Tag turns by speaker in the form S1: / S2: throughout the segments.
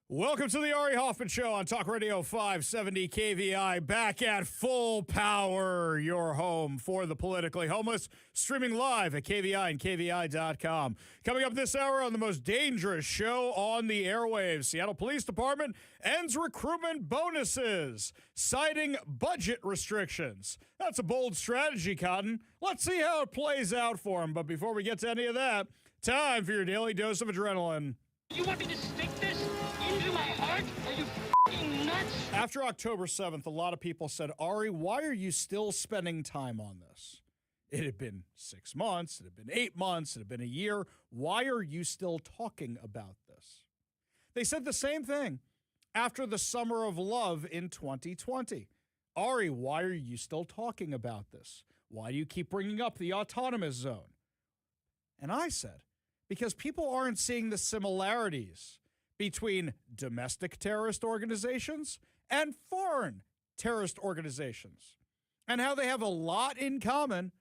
S1: Welcome to the Ari Hoffman Show on Talk Radio 570 KVI. Back at full power, your home for the politically homeless. Streaming live at KVI and KVI.com. Coming up this hour on the most dangerous show on the airwaves, Seattle Police Department ends recruitment bonuses, citing budget restrictions. That's a bold strategy, Cotton. Let's see how it plays out for him. But before we get to any of that, time for your daily dose of adrenaline.
S2: You want me to stick this into my heart? Are you f***ing nuts?
S1: After October 7th, a lot of people said, Ari, why are you still spending time on this? It had been 6 months. It had been 8 months. It had been a year. Why are you still talking about this? They said the same thing after the summer of love in 2020. Ari, why are you still talking about this? Why do you keep bringing up the autonomous zone? And I said, because people aren't seeing the similarities between domestic terrorist organizations and foreign terrorist organizations, and how they have a lot in common,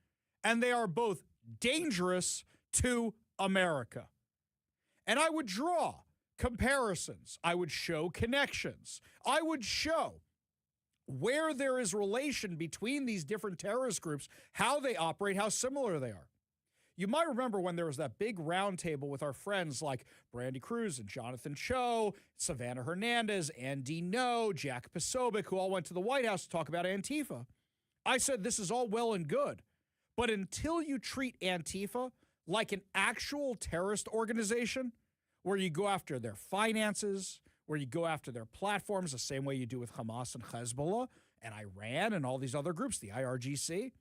S1: and they are both dangerous to America. And I would draw comparisons. I would show connections. I would show where there is relation between these different terrorist groups, how they operate, how similar they are. You might remember when there was that big roundtable with our friends like Brandy Cruz and Jonathan Cho, Savannah Hernandez, Andy No, Jack Posobiec, who all went to the White House to talk about Antifa. I said, this is all well and good, but until you treat Antifa like an actual terrorist organization, where you go after their finances, where you go after their platforms, the same way you do with Hamas and Hezbollah and Iran and all these other groups, the IRGC,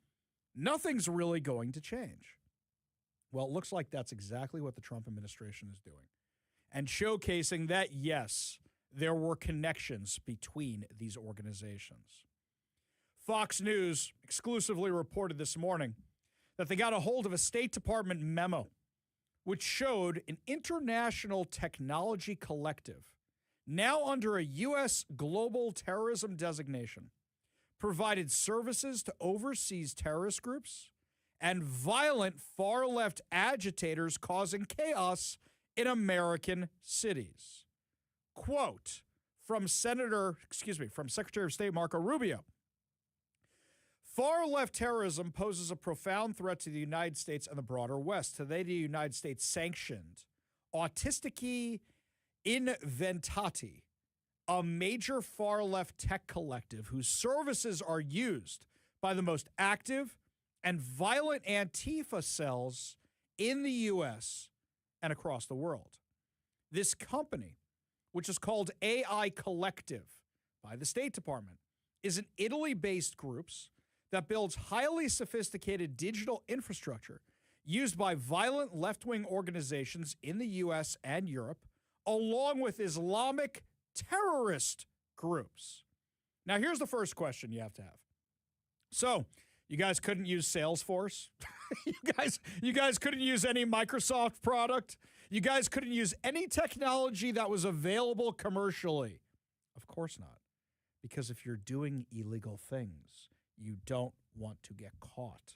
S1: nothing's really going to change. Well, it looks like that's exactly what the Trump administration is doing, and showcasing that, yes, there were connections between these organizations. Fox News exclusively reported this morning that they got a hold of a State Department memo which showed an international technology collective, now under a U.S. global terrorism designation, provided services to overseas terrorist groups and violent far-left agitators causing chaos in American cities. Quote from Secretary of State Marco Rubio. Far-left terrorism poses a profound threat to the United States and the broader West. Today, the United States sanctioned Autistici Inventati, a major far-left tech collective whose services are used by the most active and violent Antifa cells in the U.S. and across the world. This company, which is called AI Collective by the State Department, is an Italy-based group that builds highly sophisticated digital infrastructure used by violent left-wing organizations in the U.S. and Europe, along with Islamic terrorist groups. Now, here's the first question you have to have. So, you guys couldn't use Salesforce? you guys couldn't use any Microsoft product? You guys couldn't use any technology that was available commercially? Of course not. Because if you're doing illegal things, you don't want to get caught.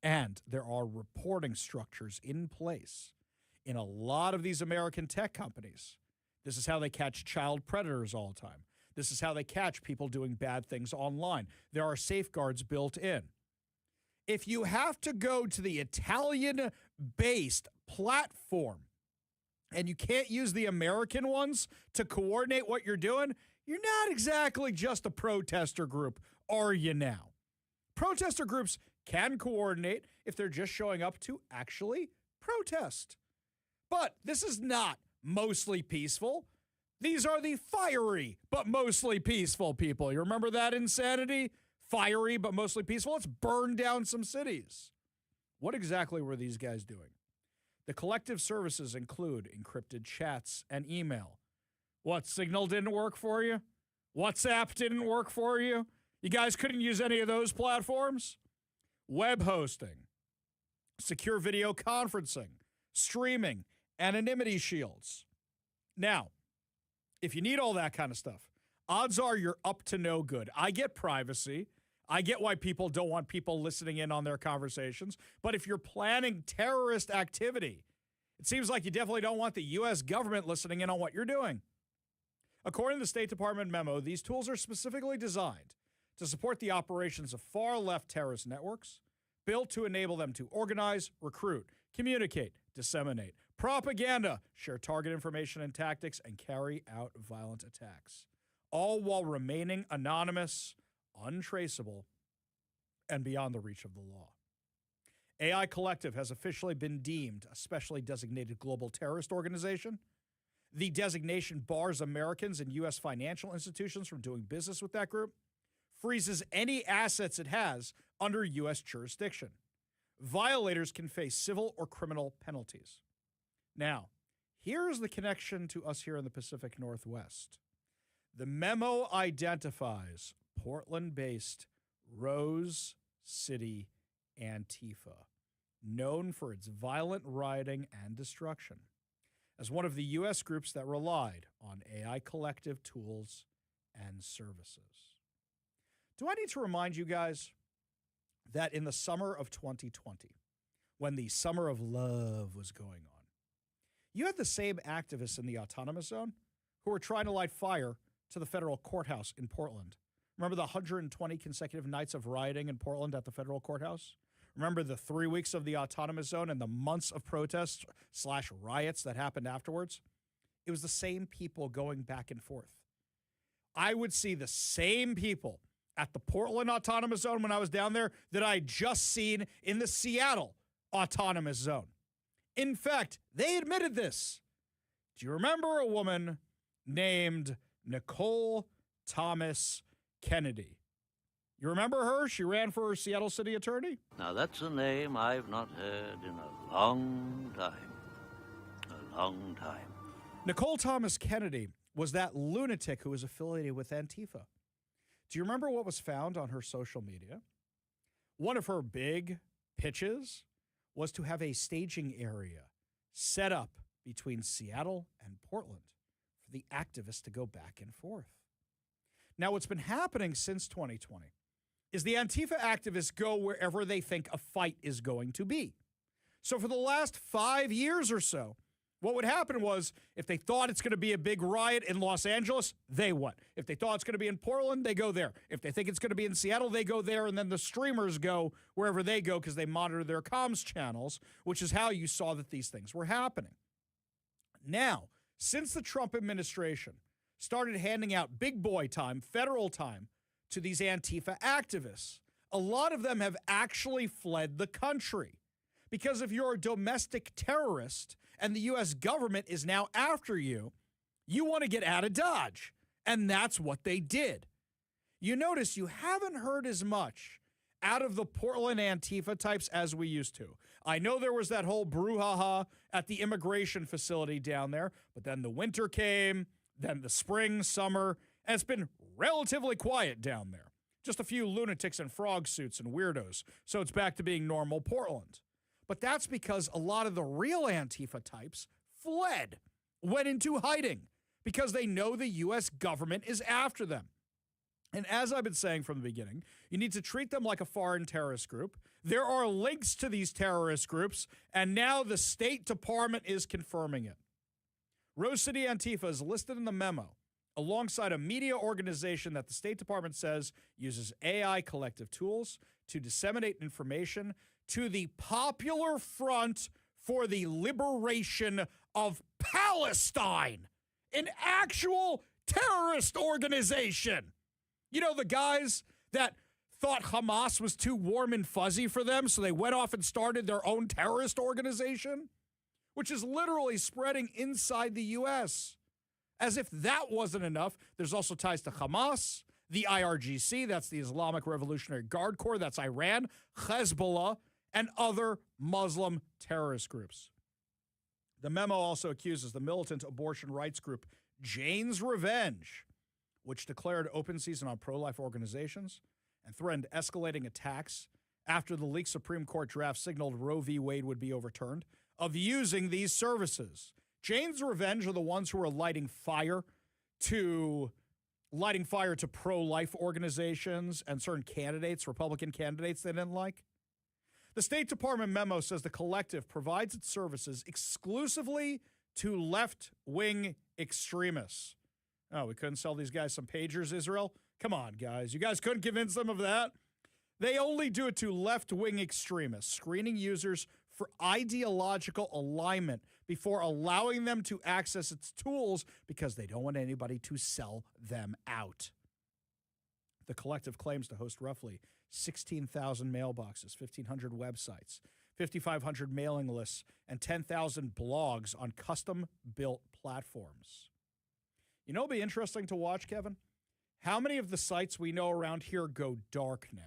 S1: And there are reporting structures in place in a lot of these American tech companies. This is how they catch child predators all the time. This is how they catch people doing bad things online. There are safeguards built in. If you have to go to the Italian-based platform and you can't use the American ones to coordinate what you're doing, you're not exactly just a protester group, are you now? Protester groups can coordinate if they're just showing up to actually protest. But this is not mostly peaceful. These are the fiery but mostly peaceful people. You remember that insanity? Fiery but mostly peaceful? Let's burn down some cities. What exactly were these guys doing? The collective services include encrypted chats and email. What, Signal didn't work for you? WhatsApp didn't work for you? You guys couldn't use any of those platforms? Web hosting, secure video conferencing, streaming, anonymity shields. Now, if you need all that kind of stuff, odds are you're up to no good. I get privacy. I get why people don't want people listening in on their conversations. But if you're planning terrorist activity, it seems like you definitely don't want the U.S. government listening in on what you're doing. According to the State Department memo, these tools are specifically designed to support the operations of far-left terrorist networks, built to enable them to organize, recruit, communicate, disseminate propaganda, share target information and tactics, and carry out violent attacks, all while remaining anonymous, untraceable, and beyond the reach of the law. AI Collective has officially been deemed a specially designated global terrorist organization. The designation bars Americans and U.S. financial institutions from doing business with that group, freezes any assets it has under U.S. jurisdiction. Violators can face civil or criminal penalties. Now, here's the connection to us here in the Pacific Northwest. The memo identifies Portland-based Rose City Antifa, known for its violent rioting and destruction, as one of the U.S. groups that relied on AI Collective tools and services. Do I need to remind you guys that in the summer of 2020, when the summer of love was going on, you had the same activists in the autonomous zone who were trying to light fire to the federal courthouse in Portland? Remember the 120 consecutive nights of rioting in Portland at the federal courthouse? Remember the 3 weeks of the autonomous zone and the months of protests / riots that happened afterwards? It was the same people going back and forth. I would see the same people at the Portland autonomous zone when I was down there that I just seen in the Seattle autonomous zone. In fact, they admitted this. Do you remember a woman named Nicole Thomas Kennedy? You remember her? She ran for Seattle city attorney.
S3: Now that's a name I've not heard in a long time. A long time.
S1: Nicole Thomas Kennedy was that lunatic who was affiliated with Antifa. Do you remember what was found on her social media? One of her big pitches was to have a staging area set up between Seattle and Portland for the activists to go back and forth. Now, what's been happening since 2020 is the Antifa activists go wherever they think a fight is going to be. So for the last 5 years or so, what would happen was if they thought it's going to be a big riot in Los Angeles, they went. If they thought it's going to be in Portland, they go there. If they think it's going to be in Seattle, they go there, and then the streamers go wherever they go because they monitor their comms channels, which is how you saw that these things were happening. Now, since the Trump administration started handing out big boy time, federal time, to these Antifa activists, a lot of them have actually fled the country. Because if you're a domestic terrorist and the U.S. government is now after you, you want to get out of Dodge. And that's what they did. You notice you haven't heard as much out of the Portland Antifa types as we used to. I know there was that whole brouhaha at the immigration facility down there, but then the winter came, then the spring, summer, and it's been relatively quiet down there. Just a few lunatics in frog suits and weirdos. So it's back to being normal Portland. But that's because a lot of the real Antifa types fled, went into hiding, because they know the U.S. government is after them. And as I've been saying from the beginning, you need to treat them like a foreign terrorist group. There are links to these terrorist groups, and now the State Department is confirming it. Rose City Antifa is listed in the memo alongside a media organization that the State Department says uses AI collective tools to disseminate information to the Popular Front for the Liberation of Palestine, an actual terrorist organization. You know, the guys that thought Hamas was too warm and fuzzy for them, so they went off and started their own terrorist organization, which is literally spreading inside the U.S. As if that wasn't enough, there's also ties to Hamas, the IRGC, that's the Islamic Revolutionary Guard Corps, that's Iran, Hezbollah, and other Muslim terrorist groups. The memo also accuses the militant abortion rights group Jane's Revenge, which declared open season on pro-life organizations and threatened escalating attacks after the leaked Supreme Court draft signaled Roe v. Wade would be overturned, of using these services. Jane's Revenge are the ones who are lighting fire to pro-life organizations and certain candidates, Republican candidates they didn't like. The State Department memo says the collective provides its services exclusively to left-wing extremists. Oh, we couldn't sell these guys some pagers, Israel? Come on, guys. You guys couldn't convince them of that? They only do it to left-wing extremists, screening users for ideological alignment before allowing them to access its tools because they don't want anybody to sell them out. The collective claims to host roughly 16,000 mailboxes, 1,500 websites, 5,500 mailing lists, and 10,000 blogs on custom-built platforms. You know, it'll be interesting to watch, Kevin. How many of the sites we know around here go dark now?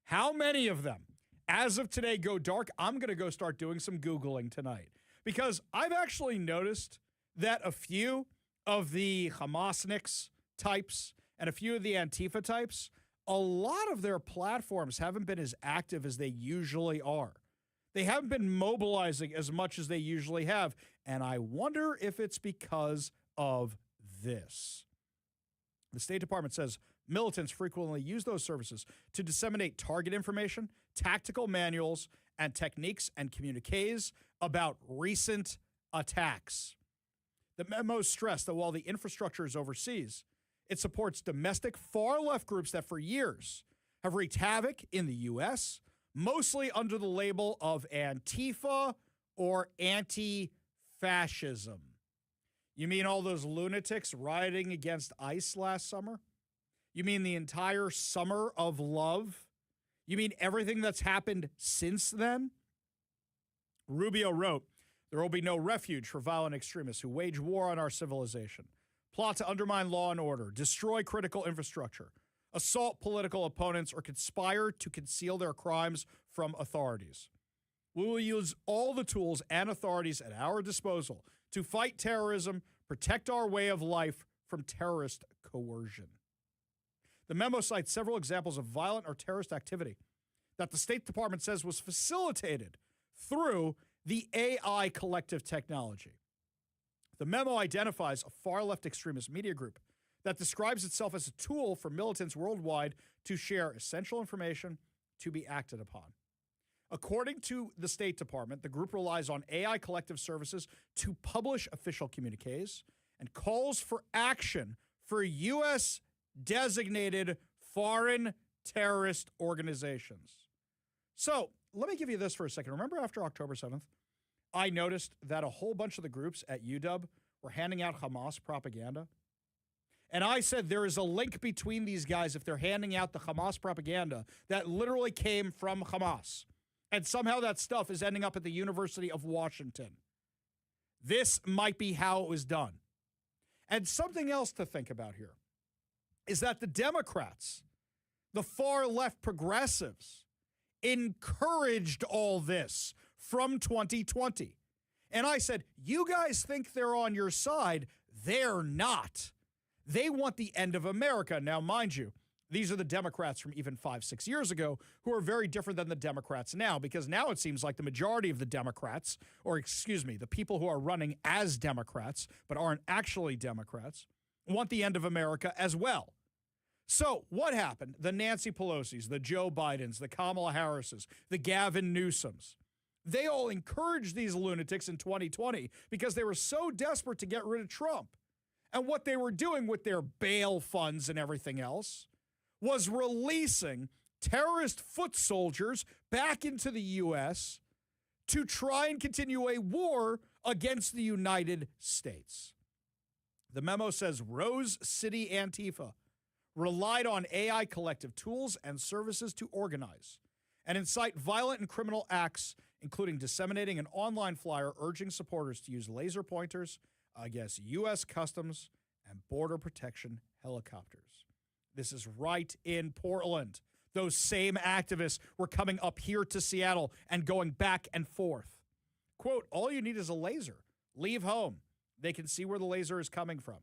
S1: How many of them, as of today, go dark? I'm going to go start doing some Googling tonight because I've actually noticed that a few of the Hamasniks types and a few of the Antifa types, a lot of their platforms haven't been as active as they usually are. They haven't been mobilizing as much as they usually have, and I wonder if it's because of this. The State Department says militants frequently use those services to disseminate target information, tactical manuals, and techniques and communiques about recent attacks. The memo stressed that while the infrastructure is overseas, it supports domestic far-left groups that for years have wreaked havoc in the U.S., mostly under the label of Antifa or anti-fascism. You mean all those lunatics rioting against ICE last summer? You mean the entire summer of love? You mean everything that's happened since then? Rubio wrote, "There will be no refuge for violent extremists who wage war on our civilization, plot to undermine law and order, destroy critical infrastructure, assault political opponents, or conspire to conceal their crimes from authorities. We will use all the tools and authorities at our disposal to fight terrorism, protect our way of life from terrorist coercion." The memo cites several examples of violent or terrorist activity that the State Department says was facilitated through the AI collective technology. The memo identifies a far-left extremist media group that describes itself as a tool for militants worldwide to share essential information to be acted upon. According to the State Department, the group relies on AI collective services to publish official communiques and calls for action for U.S. designated foreign terrorist organizations. So let me give you this for a second. Remember after October 7th, I noticed that a whole bunch of the groups at UW were handing out Hamas propaganda. And I said there is a link between these guys if they're handing out the Hamas propaganda that literally came from Hamas. And somehow that stuff is ending up at the University of Washington. This might be how it was done. And something else to think about here is that the Democrats, the far left progressives, encouraged all this from 2020. And I said, you guys think they're on your side. They're not. They want the end of America. Now, mind you, these are the Democrats from even 5-6 years ago who are very different than the Democrats now, because now it seems like the majority of the Democrats, or excuse me, the people who are running as Democrats but aren't actually Democrats, want the end of America as well. So what happened? The Nancy Pelosi's, the Joe Bidens, the Kamala Harris's, the Gavin Newsoms, they all encouraged these lunatics in 2020 because they were so desperate to get rid of Trump. And what they were doing with their bail funds and everything else was releasing terrorist foot soldiers back into the U.S. to try and continue a war against the United States. The memo says Rose City Antifa relied on AI collective tools and services to organize and incite violent and criminal acts, including disseminating an online flyer urging supporters to use laser pointers against U.S. Customs and Border Protection helicopters. This is right in Portland. Those same activists were coming up here to Seattle and going back and forth. Quote, all you need is a laser. Leave home. They can see where the laser is coming from.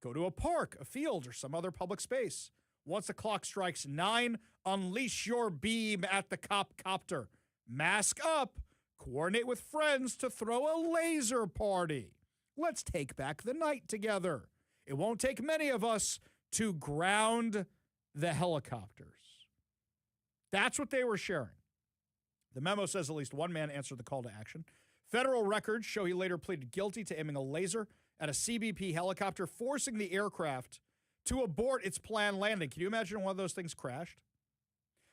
S1: Go to a park, a field, or some other public space. Once the clock strikes 9, unleash your beam at the copter. Mask up. Coordinate with friends to throw a laser party. Let's take back the night together. It won't take many of us to ground the helicopters. That's what they were sharing. The memo says at least one man answered the call to action. Federal records show he later pleaded guilty to aiming a laser at a CBP helicopter, forcing the aircraft to abort its planned landing. Can you imagine one of those things crashed?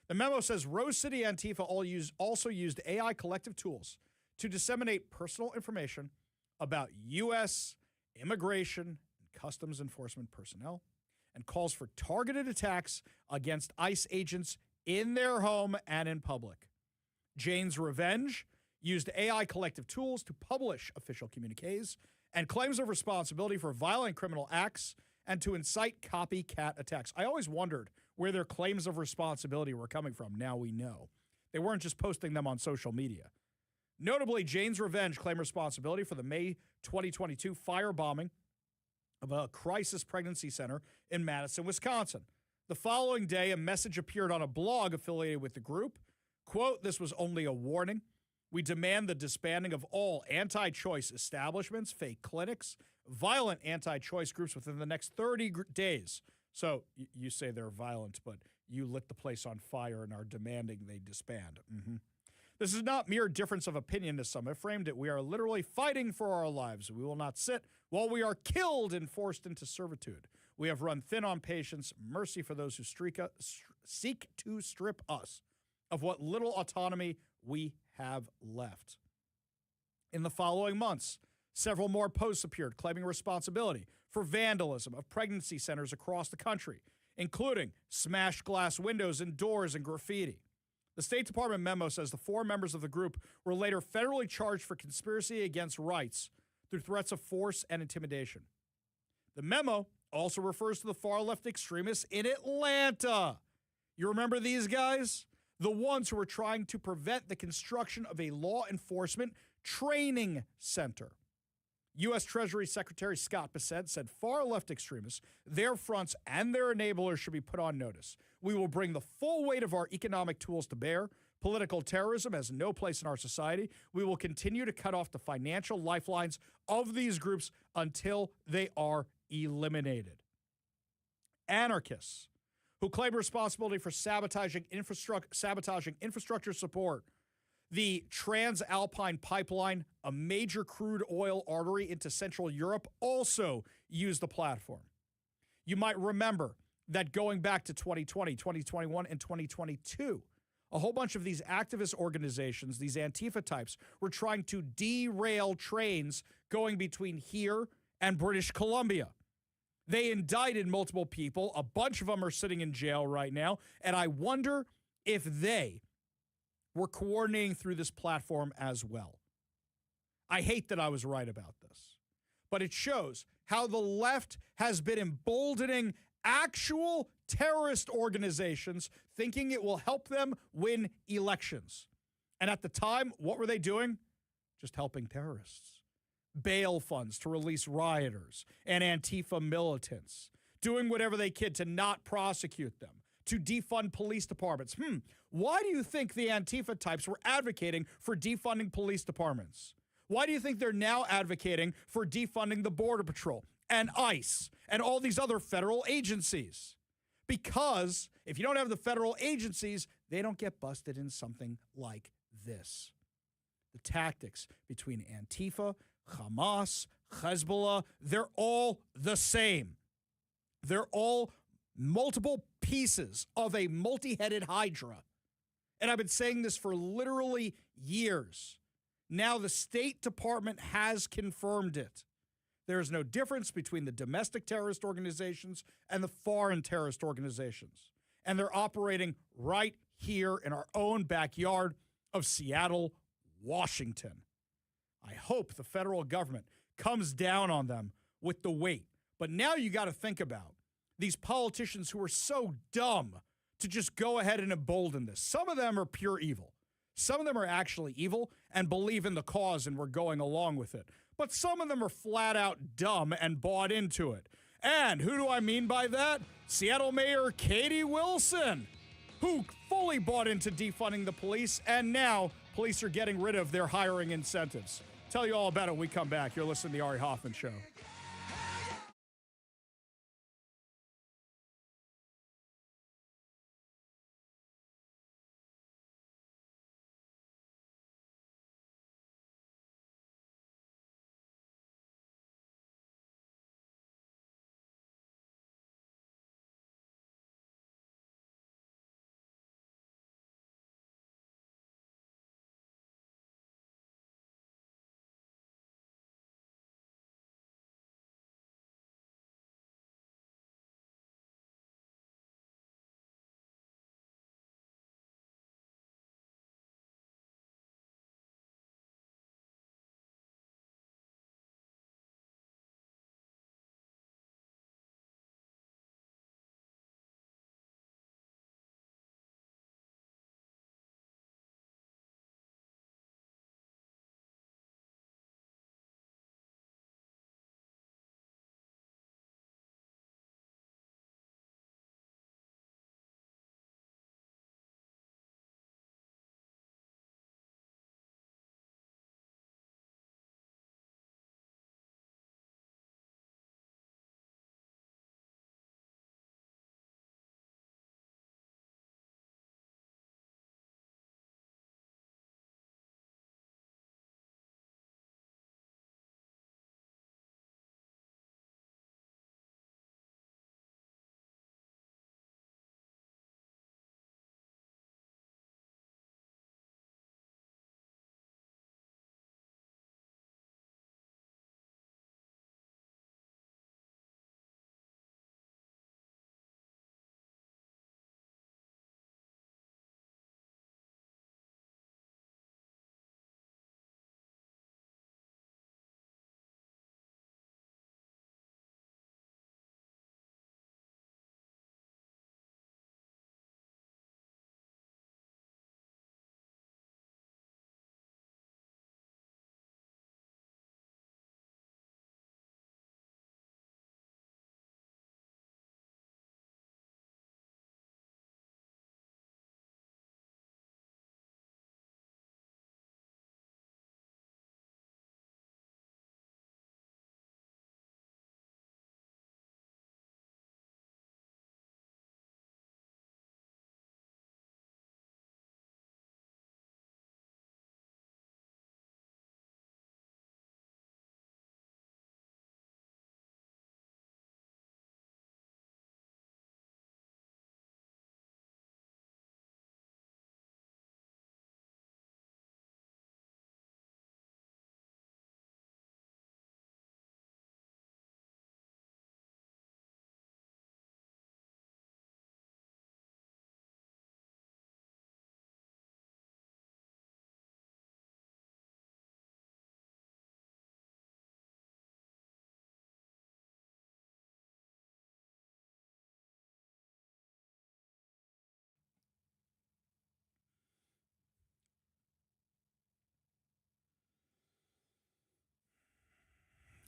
S1: The memo says Rose City Antifa also used AI collective tools to disseminate personal information about U.S. immigration and customs enforcement personnel, and calls for targeted attacks against ICE agents in their home and in public. Jane's Revenge used AI collective tools to publish official communiques and claims of responsibility for violent criminal acts and to incite copycat attacks. I always wondered where their claims of responsibility were coming from. Now we know. They weren't just posting them on social media. Notably, Jane's Revenge claimed responsibility for the May 2022 firebombing of a crisis pregnancy center in Madison, Wisconsin. The following day, a message appeared on a blog affiliated with the group. Quote, "This was only a warning. We demand the disbanding of all anti-choice establishments, fake clinics, violent anti-choice groups within the next 30 days." So you say they're violent, but you lit the place on fire and are demanding they disband. This is not mere difference of opinion, as some have framed it. We are literally fighting for our lives. We will not sit while we are killed and forced into servitude. We have run thin on patience, mercy for those who seek to strip us of what little autonomy we have left. In the following months, several more posts appeared claiming responsibility for vandalism of pregnancy centers across the country, including smashed glass windows and doors and graffiti. The State Department memo says the 4 members of the group were later federally charged for conspiracy against rights through threats of force and intimidation. The memo also refers to the far-left extremists in Atlanta. You remember these guys? The ones who were trying to prevent the construction of a law enforcement training center. U.S. Treasury Secretary Scott Bessent said far-left extremists, their fronts, and their enablers should be put on notice. We will bring the full weight of our economic tools to bear. Political terrorism has no place in our society. We will continue to cut off the financial lifelines of these groups until they are eliminated. Anarchists who claim responsibility for sabotaging infrastructure support, the Transalpine Pipeline, a major crude oil artery into Central Europe, also used the platform. You might remember that going back to 2020, 2021, and 2022, a whole bunch of these activist organizations, these Antifa types, were trying to derail trains going between here and British Columbia. They indicted multiple people. A bunch of them are sitting in jail right now, and I wonder if they were coordinating through this platform as well. I hate that I was right about this, but it shows how the left has been emboldening actual terrorist organizations, thinking it will help them win elections. And at the time, what were they doing? Just helping terrorists. Bail funds to release rioters and Antifa militants, doing whatever they could to not prosecute them, to defund police departments. Why do you think the Antifa types were advocating for defunding police departments? Why do you think they're now advocating for defunding the Border Patrol and ICE and all these other federal agencies? Because if you don't have the federal agencies, they don't get busted in something like this. The tactics between Antifa, Hamas, Hezbollah, they're all the same. They're all multiple pieces of a multi-headed hydra. And I've been saying this for literally years. Now the State Department has confirmed it. There is no difference between the domestic terrorist organizations and the foreign terrorist organizations. And they're operating right here in our own backyard of Seattle, Washington. I hope the federal government comes down on them with the weight. But now you got to think about these politicians who are so dumb to just go ahead and embolden this. Some of them are pure evil. Some of them are actually evil and believe in the cause and we're going along with it. But some of them are flat out dumb and bought into it. And who do I mean by that? Seattle Mayor Katie Wilson, who fully bought into defunding the police, and now police are getting rid of their hiring incentives. Tell you all about it when we come back. You're listening to The Ari Hoffman Show.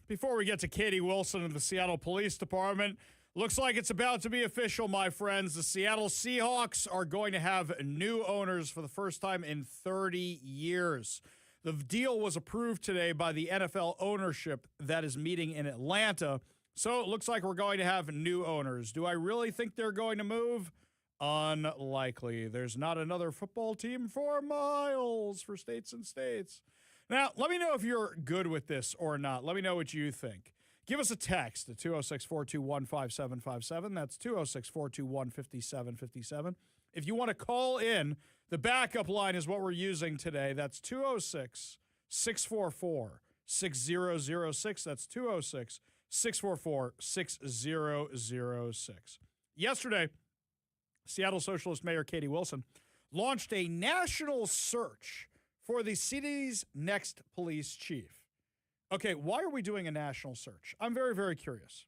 S1: Before we get to Katie Wilson and the Seattle Police Department, looks like it's about to be official, my friends. The Seattle Seahawks are going to have new owners for the first time in 30 years. The deal was approved today by the NFL ownership that is meeting in Atlanta. So it looks like we're going to have new owners. Do I really think they're going to move? Unlikely. There's not another football team for miles for states and states. Now, let me know if you're good with this or not. Let me know what you think. Give us a text at 206-421-5757. That's 206-421-5757. If you want to call in, the backup line is what we're using today. That's 206-644-6006. That's 206-644-6006. Yesterday, Seattle Socialist Mayor Katie Wilson launched a national search for the city's next police chief. Okay, why are we doing a national search? I'm very, very curious.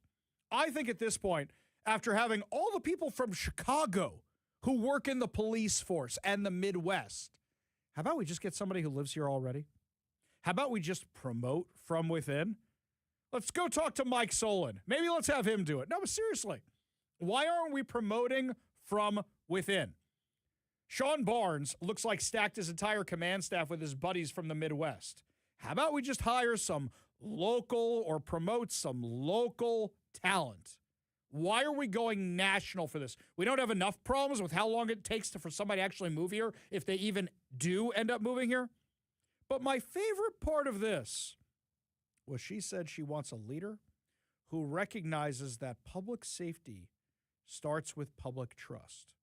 S1: I think at this point, after having all the people from Chicago who work in the police force and the Midwest, how about we just get somebody who lives here already? How about we just promote from within? Let's go talk to Mike Solon. Maybe let's have him do it. No, but seriously, why aren't we promoting from within? Sean Barnes looks like stacked his entire command staff with his buddies from the Midwest. How about we just hire some local or promote some local talent? Why are we going national for this? We don't have enough problems with how long it takes for somebody to actually move here, if they even do end up moving here. But my favorite part of this was she said she wants a leader who recognizes that public safety starts with public trust.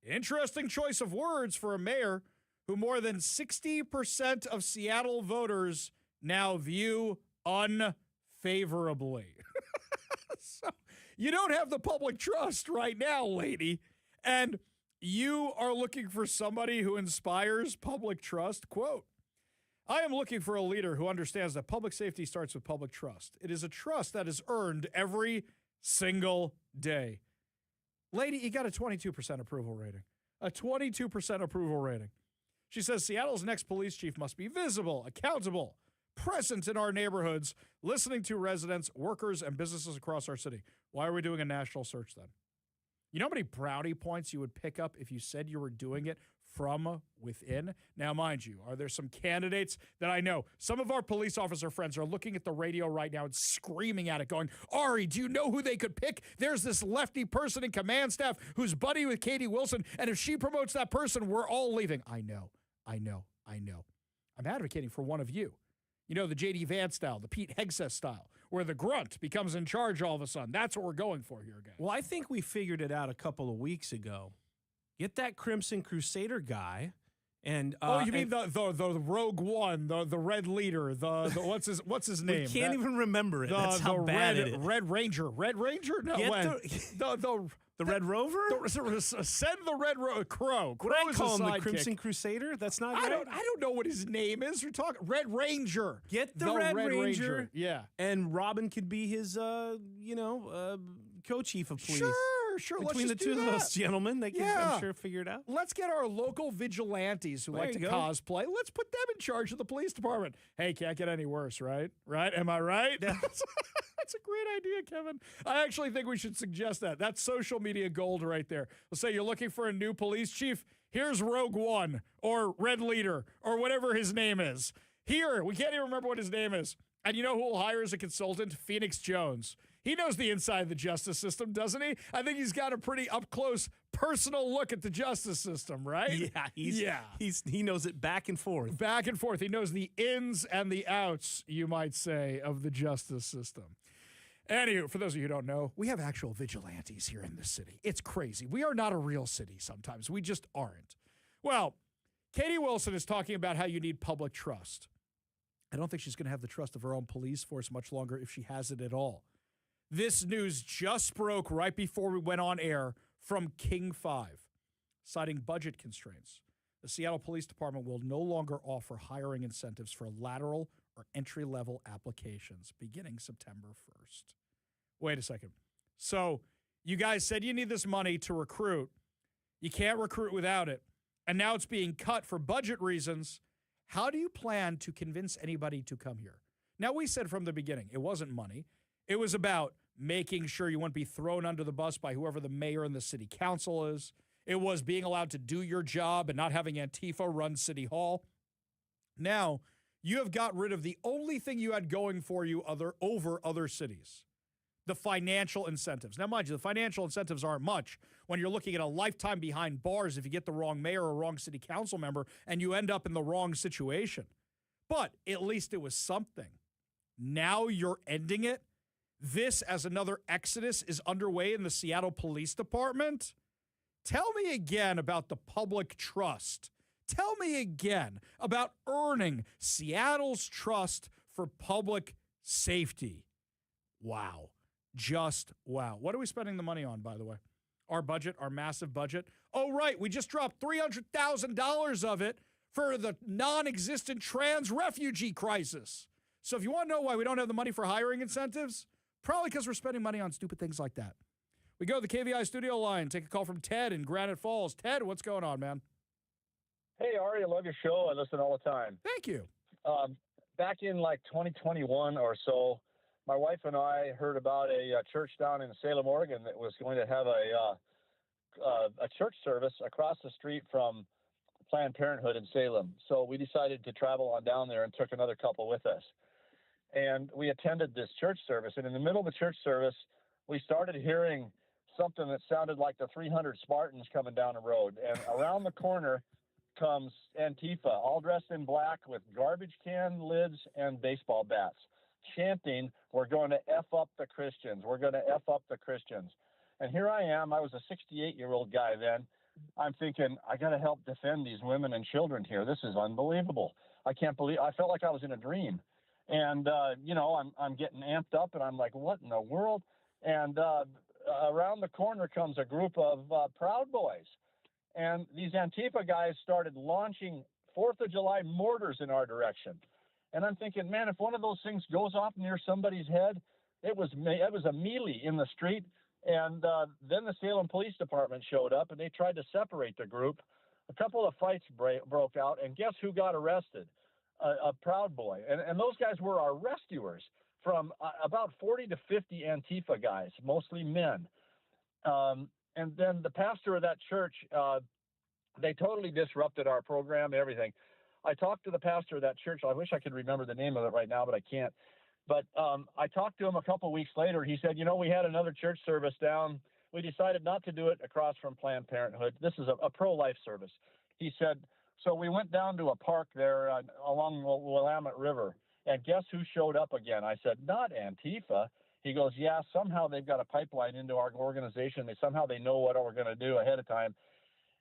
S1: Interesting choice of words for a mayor who more than 60% of Seattle voters now view unfavorably. So you don't have the public trust right now, lady, and you are looking for somebody who inspires public trust. Quote, I am looking for a leader who understands that public safety starts with public trust. It is a trust that is earned every single day. Lady, you got a 22% approval rating. A 22% approval rating. She says Seattle's next police chief must be visible, accountable, present in our neighborhoods, listening to residents, workers, and businesses across our city. Why are we doing a national search then? You know how many brownie points you would pick up if you said you were doing it from within? Now, mind you, are there some candidates that I know? Some of our police officer friends are looking at the radio right now and screaming at it, going, Ari, do you know who they could pick? There's this lefty person in command staff who's buddy with Katie Wilson, and if she promotes that person, we're all leaving. I know. I'm advocating for one of you. You know, the J.D. Vance style, the Pete Hegseth style, where the grunt becomes in charge all of a sudden. That's what we're going for here, guys.
S4: Well, I think we figured it out a couple of weeks ago. Get that Crimson Crusader guy, and
S1: you mean the Rogue One, the Red Leader, the what's his name?
S4: We can't even remember it. That's how bad it is.
S1: Red Ranger. No,
S4: the Red Rover.
S1: Send the Red Crow.
S4: What I call him, the Crimson Crusader. That's not.
S1: I don't know what his name is. We're talking Red Ranger.
S4: Get the Red Ranger.
S1: Yeah,
S4: and Robin could be his, co-chief of police.
S1: Sure.
S4: Between the two of those gentlemen, they can, I'm sure, figure it out.
S1: Let's get our local vigilantes who like to cosplay. Let's put them in charge of the police department. Hey, can't get any worse, right? Right? Am I right? Yeah. That's a great idea, Kevin. I actually think we should suggest that. That's social media gold right there. Let's say you're looking for a new police chief. Here's Rogue One or Red Leader or whatever his name is. Here, we can't even remember what his name is. And you know who will hire as a consultant? Phoenix Jones. He knows the inside of the justice system, doesn't he? I think he's got a pretty up-close, personal look at the justice system, right?
S4: Yeah, he knows it back and forth.
S1: Back and forth. He knows the ins and the outs, you might say, of the justice system. Anywho, for those of you who don't know, we have actual vigilantes here in this city. It's crazy. We are not a real city sometimes. We just aren't. Well, Katie Wilson is talking about how you need public trust. I don't think she's going to have the trust of her own police force much longer if she has it at all. This news just broke right before we went on air from King 5, citing budget constraints. The Seattle Police Department will no longer offer hiring incentives for lateral or entry-level applications beginning September 1st. Wait a second. So you guys said you need this money to recruit. You can't recruit without it. And now it's being cut for budget reasons. How do you plan to convince anybody to come here? Now, we said from the beginning, it wasn't money. It was about making sure you wouldn't be thrown under the bus by whoever the mayor and the city council is. It was being allowed to do your job and not having Antifa run City Hall. Now, you have got rid of the only thing you had going for you over other cities, the financial incentives. Now, mind you, the financial incentives aren't much when you're looking at a lifetime behind bars if you get the wrong mayor or wrong city council member and you end up in the wrong situation. But at least it was something. Now you're ending it. This, as another exodus is underway in the Seattle Police Department. Tell me again about the public trust. Tell me again about earning Seattle's trust for public safety. Wow. Just wow. What are we spending the money on, by the way? Our budget, our massive budget. Oh, right. We just dropped $300,000 of it for the non-existent trans refugee crisis. So if you want to know why we don't have the money for hiring incentives, probably because we're spending money on stupid things like that. We go to the KVI studio line, take a call from Ted in Granite Falls. Ted, what's going on, man?
S5: Hey, Ari, I love your show. I listen all the time.
S1: Thank you.
S5: Back in like 2021 or so, my wife and I heard about a church down in Salem, Oregon that was going to have a church service across the street from Planned Parenthood in Salem. So we decided to travel on down there and took another couple with us. And we attended this church service. And in the middle of the church service, we started hearing something that sounded like the 300 Spartans coming down the road. And around the corner comes Antifa, all dressed in black with garbage can lids and baseball bats, chanting, "We're going to F up the Christians. We're going to F up the Christians." And here I am. I was a 68-year-old guy then. I'm thinking, I got to help defend these women and children here. This is unbelievable. I can't believe, I felt like I was in a dream. And, I'm getting amped up and I'm like, what in the world? And around the corner comes a group of Proud Boys. And these Antifa guys started launching 4th of July mortars in our direction. And I'm thinking, man, if one of those things goes off near somebody's head, it was a melee in the street. And then the Salem Police Department showed up, and they tried to separate the group. A couple of fights broke out, and guess who got arrested? A Proud Boy. And those guys were our rescuers from about 40 to 50 Antifa guys, mostly men. And then the pastor of that church, they totally disrupted our program, everything. I talked to the pastor of that church. I wish I could remember the name of it right now, but I can't. But I talked to him a couple weeks later. He said, we had another church service down. We decided not to do it across from Planned Parenthood. This is a pro-life service. He said, so we went down to a park there along the Willamette River. And guess who showed up again? I said, not Antifa. He goes, yeah, somehow they've got a pipeline into our organization. Somehow they know what we're going to do ahead of time.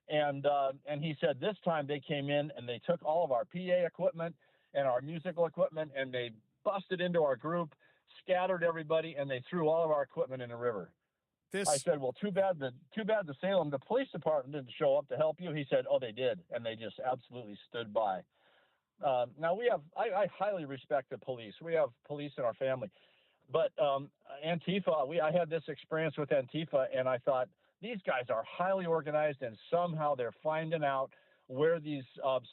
S5: And he said this time they came in and they took all of our PA equipment and our musical equipment and they busted into our group, scattered everybody, and they threw all of our equipment in the river. I said, well, too bad the Salem, the police department didn't show up to help you. He said, oh, they did, and they just absolutely stood by. Now I highly respect the police. We have police in our family, but Antifa, I had this experience with Antifa, and I thought these guys are highly organized, and somehow they're finding out where these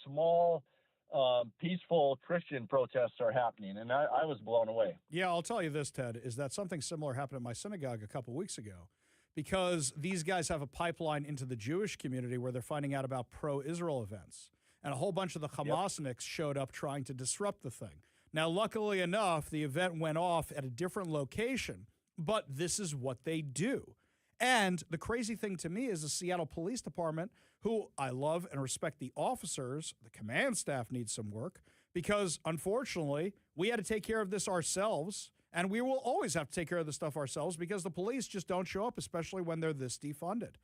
S5: small, peaceful Christian protests are happening, and I was blown away.
S1: Yeah, I'll tell you this, Ted, is that something similar happened at my synagogue a couple weeks ago, because these guys have a pipeline into the Jewish community where they're finding out about pro-Israel events, and a whole bunch of the Hamasniks showed up trying to disrupt the thing. Now, luckily enough, the event went off at a different location, but this is what they do. And the crazy thing to me is the Seattle Police Department, who I love and respect the officers, the command staff needs some work, because unfortunately, we had to take care of this ourselves, and we will always have to take care of this stuff ourselves because the police just don't show up, especially when they're this defunded.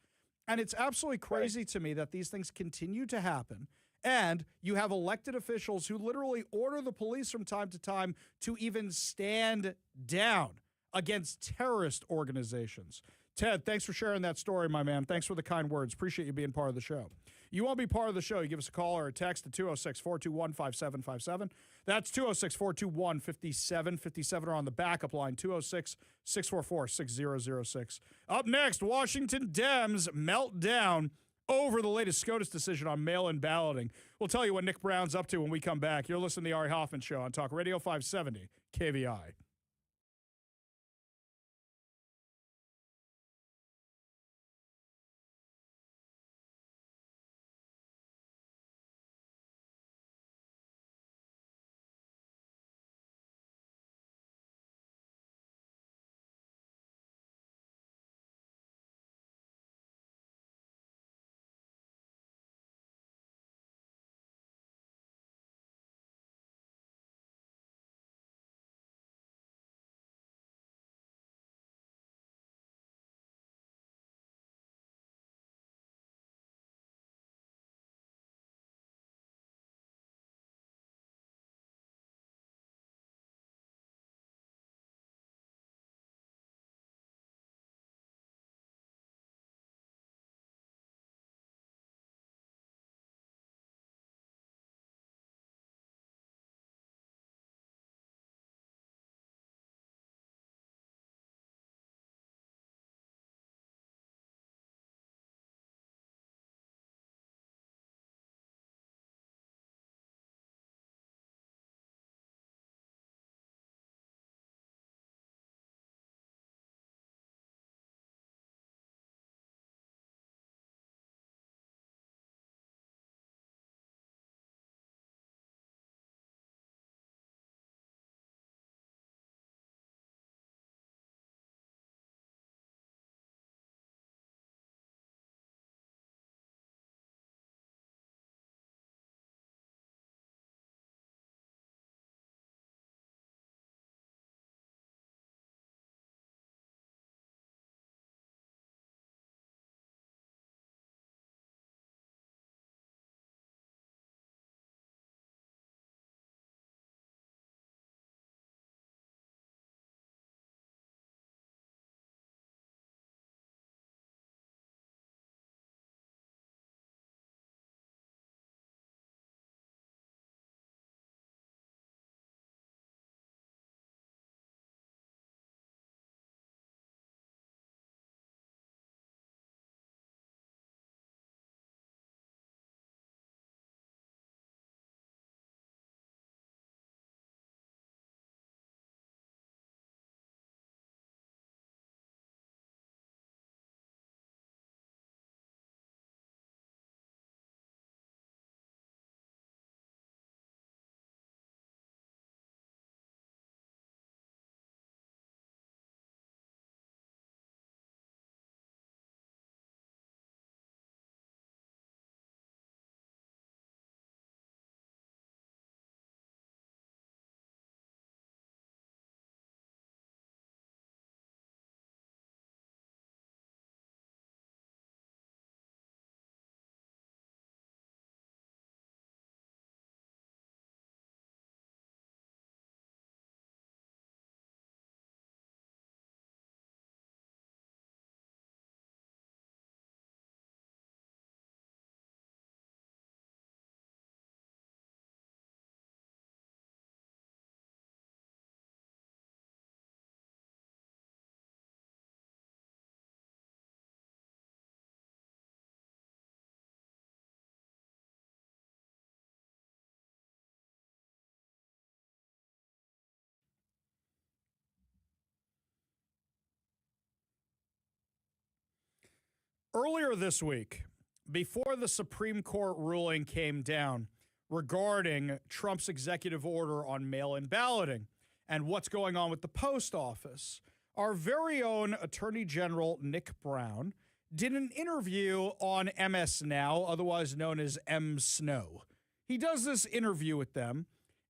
S1: And it's absolutely crazy to me that these things continue to happen, and you have elected officials who literally order the police from time to time to even stand down against terrorist organizations. Ted, thanks for sharing that story, my man. Thanks for the kind words. Appreciate you being part of the show. You want to be part of the show, you give us a call or a text at 206-421-5757. That's 206-421-5757, or on the backup line, 206-644-6006. Up next, Washington Dems melt down over the latest SCOTUS decision on mail-in balloting. We'll tell you what Nick Brown's up to when we come back. You're listening to the Ari Hoffman Show on Talk Radio 570 KVI. Earlier this week, before the Supreme Court ruling came down regarding Trump's executive order on mail-in balloting and what's going on with the post office, our very own Attorney General Nick Brown did an interview on MS Now, otherwise known as M Snow. He does this interview with them,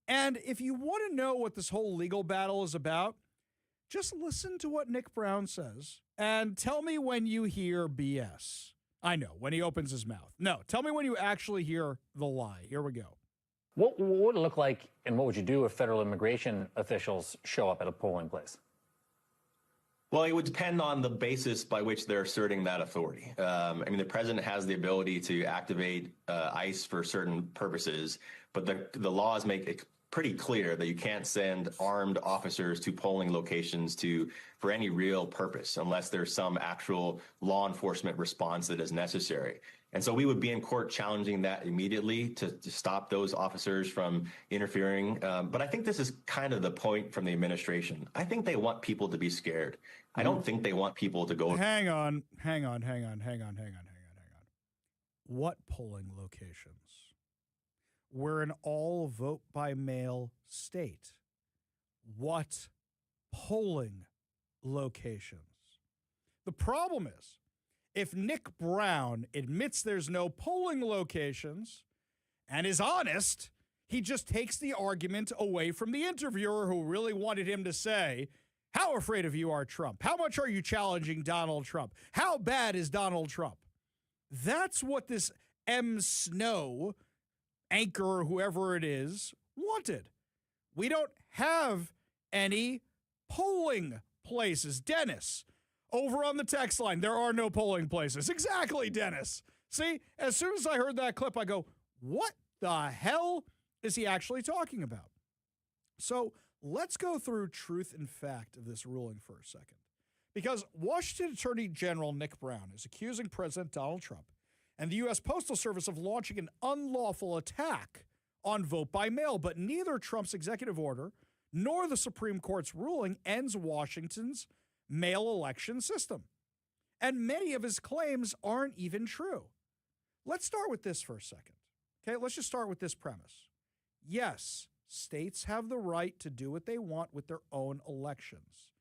S1: and if you want to know what this whole legal battle is about, just listen to what Nick Brown says and tell me when you hear BS. I know, when he opens his mouth. No, tell me when you actually hear the lie. Here we go.
S6: What would it look like and what would you do if federal immigration officials show up at a polling place?
S7: Well, it would depend on the basis by which they're asserting that authority. The president has the ability to activate ICE for certain purposes, but the laws make it pretty clear that you can't send armed officers to polling locations for any real purpose unless there's some actual law enforcement response that is necessary. And so we would be in court challenging that immediately to stop those officers from interfering. But I think this is kind of the point from the administration. I think they want people to be scared. I don't think they want people to go.
S1: Hang on. What polling locations? We're an all vote by mail state. What polling locations? The problem is, if Nick Brown admits there's no polling locations and is honest, he just takes the argument away from the interviewer who really wanted him to say, how afraid of you are Trump? How much are you challenging Donald Trump? How bad is Donald Trump? That's what this M. Snow anchor, whoever it is, wanted. We don't have any polling places. Dennis, over on the text line, there are no polling places. Exactly, Dennis. See, as soon as I heard that clip, I go, what the hell is he actually talking about? So let's go through truth and fact of this ruling for a second. Because Washington Attorney General Nick Brown is accusing President Donald Trump and the U.S. Postal Service of launching an unlawful attack on vote by mail, but neither Trump's executive order nor the Supreme Court's ruling ends Washington's mail election system. And many of his claims aren't even true. Let's start with this for a second. Okay, let's just start with this premise. Yes, states have the right to do what they want with their own elections.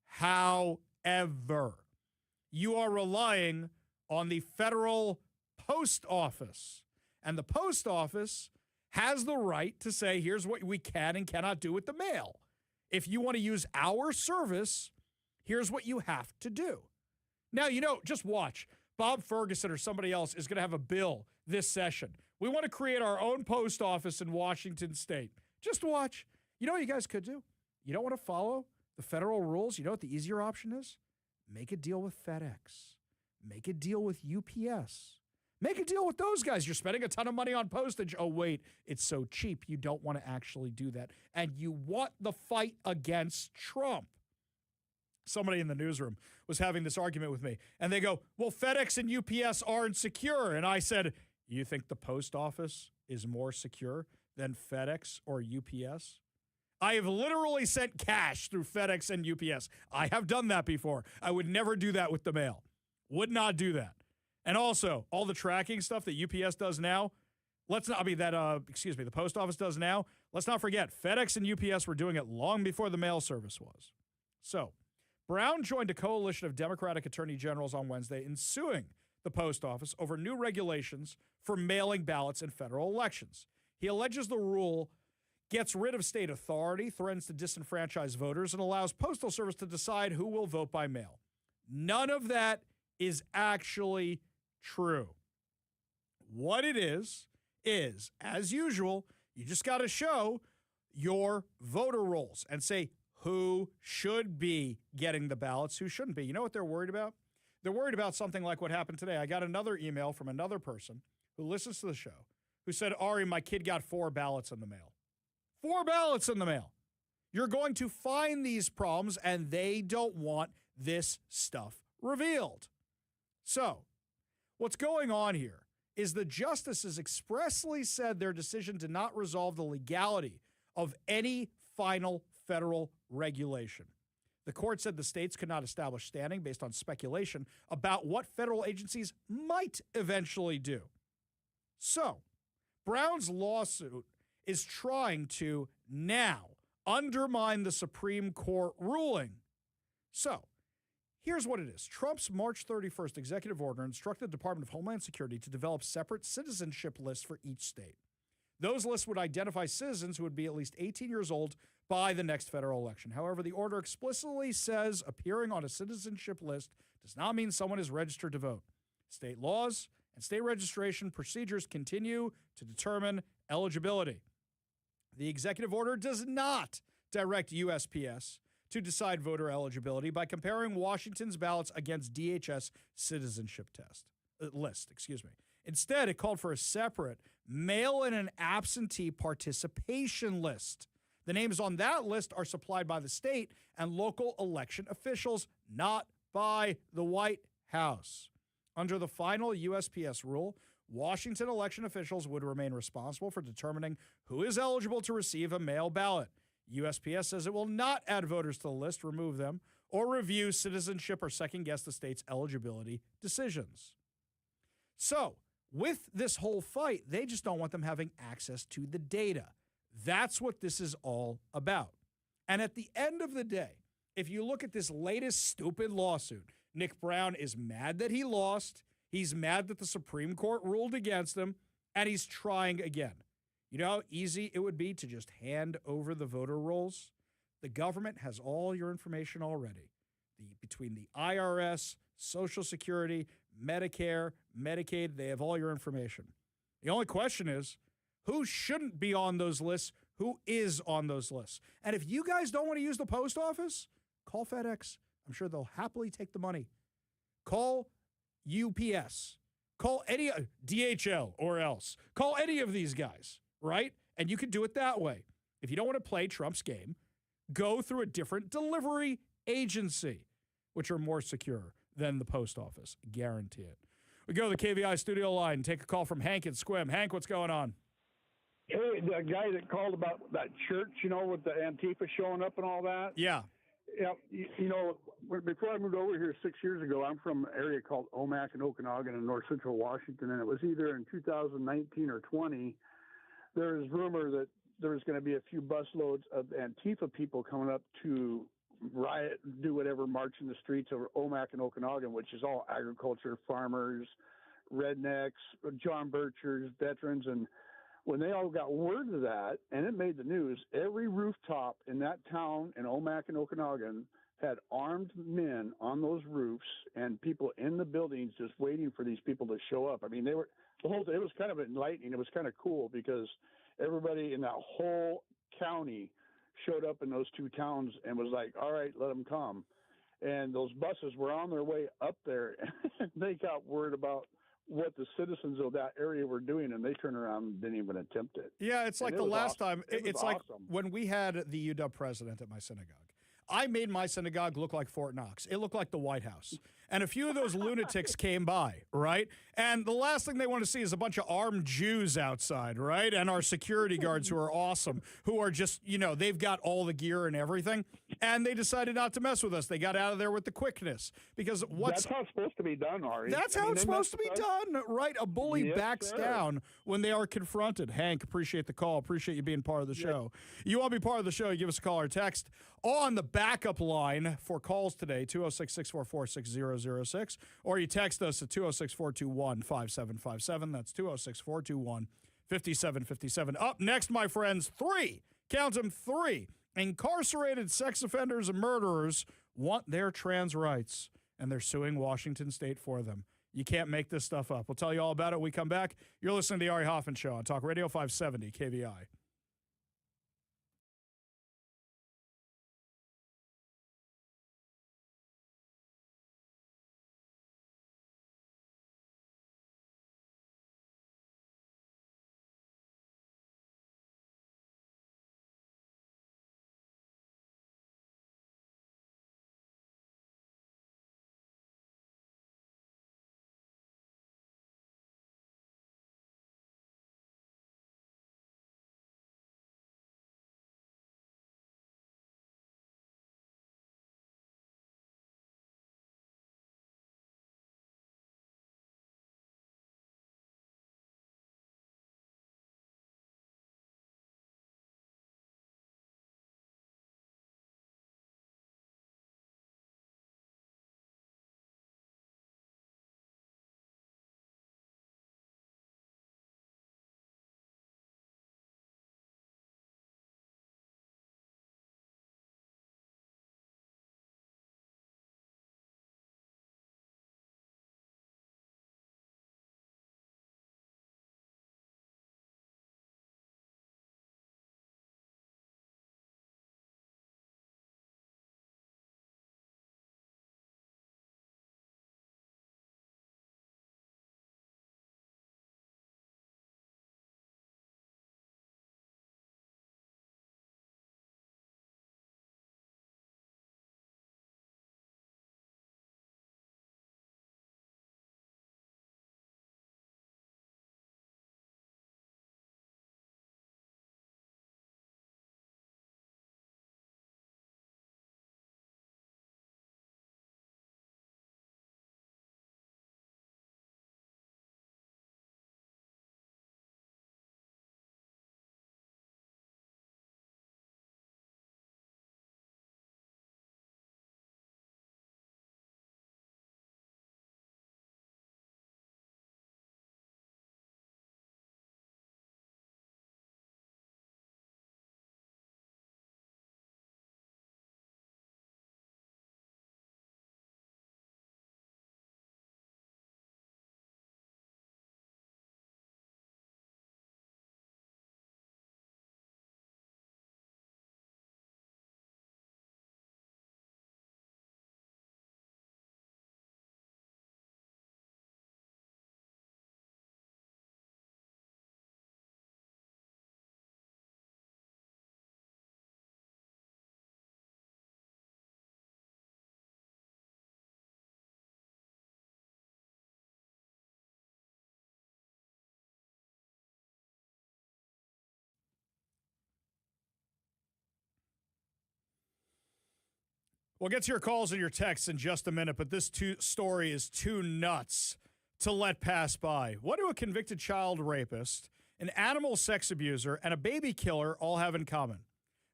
S1: However, you are relying on the federal post office, and the post office has the right to say, here's what we can and cannot do with the mail. If you want to use our service, here's what you have to do. Now, just watch. Bob Ferguson or somebody else is going to have a bill this session. We want to create our own post office in Washington State. Just watch. You know what you guys could do? You don't want to follow the federal rules? You know what the easier option is? Make a deal with FedEx. Make a deal with UPS. Make a deal with those guys. You're spending a ton of money on postage. Oh, wait, it's so cheap. You don't want to actually do that. And you want the fight against Trump. Somebody in the newsroom was having this argument with me, and they go, well, FedEx and UPS aren't secure. And I said, you think the post office is more secure than FedEx or UPS? I have literally sent cash through FedEx and UPS. I have done that before. I would never do that with the mail. Would not do that. And also, all the tracking stuff that UPS does now, the post office does now, let's not forget, FedEx and UPS were doing it long before the mail service was. So, Brown joined a coalition of Democratic attorney generals on Wednesday in suing the post office over new regulations for mailing ballots in federal elections. He alleges the rule gets rid of state authority, threatens to disenfranchise voters, and allows Postal Service to decide who will vote by mail. None of that is actually true. What it is, as usual, you just got to show your voter rolls and say who should be getting the ballots, who shouldn't be. You know what they're worried about? They're worried about something like what happened today. I got another email from another person who listens to the show who said, Ari, my kid got 4 ballots in the mail. 4 ballots in the mail. You're going to find these problems, and they don't want this stuff revealed. So, what's going on here is the justices expressly said their decision did not resolve the legality of any final federal regulation. The court said the states could not establish standing based on speculation about what federal agencies might eventually do. So, Brown's lawsuit is trying to now undermine the Supreme Court ruling. So, here's what it is. Trump's March 31st executive order instructed the Department of Homeland Security to develop separate citizenship lists for each state. Those lists would identify citizens who would be at least 18 years old by the next federal election. However, the order explicitly says appearing on a citizenship list does not mean someone is registered to vote. State laws and state registration procedures continue to determine eligibility. The executive order does not direct USPS to decide voter eligibility by comparing Washington's ballots against DHS citizenship list. Instead, it called for a separate mail-in and absentee participation list. The names on that list are supplied by the state and local election officials, not by the White House. Under the final USPS rule, Washington election officials would remain responsible for determining who is eligible to receive a mail ballot. USPS says it will not add voters to the list, remove them, or review citizenship or second-guess the state's eligibility decisions. So, with this whole fight, they just don't want them having access to the data. That's what this is all about. And at the end of the day, if you look at this latest stupid lawsuit, Nick Brown is mad that he lost. He's mad that the Supreme Court ruled against him, and he's trying again. You know how easy it would be to just hand over the voter rolls? The government has all your information already. Between the IRS, Social Security, Medicare, Medicaid, they have all your information. The only question is, who shouldn't be on those lists? Who is on those lists? And if you guys don't want to use the post office, call FedEx. I'm sure they'll happily take the money. Call UPS. Call any DHL or else. Call any of these guys, right? And you can do it that way. If you don't want to play Trump's game, go through a different delivery agency, which are more secure than the post office. Guarantee it. We go to the KVI studio line, take a call from Hank and Squim. Hank, what's going on?
S8: Hey, the guy that called about that church, with the Antifa showing up and all that.
S1: Yeah.
S8: Yeah, before I moved over here 6 years ago, I'm from an area called Omak and Okanagan in north central Washington, and it was either in 2019 or 20. There was rumor that there was going to be a few busloads of Antifa people coming up to riot, do whatever, march in the streets of Omak and Okanagan, which is all agriculture, farmers, rednecks, John Birchers, veterans, and when they all got word of that, and it made the news, every rooftop in that town in Omak and Okanagan had armed men on those roofs and people in the buildings just waiting for these people to show up. I mean, it was kind of enlightening. It was kind of cool because everybody in that whole county showed up in those two towns and was like, all right, let them come. And those buses were on their way up there, and they got word about what the citizens of that area were doing, and they turned around and didn't even attempt it.
S1: Yeah, it's like the last time. It's like
S8: awesome.
S1: when we had the UW president at my synagogue. I made my synagogue look like Fort Knox. It looked like the White House. And a few of those lunatics came by, right? And the last thing they want to see is a bunch of armed Jews outside, right? And our security guards who are awesome, who are just, they've got all the gear and everything. And they decided not to mess with us. They got out of there with the quickness. Because that's
S8: how it's supposed to be done, Ari.
S1: That's how it's supposed to be done, right? A bully backs down when they are confronted. Hank, appreciate the call. Appreciate you being part of the show. You want to be part of the show, you give us a call or text on the backup line for calls today, 206-644-6006, or you text us at 206-421-5757. That's 206-421-5757. Up next, my friends, count them, 3 incarcerated sex offenders and murderers want their trans rights, and they're suing Washington State for them. You can't make this stuff up. We'll tell you all about it when we come back. You're listening to the Ari Hoffman Show on Talk Radio 570 KVI. We'll get to your calls and your texts in just a minute, but this story is too nuts to let pass by. What do a convicted child rapist, an animal sex abuser, and a baby killer all have in common?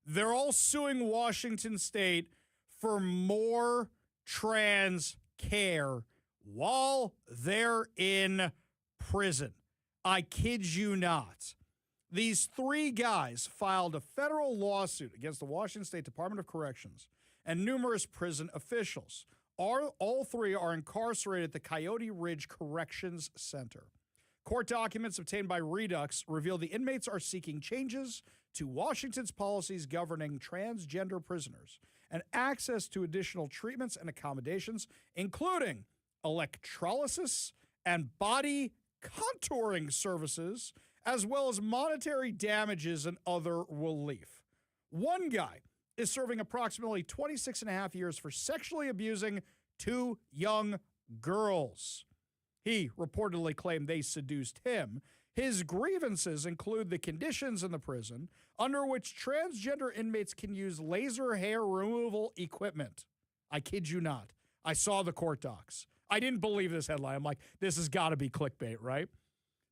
S1: They're all suing Washington State for more trans care while they're in prison. I kid you not. These three guys filed a federal lawsuit against the Washington State Department of Corrections and numerous prison officials. All three are incarcerated at the Coyote Ridge Corrections Center. Court documents obtained by Redux reveal the inmates are seeking changes to Washington's policies governing transgender prisoners and access to additional treatments and accommodations, including electrolysis and body contouring services, as well as monetary damages and other relief. One guy is serving approximately 26 and a half years for sexually abusing two young girls. He reportedly claimed they seduced him. His grievances include the conditions in the prison under which transgender inmates can use laser hair removal equipment. I kid you not. I saw the court docs. I didn't believe this headline. I'm like, this has got to be clickbait, right?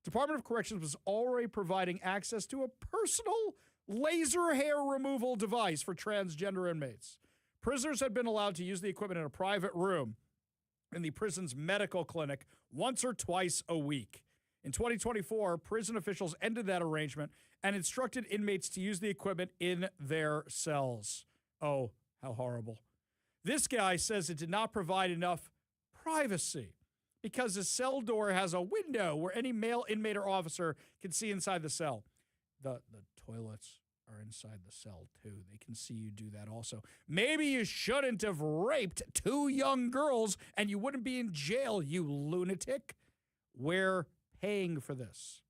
S1: Department of Corrections was already providing access to a personal laser hair removal device for transgender inmates. Prisoners had been allowed to use the equipment in a private room in the prison's medical clinic once or twice a week. In 2024, prison officials ended that arrangement and instructed inmates to use the equipment in their cells. Oh, how horrible. This guy says it did not provide enough privacy because his cell door has a window where any male inmate or officer can see inside the cell. The toilets are inside the cell, too. They can see you do that also. Maybe you shouldn't have raped two young girls and you wouldn't be in jail, you lunatic. We're paying for this.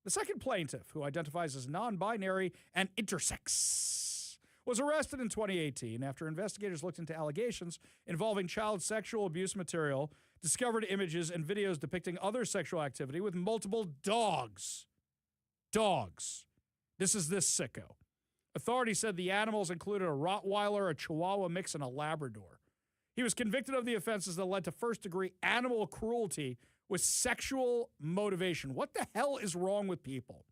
S1: The second plaintiff, who identifies as non-binary and intersex, was arrested in 2018 after investigators looked into allegations involving child sexual abuse material, discovered images and videos depicting other sexual activity with multiple dogs. Dogs. This is this sicko. Authorities said the animals included a Rottweiler, a Chihuahua mix, and a Labrador. He was convicted of the offenses that led to first-degree animal cruelty with sexual motivation. What the hell is wrong with people?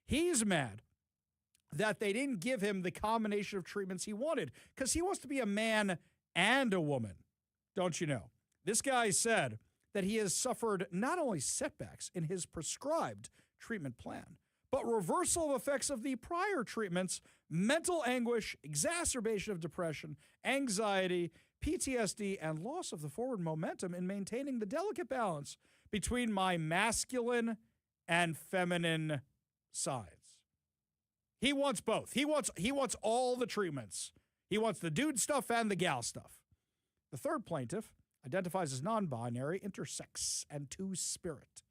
S1: He's mad that they didn't give him the combination of treatments he wanted because he wants to be a man and a woman. Don't you know? This guy said that he has suffered not only setbacks in his prescribed treatment plan, but reversal of effects of the prior treatments, mental anguish, exacerbation of depression, anxiety, PTSD, and loss of the forward momentum in maintaining the delicate balance between my masculine and feminine sides. He wants both. He wants all the treatments. He wants the dude stuff and the gal stuff. The third plaintiff identifies as non-binary, intersex, and two-spirit.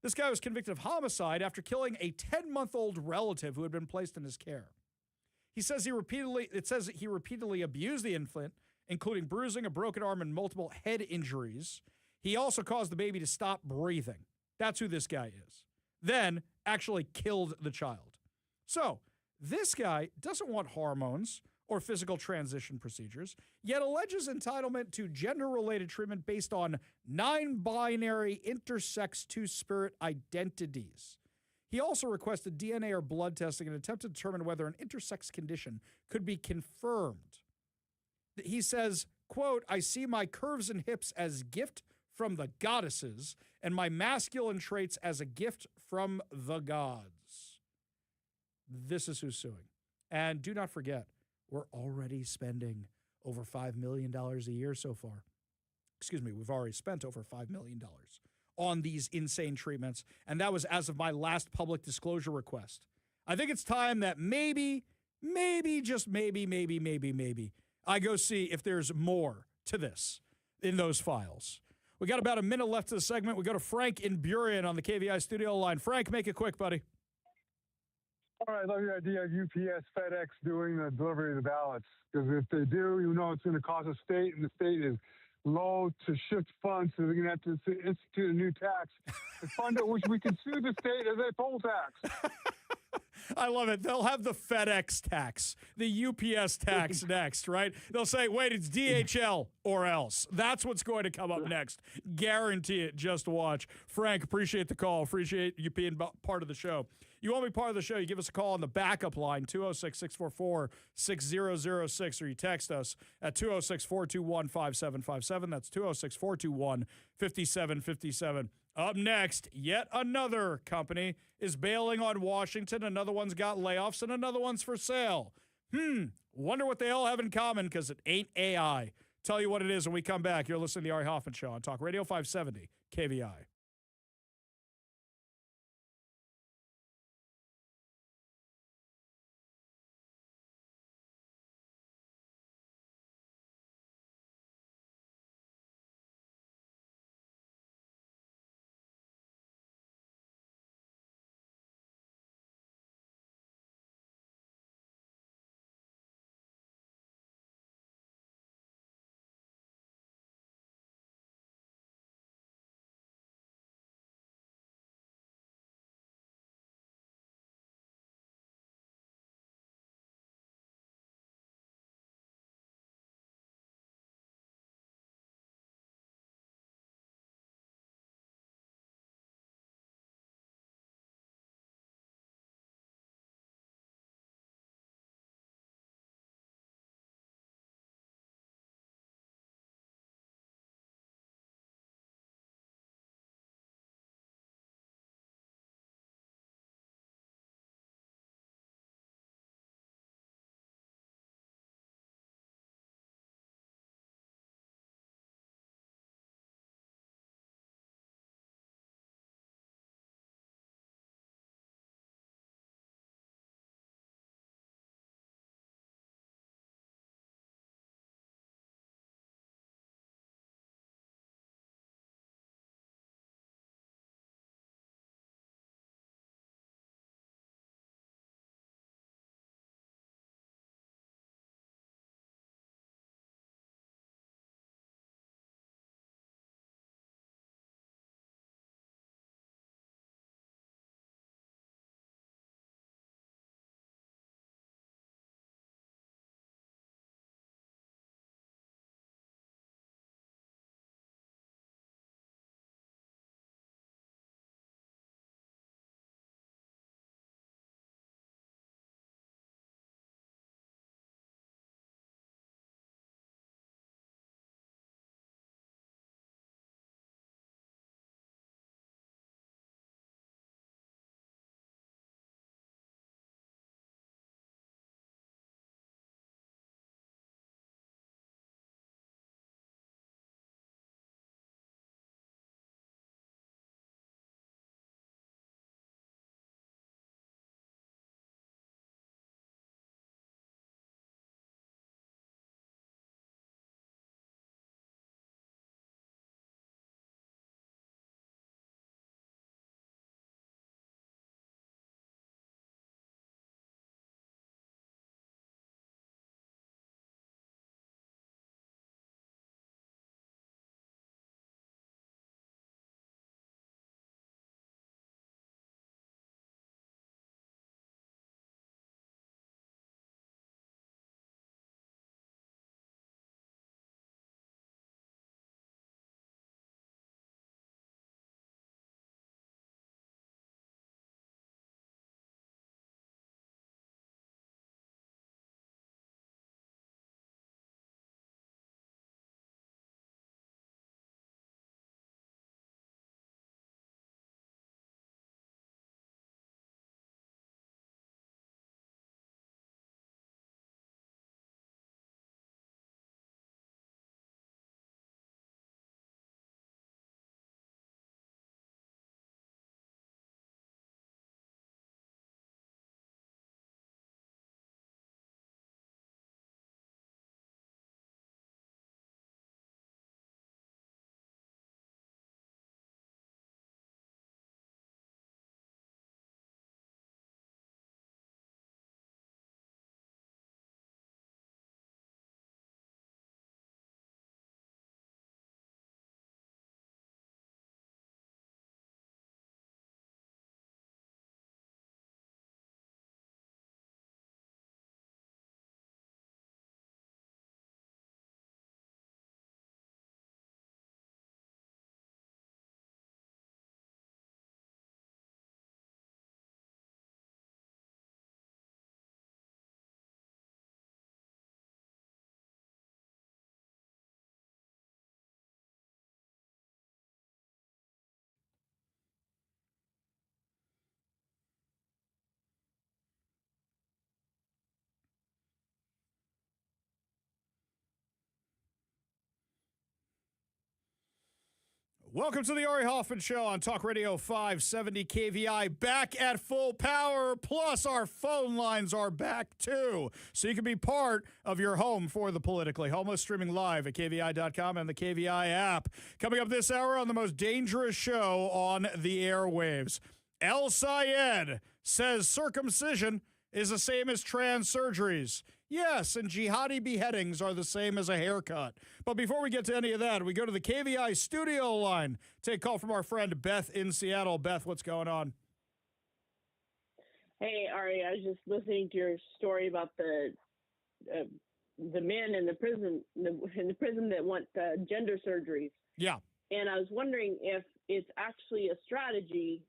S1: This guy was convicted of homicide after killing a 10-month-old relative who had been placed in his care. It says he repeatedly abused the infant, including bruising, a broken arm, and multiple head injuries. He also caused the baby to stop breathing. That's who this guy is. Then actually killed the child. So this guy doesn't want hormones or physical transition procedures, yet alleges entitlement to gender-related treatment based on non-binary, intersex, two-spirit identities. He also requested DNA or blood testing in an attempt to determine whether an intersex condition could be confirmed. He says, quote, I see my curves and hips as gift from the goddesses and my masculine traits as a gift from the gods. This is who's suing. And do not forget, we're already spending over $5 million a year so far. Excuse me, we've already spent over $5 million on these insane treatments, and that was as of my last public disclosure request. I think it's time that maybe, just maybe, I go see if there's more to this in those files. We got about a minute left of the segment. We go to Frank in Burien on the KVI studio line. Frank, make it quick, buddy.
S9: All right, I love your idea of UPS, FedEx doing the delivery of the ballots. Because if they do, you know it's going to cost the state, and the state is low to shift funds, so they're going to have to institute a new tax and fund it, which we can sue the state as a poll tax.
S1: I love it. They'll have the FedEx tax, the UPS tax next, right? They'll say, wait, it's DHL or else. That's what's going to come up next. Guarantee it. Just watch. Frank, appreciate the call. Appreciate you being part of the show. You want to be part of the show, you give us a call on the backup line, 206-644-6006, or you text us at 206-421-5757. That's 206-421-5757. Up next, yet another company is bailing on Washington. Another one's got layoffs, and another one's for sale. Wonder what they all have in common, because it ain't AI. Tell you what it is when we come back. You're listening to the Ari Hoffman Show on Talk Radio 570 KVI. Welcome to the Ari Hoffman Show on Talk Radio 570 KVI, back at full power, plus our phone lines are back too. So you can be part of your home for the politically homeless, streaming live at KVI.com and the KVI app. Coming up this hour on the most dangerous show on the airwaves, El Sayed says circumcision is the same as trans surgeries. Yes, and jihadi beheadings are the same as a haircut. But before we get to any of that, we go to the KVI studio line. Take a call from our friend Beth in Seattle. Beth, what's going on?
S10: Hey, Ari, I was just listening to your story about the men in the prison that want gender surgeries.
S1: Yeah.
S10: And I was wondering if it's actually a strategy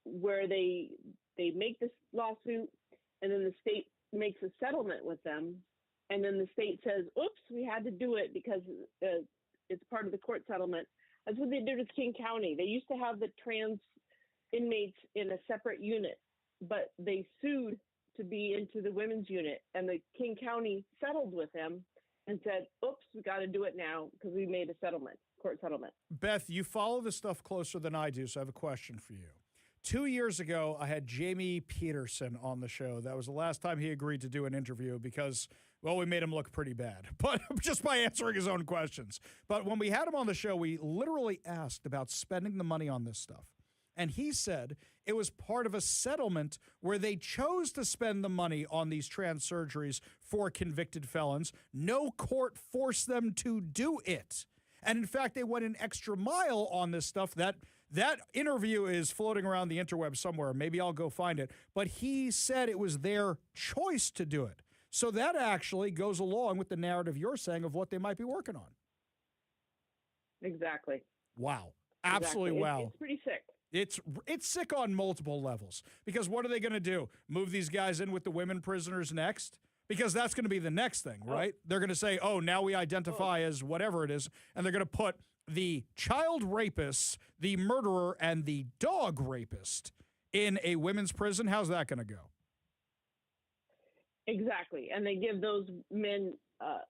S10: where they make this lawsuit and then the state makes a settlement with them, and then the state says, oops, we had to do it because it's part of the court settlement. That's what they did with King County. They used to have the trans inmates in a separate unit, but they sued to be into the women's unit, and the King County settled with them and said, oops, we got to do it now because we made a settlement, court settlement.
S1: Beth, you follow this stuff closer than I do, so I have a question for you. 2 years ago, I had Jamie Peterson on the show. That was the last time he agreed to do an interview because, well, we made him look pretty bad, but just by answering his own questions. But when we had him on the show, we literally asked about spending the money on this stuff. And he said it was part of a settlement where they chose to spend the money on these trans surgeries for convicted felons. No court forced them to do it. And in fact, they went an extra mile on this stuff. That interview is floating around the interweb somewhere. Maybe I'll go find it. But he said it was their choice to do it. So that actually goes along with the narrative you're saying of what they might be working on.
S10: Exactly.
S1: Wow. Absolutely
S10: exactly.
S1: wow.
S10: It's pretty sick.
S1: It's sick on multiple levels. Because what are they going to do? Move these guys in with the women prisoners next? Because that's going to be the next thing, right? They're going to say, oh, now we identify as whatever it is. And they're going to put the child rapist, the murderer, and the dog rapist in a women's prison. How's that going to go?
S10: Exactly. And they give those men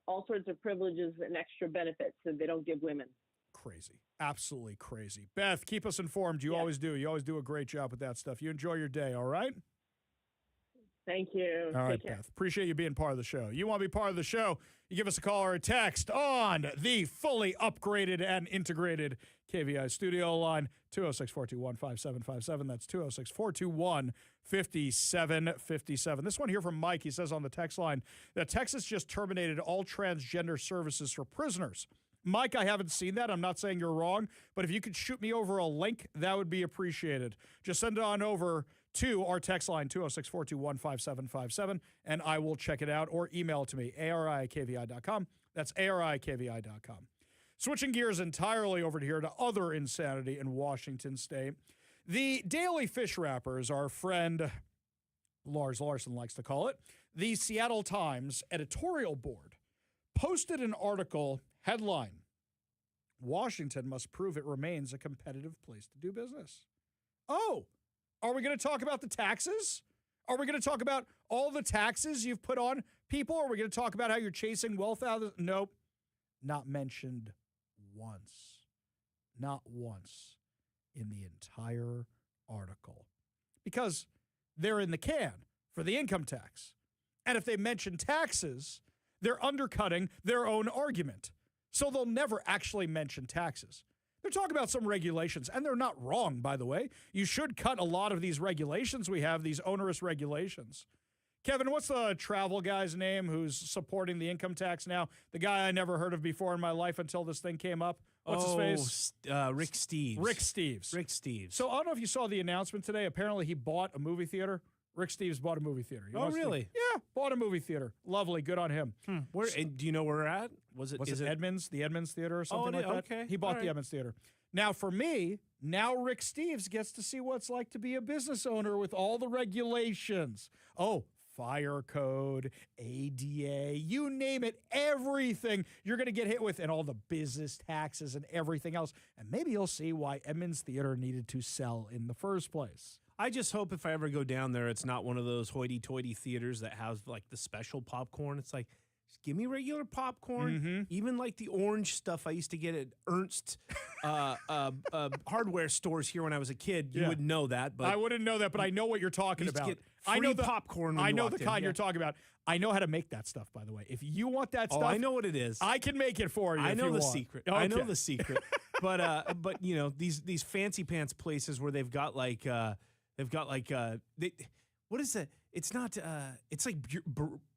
S10: all sorts of privileges and extra benefits that they don't give women.
S1: Crazy. Absolutely crazy. Beth, keep us informed. You always do. You always do a great job with that stuff. You enjoy your day, all right?
S10: Thank you.
S1: All right, Beth. Appreciate you being part of the show. You want to be part of the show, you give us a call or a text on the fully upgraded and integrated KVI studio line, 206-421-5757. That's 206-421-5757. This one here from Mike. He says on the text line that Texas just terminated all transgender services for prisoners. Mike, I haven't seen that. I'm not saying you're wrong, but if you could shoot me over a link, that would be appreciated. Just send it on over to our text line, 206-421-5757, and I will check it out, or email it to me, ari@kvi.com. That's ari@kvi.com. Switching gears entirely over to here to other insanity in Washington State. The Daily Fish Wrappers, our friend Lars Larson likes to call it, the Seattle Times editorial board posted an article, headline, Washington must prove it remains a competitive place to do business. Oh, are we going to talk about the taxes? Are we going to talk about all the taxes you've put on people? Are we going to talk about how you're chasing wealth out of Nope. Not mentioned once. Not once in the entire article. Because they're in the can for the income tax. And if they mention taxes, they're undercutting their own argument. So they'll never actually mention taxes. They're talking about some regulations, and they're not wrong, by the way. You should cut a lot of these regulations we have, these onerous regulations. Kevin, what's the travel guy's name who's supporting the income tax now? The guy I never heard of before in my life until this thing came up. What's his face?
S4: Rick Steves.
S1: Rick Steves. So I don't know if you saw the announcement today. Apparently he bought a movie theater. Rick Steves bought a movie theater.
S4: Oh, really?
S1: Yeah, bought a movie theater. Lovely. Good on him.
S4: Where? And do you know where we're at? Was it
S1: Edmonds? The Edmonds Theater or something like that?
S4: Okay.
S1: He bought the Edmonds Theater. Now, for me, now Rick Steves gets to see what it's like to be a business owner with all the regulations. Oh, fire code, ADA, you name it, everything you're going to get hit with, and all the business taxes and everything else. And maybe you'll see why Edmonds Theater needed to sell in the first place.
S4: I just hope if I ever go down there, it's not one of those hoity-toity theaters that has like the special popcorn. It's like, Just give me regular popcorn,
S1: Mm-hmm.
S4: even like the orange stuff I used to get at Ernst hardware stores here when I was a kid. You
S1: Yeah.
S4: would know that, but
S1: I wouldn't know that, but I know what you're talking
S4: used to
S1: about.
S4: get
S1: I know
S4: free
S1: the
S4: popcorn when
S1: I
S4: you
S1: know the
S4: walked in.
S1: kind
S4: Yeah.
S1: you're talking about. I know how to make that stuff, by the way. If you want that
S4: Oh,
S1: stuff,
S4: I know what it is.
S1: I can make it for you.
S4: I
S1: if
S4: know
S1: you
S4: the
S1: want.
S4: secret.
S1: Okay.
S4: I know the secret. But you know, these fancy pants places where they've got like what is it? It's not it's like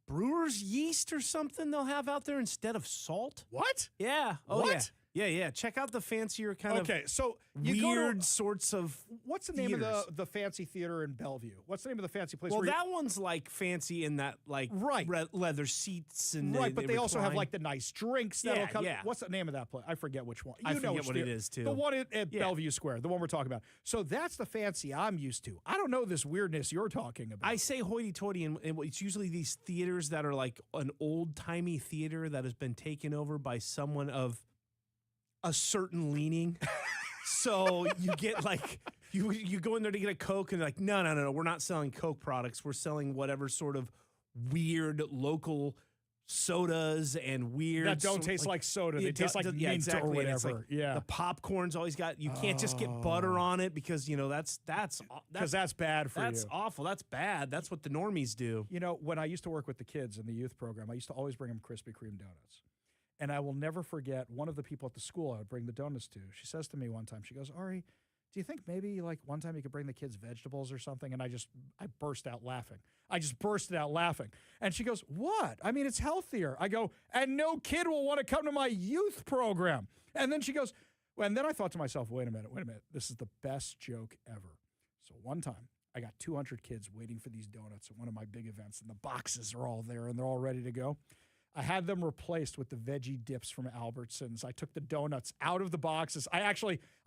S4: brewer's yeast or something they'll have out there instead of salt.
S1: What?
S4: Yeah. Oh
S1: What?
S4: Yeah. Check out the fancier kind
S1: Okay, so
S4: of
S1: you go
S4: weird
S1: to,
S4: sorts of
S1: what's the name of
S4: theaters.
S1: the fancy theater in Bellevue? What's the name of the fancy place?
S4: Well,
S1: where you-
S4: that one's like fancy in that like
S1: Right.
S4: leather seats and
S1: right, but they also have
S4: recline.
S1: like the nice drinks that'll
S4: Yeah,
S1: come.
S4: yeah.
S1: What's the name of that place? I forget which one.
S4: I
S1: You know
S4: forget
S1: which
S4: what it
S1: theater.
S4: is, too.
S1: The one at
S4: Yeah.
S1: Bellevue Square, the one we're talking about. So that's the fancy I'm used to. I don't know this weirdness you're talking about.
S4: I say hoity-toity, and it's usually these theaters that are like an old-timey theater that has been taken over by someone of a certain leaning. So you get like you go in there to get a Coke, and they're like, no, we're not selling Coke products. We're selling whatever sort of weird local sodas and weird
S1: that don't taste like soda. They taste like mint or
S4: And it's
S1: whatever.
S4: like the popcorn's always got. You can't just get butter on it because you know that's
S1: because that's bad for
S4: that's
S1: you.
S4: awful. That's bad. That's what the normies do.
S1: You know, when I used to work with the kids in the youth program, I used to always bring them Krispy Kreme donuts. And I will never forget one of the people at the school I would bring the donuts to. She says to me one time, she goes, Ari, do you think maybe like one time you could bring the kids vegetables or something? And I burst out laughing. I just bursted out laughing. And she goes, what? I mean, it's healthier. I go, and no kid will want to come to my youth program. And then she goes, well, and then I thought to myself, wait a minute. This is the best joke ever. So one time I got 200 kids waiting for these donuts at one of my big events, and the boxes are all there and they're all ready to go. I had them replaced with the veggie dips from Albertsons. I took the donuts out of the boxes. I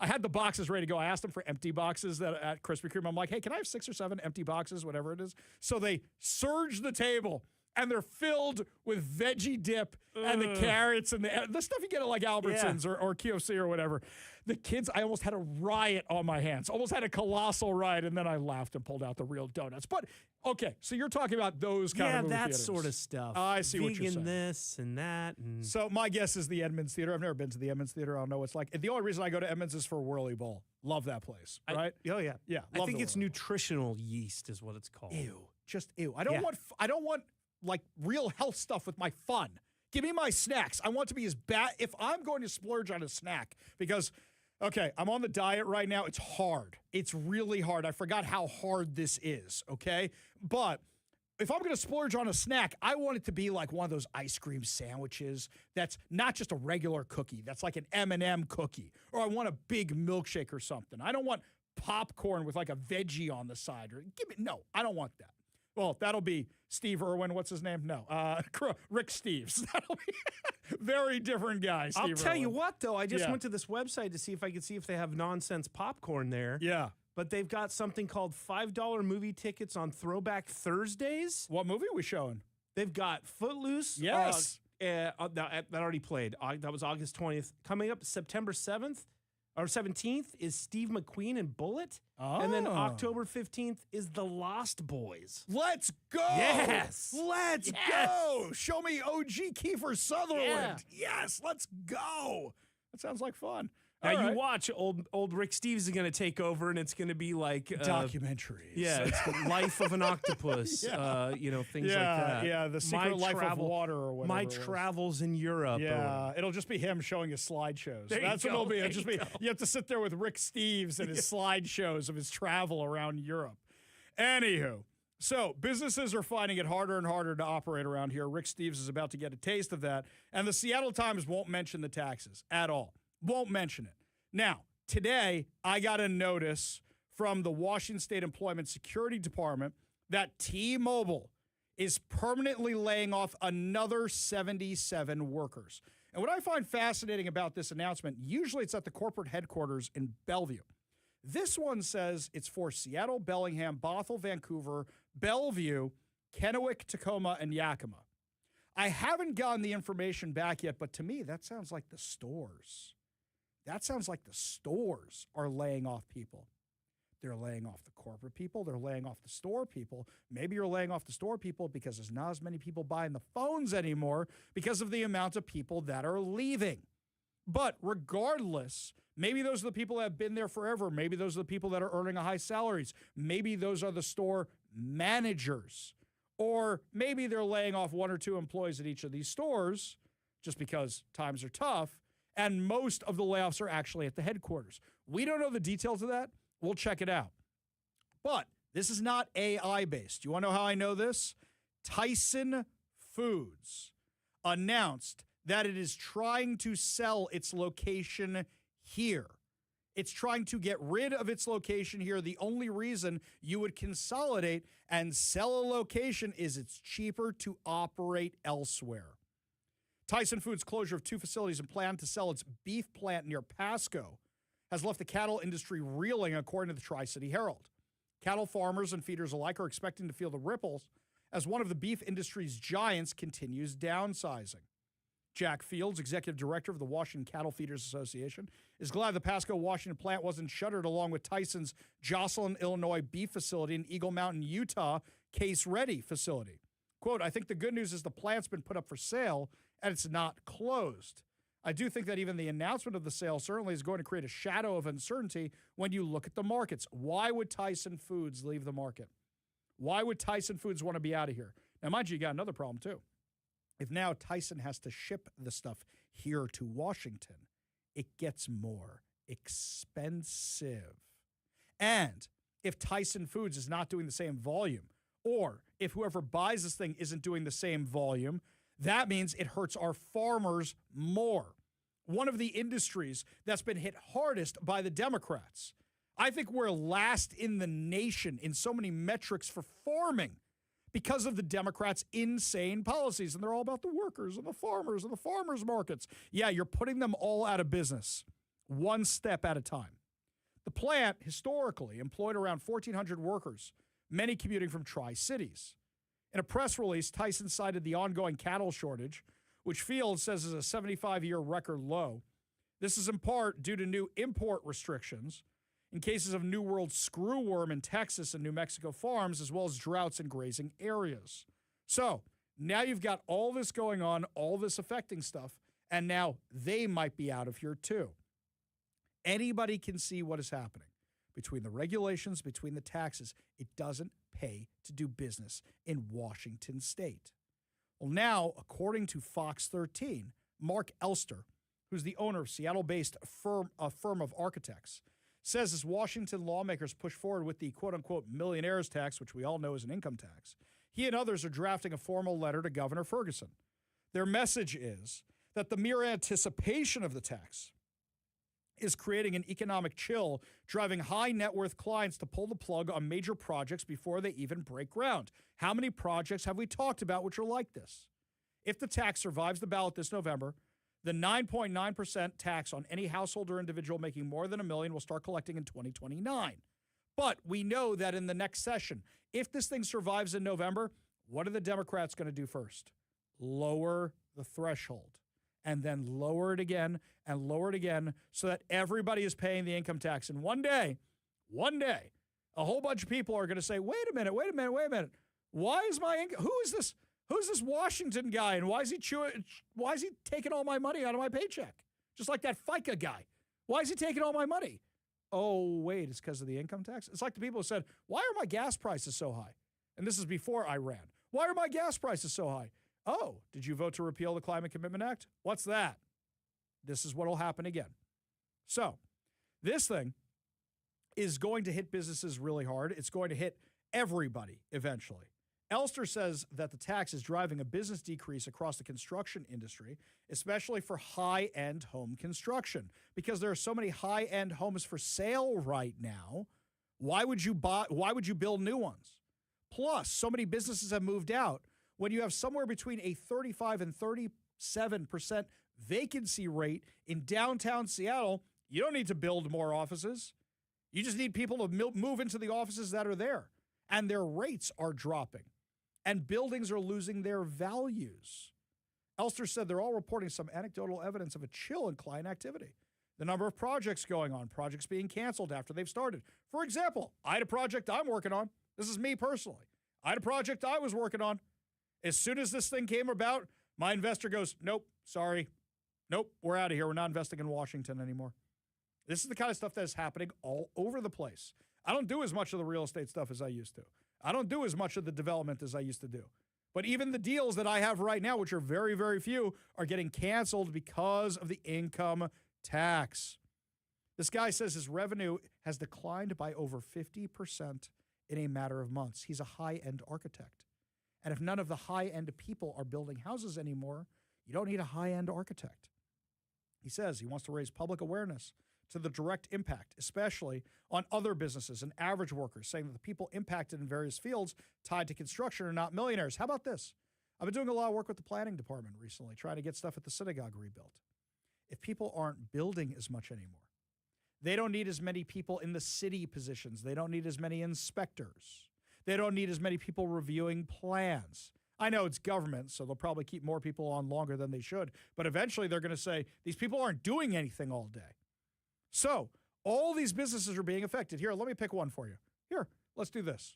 S1: had the boxes ready to go. I asked them for empty boxes at Krispy Kreme. I'm like, hey, can I have 6 or 7 empty boxes, whatever it is? So they surged the table, and they're filled with veggie dip and the carrots and the stuff you get at like Albertsons or KFC or whatever. The kids, I almost had a riot on my hands, almost had a colossal riot, and then I laughed and pulled out the real donuts. But, okay, so you're talking about those kind of movie
S4: that
S1: theaters.
S4: sort of stuff.
S1: I see what you're saying.
S4: This and that. And
S1: So my guess is the Edmonds Theater. I've never been to the Edmonds Theater. I don't know what it's like. The only reason I go to Edmonds is for Whirly Bowl. Love that place, right?
S4: Oh yeah,
S1: Yeah,
S4: I
S1: love
S4: think
S1: the
S4: it's
S1: Whirly Bowl.
S4: nutritional yeast is what it's called.
S1: Ew, just ew. I don't want like real health stuff with my fun. Give me my snacks. I want to be as bad if I'm going to splurge on a snack because, okay, I'm on the diet right now. It's hard. It's really hard. I forgot how hard this is, okay? But if I'm going to splurge on a snack, I want it to be like one of those ice cream sandwiches that's not just a regular cookie. That's like an M&M cookie. Or I want a big milkshake or something. I don't want popcorn with like a veggie on the side. No, I don't want that. Well, that'll be Steve Irwin. What's his name? No, Rick Steves. That'll be very different guy. Steve
S4: I'll tell you
S1: Irwin.
S4: what, though. I just
S1: Yeah.
S4: went to this website to see if I could see if they have nonsense popcorn there.
S1: Yeah.
S4: But they've got something called $5 movie tickets on Throwback Thursdays.
S1: What movie are we showing?
S4: They've got Footloose.
S1: Yes.
S4: That already played. That was August 20th. Coming up September 7th or 17th is Steve McQueen and Bullet. And then
S1: Oh.
S4: October 15th is The Lost Boys.
S1: Let's go.
S4: Yes.
S1: Let's go. Show me OG Kiefer Sutherland. Yes, let's go. That sounds like fun.
S4: Now
S1: All
S4: you
S1: right.
S4: watch old Rick Steves is going to take over, and it's going to be like
S1: documentaries.
S4: Yeah, it's the life of an octopus.
S1: Yeah.
S4: Things like that.
S1: Yeah, the secret life of water or whatever.
S4: My
S1: it was.
S4: travels in Europe.
S1: Yeah, it'll just be him showing his slideshows.
S4: There you
S1: That's what
S4: go,
S1: it'll be.
S4: there
S1: It'll just
S4: you
S1: be
S4: go.
S1: you have to sit there with Rick Steves and his slideshows of his travel around Europe. Anywho, so businesses are finding it harder and harder to operate around here. Rick Steves is about to get a taste of that, and the Seattle Times won't mention the taxes at all. Won't mention it. Now, today, I got a notice from the Washington State Employment Security Department that T-Mobile is permanently laying off another 77 workers. And what I find fascinating about this announcement, usually it's at the corporate headquarters in Bellevue. This one says it's for Seattle, Bellingham, Bothell, Vancouver, Bellevue, Kennewick, Tacoma, and Yakima. I haven't gotten the information back yet, but to me, that sounds like the stores. That sounds like the stores are laying off people. They're laying off the corporate people. They're laying off the store people. Maybe you're laying off the store people because there's not as many people buying the phones anymore because of the amount of people that are leaving. But regardless, maybe those are the people that have been there forever. Maybe those are the people that are earning high salaries. Maybe those are the store managers. Or maybe they're laying off 1 or 2 employees at each of these stores just because times are tough. And most of the layoffs are actually at the headquarters. We don't know the details of that. We'll check it out. But this is not AI-based. You want to know how I know this? Tyson Foods announced that it is trying to sell its location here. It's trying to get rid of its location here. The only reason you would consolidate and sell a location is it's cheaper to operate elsewhere. Tyson Foods' closure of 2 facilities and plan to sell its beef plant near Pasco has left the cattle industry reeling, according to the Tri-City Herald. Cattle farmers and feeders alike are expecting to feel the ripples as one of the beef industry's giants continues downsizing. Jack Fields, executive director of the Washington Cattle Feeders Association, is glad the Pasco, Washington plant wasn't shuttered along with Tyson's Jocelyn, Illinois beef facility and Eagle Mountain, Utah case-ready facility. Quote, I think the good news is the plant's been put up for sale and it's not closed. I do think that even the announcement of the sale certainly is going to create a shadow of uncertainty when you look at the markets. Why would Tyson Foods leave the market? Why would Tyson Foods want to be out of here? Now, mind you, got another problem, too. If now Tyson has to ship the stuff here to Washington, it gets more expensive. And if Tyson Foods is not doing the same volume, or if whoever buys this thing isn't doing the same volume, that means it hurts our farmers more. One of the industries that's been hit hardest by the Democrats. I think we're last in the nation in so many metrics for farming because of the Democrats' insane policies. And they're all about the workers and the farmers and the farmers markets. Yeah, you're putting them all out of business, one step at a time. The plant historically employed around 1,400 workers, many commuting from Tri-Cities. In a press release, Tyson cited the ongoing cattle shortage, which Fields says is a 75-year record low. This is in part due to new import restrictions in cases of New World screwworm in Texas and New Mexico farms, as well as droughts in grazing areas. So now you've got all this going on, all this affecting stuff, and now they might be out of here too. Anybody can see what is happening. Between the regulations, between the taxes, it doesn't pay to do business in Washington state. Well, now, according to Fox 13, Mark Elster, who's the owner of Seattle-based firm of architects, says as Washington lawmakers push forward with the quote-unquote millionaires tax, which we all know is an income tax, he and others are drafting a formal letter to Governor Ferguson. Their message is that the mere anticipation of the tax is creating an economic chill, driving high net worth clients to pull the plug on major projects before they even break ground. How many projects have we talked about which are like this? If the tax survives the ballot this November, the 9.9% tax on any household or individual making more than $1 million will start collecting in 2029. But we know that in the next session, if this thing survives in November, what are the Democrats going to do first? Lower the threshold. And then lower it again and lower it again so that everybody is paying the income tax. And one day, a whole bunch of people are going to say, wait a minute. Why is my income? Who's this Washington guy? And why is he taking all my money out of my paycheck? Just like that FICA guy. Why is he taking all my money? Oh, wait, it's because of the income tax? It's like the people who said, why are my gas prices so high? And this is before Iran. Why are my gas prices so high? Oh, did you vote to repeal the Climate Commitment Act? What's that? This is what will happen again. So this thing is going to hit businesses really hard. It's going to hit everybody eventually. Elster says that the tax is driving a business decrease across the construction industry, especially for high-end home construction, because there are so many high-end homes for sale right now. Why would you build new ones? Plus, so many businesses have moved out. When you have somewhere between a 35 and 37% vacancy rate in downtown Seattle, you don't need to build more offices. You just need people to move into the offices that are there. And their rates are dropping. And buildings are losing their values. Elster said they're all reporting some anecdotal evidence of a chill in client activity. the number of projects going on, projects being canceled after they've started. For example, I had a project I'm working on. This is me personally. I had a project I was working on. As soon as this thing came about, my investor goes, nope, sorry. Nope, we're out of here. We're not investing in Washington anymore. This is the kind of stuff that is happening all over the place. I don't do as much of the real estate stuff as I used to. I don't do as much of the development as I used to do. But even the deals that I have right now, which are very, very few, are getting canceled because of the income tax. This guy says his revenue has declined by over 50% in a matter of months. He's a high-end architect. And if none of the high-end people are building houses anymore, you don't need a high-end architect. He says he wants to raise public awareness to the direct impact, especially on other businesses and average workers, saying that the people impacted in various fields tied to construction are not millionaires. How about this? I've been doing a lot of work with the planning department recently, trying to get stuff at the synagogue rebuilt. If people aren't building as much anymore, they don't need as many people in the city positions. They don't need as many inspectors. They don't need as many people reviewing plans. I know it's government, so they'll probably keep more people on longer than they should. But eventually they're going to say, these people aren't doing anything all day. So all these businesses are being affected. Here, let me pick one for you. Here, let's do this.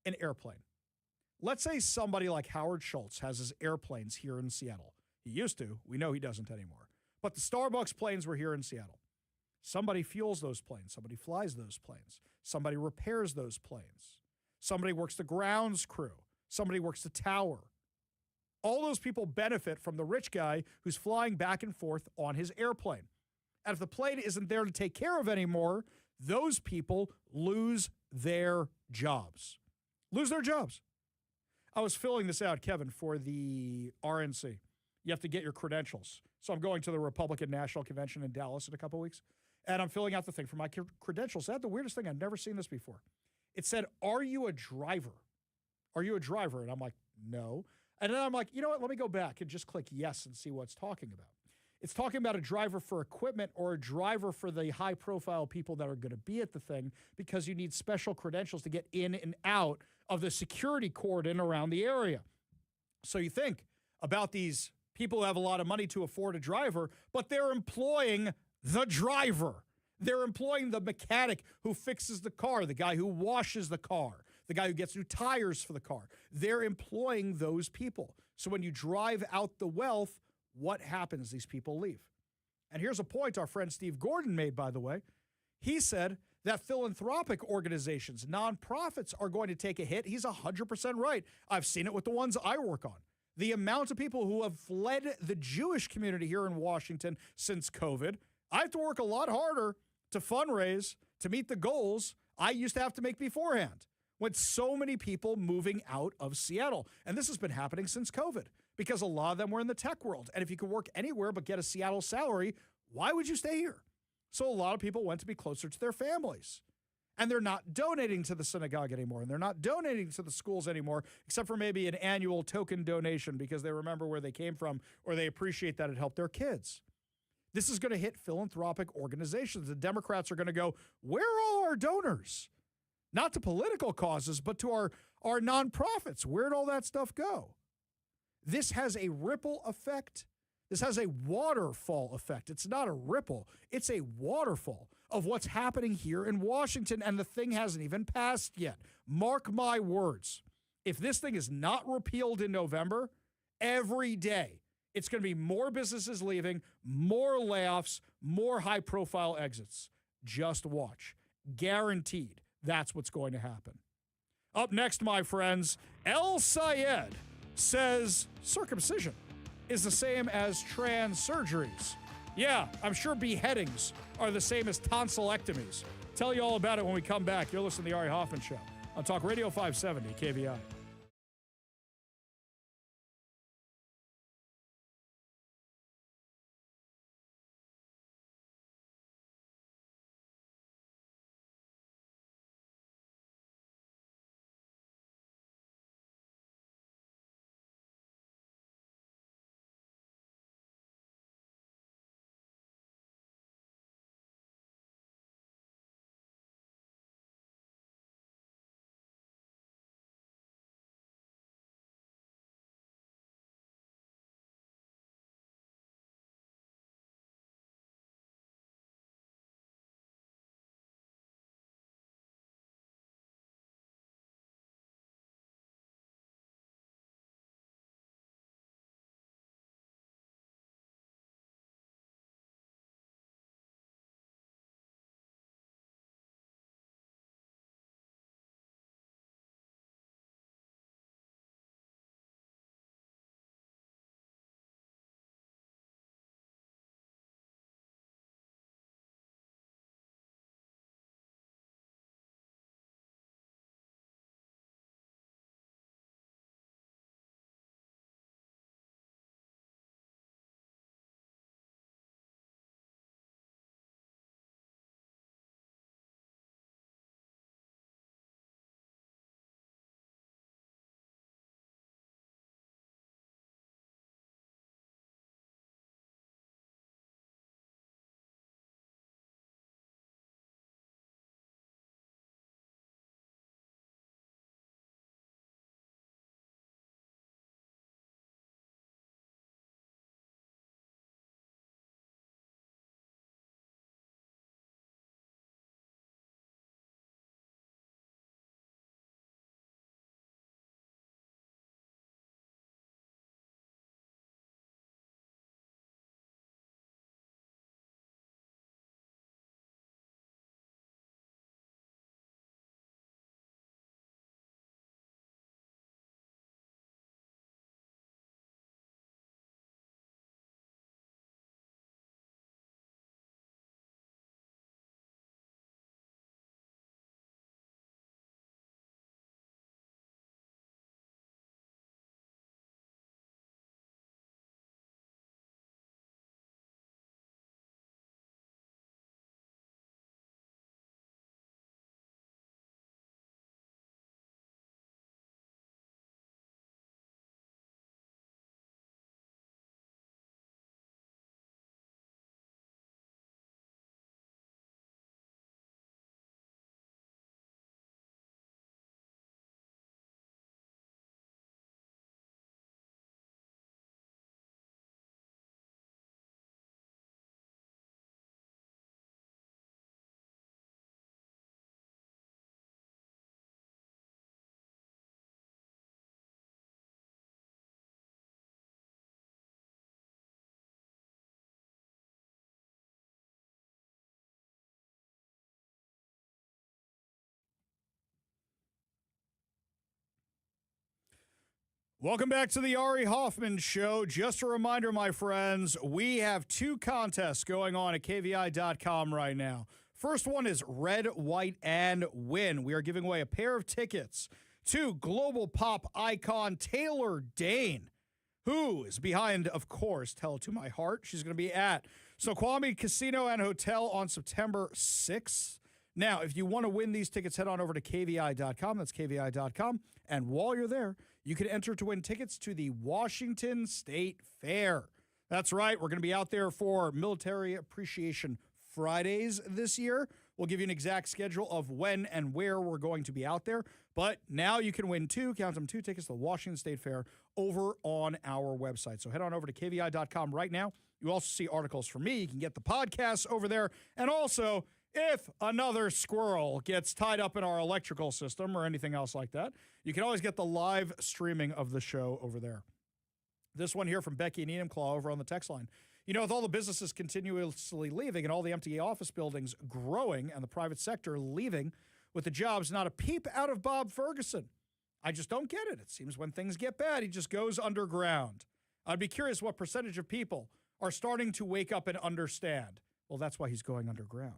S1: An airplane. Let's say somebody like Howard Schultz has his airplanes here in Seattle. He used to. We know he doesn't anymore. But the Starbucks planes were here in Seattle. Somebody fuels those planes. Somebody flies those planes. Somebody repairs those planes. Somebody works the grounds crew. Somebody works the tower. All those people benefit from the rich guy who's flying back and forth on his airplane. And if the plane isn't there to take care of anymore, those people lose their jobs. Lose their jobs. I was filling this out, Kevin, for the RNC. You have to get your credentials. So I'm going to the Republican National Convention in Dallas in a couple of weeks, and I'm filling out the thing for my credentials. I had the weirdest thing. I've never seen this before. It said, are you a driver? Are you a driver? And I'm like, no. And then I'm like, you know what? Let me go back and just click yes and see what it's talking about. It's talking about a driver for equipment or a driver for the high-profile people that are going to be at the thing because you need special credentials to get in and out of the security cordon around the area. So you think about these people who have a lot of money to afford a driver, but they're employing the driver. They're employing the mechanic who fixes the car, the guy who washes the car, the guy who gets new tires for the car. They're employing those people. So when you drive out the wealth, what happens? These people leave. And here's a point our friend Steve Gordon made, by the way. He said that philanthropic organizations, nonprofits, are going to take a hit. He's 100% right. I've seen it with the ones I work on. The amount of people who have fled the Jewish community here in Washington since COVID, I have to work a lot harder to fundraise, to meet the goals I used to have to make beforehand, with so many people moving out of Seattle. And this has been happening since COVID because a lot of them were in the tech world. And if you could work anywhere but get a Seattle salary, why would you stay here? So a lot of people went to be closer to their families. And they're not donating to the synagogue anymore. And they're not donating to the schools anymore, except for maybe an annual token donation because they remember where they came from or they appreciate that it helped their kids. This is going to hit philanthropic organizations. The Democrats are going to go, where are all our donors? Not to political causes, but to our nonprofits. Where'd all that stuff go? This has a ripple effect. This has a waterfall effect. It's not a ripple. It's a waterfall of what's happening here in Washington, and the thing hasn't even passed yet. Mark my words. If this thing is not repealed in November, every day, it's going to be more businesses leaving, more layoffs, more high-profile exits. Just watch. Guaranteed that's what's going to happen. Up next, my friends, El Sayed says circumcision is the same as trans surgeries. Yeah, I'm sure beheadings are the same as tonsillectomies. Tell you all about it when we come back. You're listening to The Ari Hoffman Show on Talk Radio 570 KVI. Welcome back to the Ari Hoffman Show. Just a reminder, my friends, we have 2 contests going on at KVI.com right now. First one is Red, White, and Win. We are giving away a pair of tickets to global pop icon Taylor Dane, who is behind, of course, Tell It to My Heart. She's going to be at Snoqualmie Casino and Hotel on September 6th. Now, if you want to win these tickets, head on over to KVI.com. That's KVI.com. And while you're there, you can enter to win tickets to the Washington State Fair. That's right. We're going to be out there for Military Appreciation Fridays this year. We'll give you an exact schedule of when and where we're going to be out there. But now you can win 2 tickets to the Washington State Fair over on our website. So head on over to KVI.com right now. You also see articles from me. You can get the podcasts over there. And also, if another squirrel gets tied up in our electrical system or anything else like that, you can always get the live streaming of the show over there. This one here from Becky and Enumclaw over on the text line. You know, with all the businesses continuously leaving and all the empty office buildings growing and the private sector leaving with the jobs, not a peep out of Bob Ferguson. I just don't get it. It seems when things get bad, he just goes underground. I'd be curious what percentage of people are starting to wake up and understand. Well, that's why he's going underground.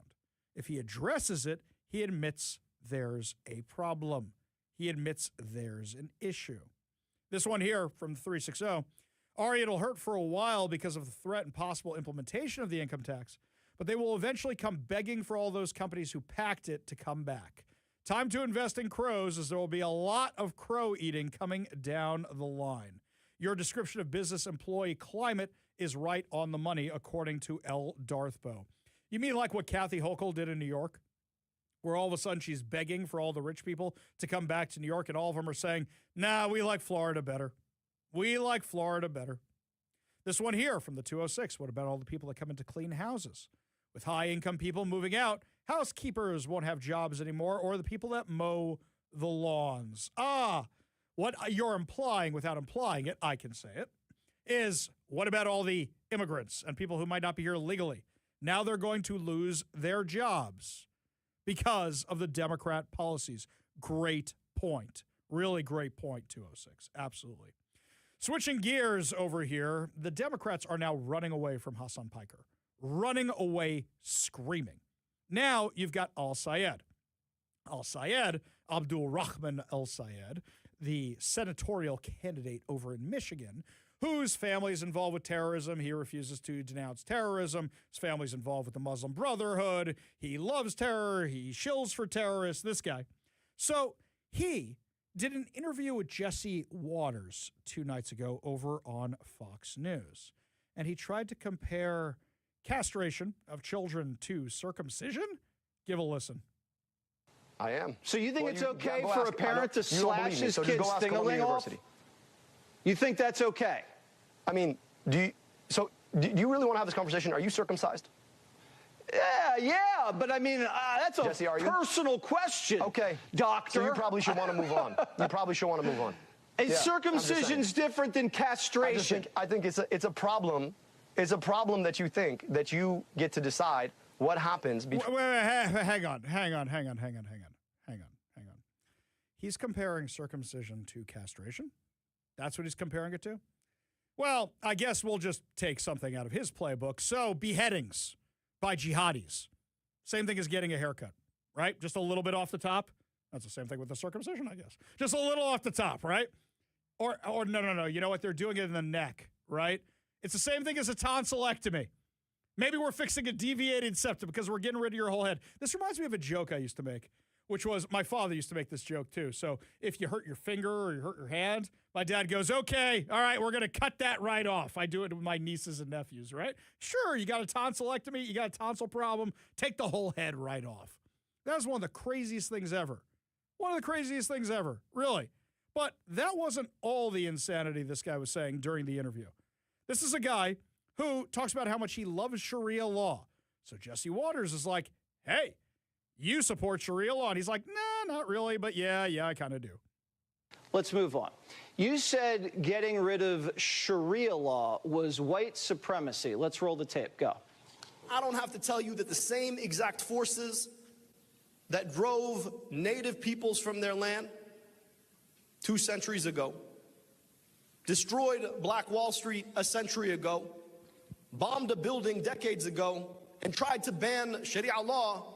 S1: If he addresses it, he admits there's a problem. He admits there's an issue. This one here from the 360. Ari, it'll hurt for a while because of the threat and possible implementation of the income tax, but they will eventually come begging for all those companies who packed it to come back. Time to invest in crows, as there will be a lot of crow eating coming down the line. Your description of business employee climate is right on the money, according to L. Darthbo. You mean like what Kathy Hochul did in New York, where all of a sudden she's begging for all the rich people to come back to New York, and all of them are saying, nah, we like Florida better. We like Florida better. This one here from the 206. What about all the people that come in to clean houses? With high-income people moving out, housekeepers won't have jobs anymore, or the people that mow the lawns. What you're implying, without implying it, I can say it, is what about all the immigrants and people who might not be here legally? Now they're going to lose their jobs because of the Democrat policies. Great point. Really great point, 206. Absolutely. Switching gears over here, the Democrats are now running away from Hassan Piker. Running away screaming. Now you've got Al-Sayed. Al-Sayed, Abdul Rahman Al-Sayed, the senatorial candidate over in Michigan, whose family is involved with terrorism. He refuses to denounce terrorism. His family's involved with the Muslim Brotherhood. He loves terror. He shills for terrorists, this guy. So he did an interview with Jesse Waters 2 nights ago over on Fox News. And he tried to compare castration of children to circumcision. Give a listen.
S11: I am.
S12: So you think it's okay for a parent to slash his kid's ding-a-ling off? You think that's okay?
S11: I mean, do you really want to have this conversation? Are you circumcised?
S12: Yeah, but I mean, that's a
S11: Jesse,
S12: personal question.
S11: Okay,
S12: doctor.
S11: So you probably should want to move on. You probably should want to move on.
S12: Is circumcision's different than castration?
S11: I think it's a problem. It's a problem that you think that you get to decide what happens.
S1: Wait, hang on. He's comparing circumcision to castration? That's what he's comparing it to? Well, I guess we'll just take something out of his playbook. So, beheadings by jihadis. Same thing as getting a haircut, right? Just a little bit off the top. That's the same thing with the circumcision, I guess. Just a little off the top, right? Or no. You know what? They're doing it in the neck, right? It's the same thing as a tonsillectomy. Maybe we're fixing a deviated septum because we're getting rid of your whole head. This reminds me of a joke I used to make, which was my father used to make this joke too. So if you hurt your finger or you hurt your hand, my dad goes, okay, all right, we're going to cut that right off. I do it with my nieces and nephews, right? Sure, you got a tonsillectomy, you got a tonsil problem, take the whole head right off. That was one of the craziest things ever. One of the craziest things ever, really. But that wasn't all the insanity this guy was saying during the interview. This is a guy who talks about how much he loves Sharia law. So Jesse Waters is like, hey, you support Sharia law. And he's like, nah, not really, but yeah, I kind of do.
S12: Let's move on. You said getting rid of Sharia law was white supremacy. Let's roll the tape. Go.
S13: I don't have to tell you that the same exact forces that drove native peoples from their land 2 centuries ago destroyed Black Wall Street a century ago, bombed a building decades ago, and tried to ban Sharia law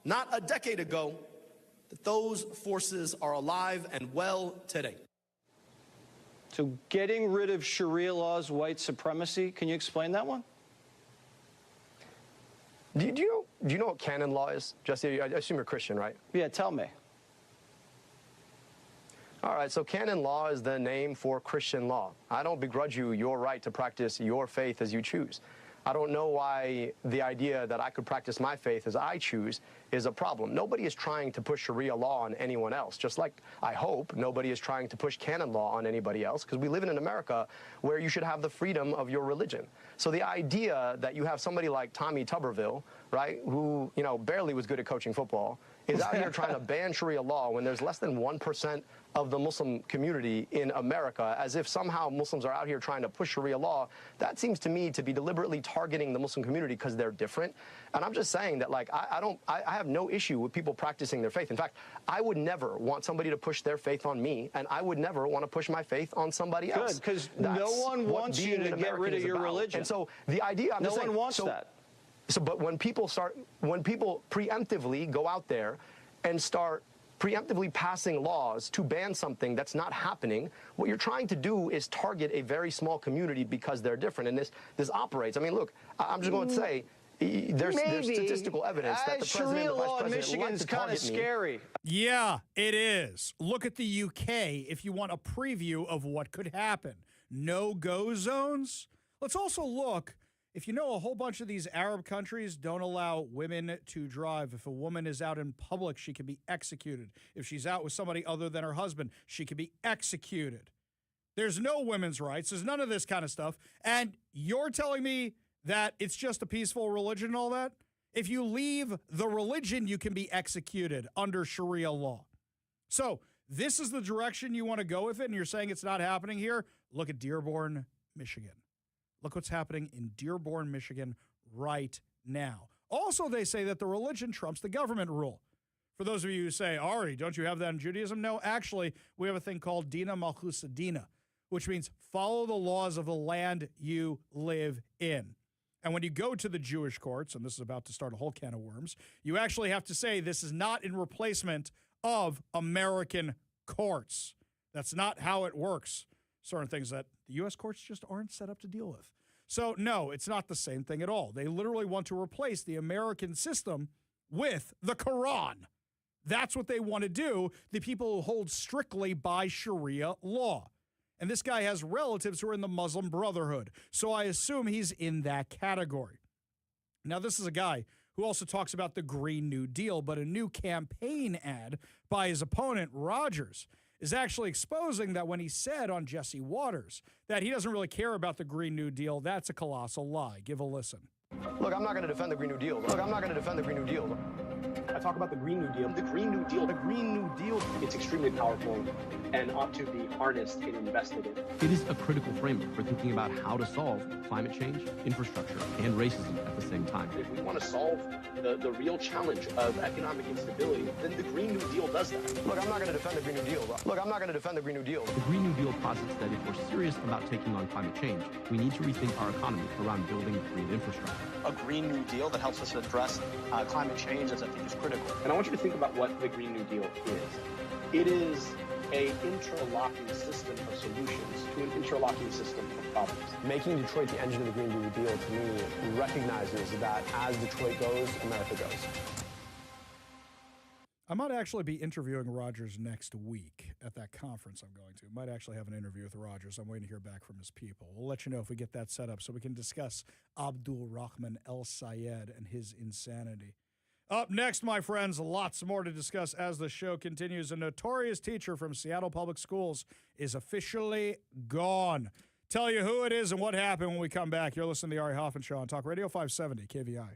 S13: not a decade ago, that those forces are alive and well today.
S12: So getting rid of Sharia law is white supremacy. Can you explain that one?
S11: Do you know what canon law is? Jesse, I assume you're Christian, right?
S12: Yeah, tell me.
S11: All right, so canon law is the name for Christian law. I don't begrudge you your right to practice your faith as you choose. I don't know why the idea that I could practice my faith as I choose is a problem. Nobody is trying to push Sharia law on anyone else, just like I hope nobody is trying to push canon law on anybody else, because we live in an America where you should have the freedom of your religion. So the idea that you have somebody like Tommy Tuberville, right, who, you know, barely was good at coaching football, is out here trying to ban Sharia law when there's less than 1% of the Muslim community in America, as if somehow Muslims are out here trying to push Sharia law, that seems to me to be deliberately targeting the Muslim community because they're different. And I'm just saying that, like, I have no issue with people practicing their faith. In fact, I would never want somebody to push their faith on me, and I would never want to push my faith on somebody else.
S12: Good, because no one wants you to get rid of your religion.
S11: And so the idea,
S12: no one wants that.
S11: So, but when people preemptively go out there and start preemptively passing laws to ban something that's not happening, what you're trying to do is target a very small community because they're different. And this operates. I mean, look, I'm just going to say, there's statistical evidence that the president and the vice president
S12: Michigan's kind of scary.
S1: Yeah, it is. Look at the UK if you want a preview of what could happen. No-go zones. Let's also look. If you know, a whole bunch of these Arab countries don't allow women to drive. If a woman is out in public, she can be executed. If she's out with somebody other than her husband, she can be executed. There's no women's rights. There's none of this kind of stuff. And you're telling me that it's just a peaceful religion and all that? If you leave the religion, you can be executed under Sharia law. So this is the direction you want to go with it, and you're saying it's not happening here? Look at Dearborn, Michigan. Look what's happening in Dearborn, Michigan right now. Also, they say that the religion trumps the government rule. For those of you who say, Ari, don't you have that in Judaism? No, actually, we have a thing called Dina Malchus Dina, which means follow the laws of the land you live in. And when you go to the Jewish courts, and this is about to start a whole can of worms, you actually have to say this is not in replacement of American courts. That's not how it works. Certain things that the U.S. courts just aren't set up to deal with. So, no, it's not the same thing at all. They literally want to replace the American system with the Quran. That's what they want to do, the people who hold strictly by Sharia law. And this guy has relatives who are in the Muslim Brotherhood, so I assume he's in that category. Now, this is a guy who also talks about the Green New Deal, but a new campaign ad by his opponent, Rogers, is actually exposing that when he said on Jesse Waters that he doesn't really care about the Green New Deal, that's a colossal lie. Give a listen.
S11: Look, I'm not going to defend the Green New Deal.
S14: I talk about the Green New Deal. The Green New Deal. The Green New Deal. It's extremely powerful and ought to be harnessed and invested in.
S15: It is a critical framework for thinking about how to solve climate change, infrastructure, and racism at the same time.
S14: If we want to solve the real challenge of economic instability, then the Green New Deal does that.
S11: Look, I'm not going to defend the Green New Deal.
S15: The Green New Deal posits that if we're serious about taking on climate change, we need to rethink our economy around building green infrastructure.
S14: A Green New Deal that helps us address climate change, as I think is critical. And I want you to think about what the Green New Deal is. It is an interlocking system of solutions to an interlocking system of problems.
S16: Making Detroit the engine of the Green New Deal, to me, recognizes that as Detroit goes, America goes.
S1: I might actually be interviewing Rogers next week at that conference I'm going to. Might actually have an interview with Rogers. I'm waiting to hear back from his people. We'll let you know if we get that set up so we can discuss Abdul Rahman El Sayed and his insanity. Up next, my friends, lots more to discuss as the show continues. A notorious teacher from Seattle Public Schools is officially gone. Tell you who it is and what happened when we come back. You're listening to the Ari Hoffman Show on Talk Radio 570 KVI.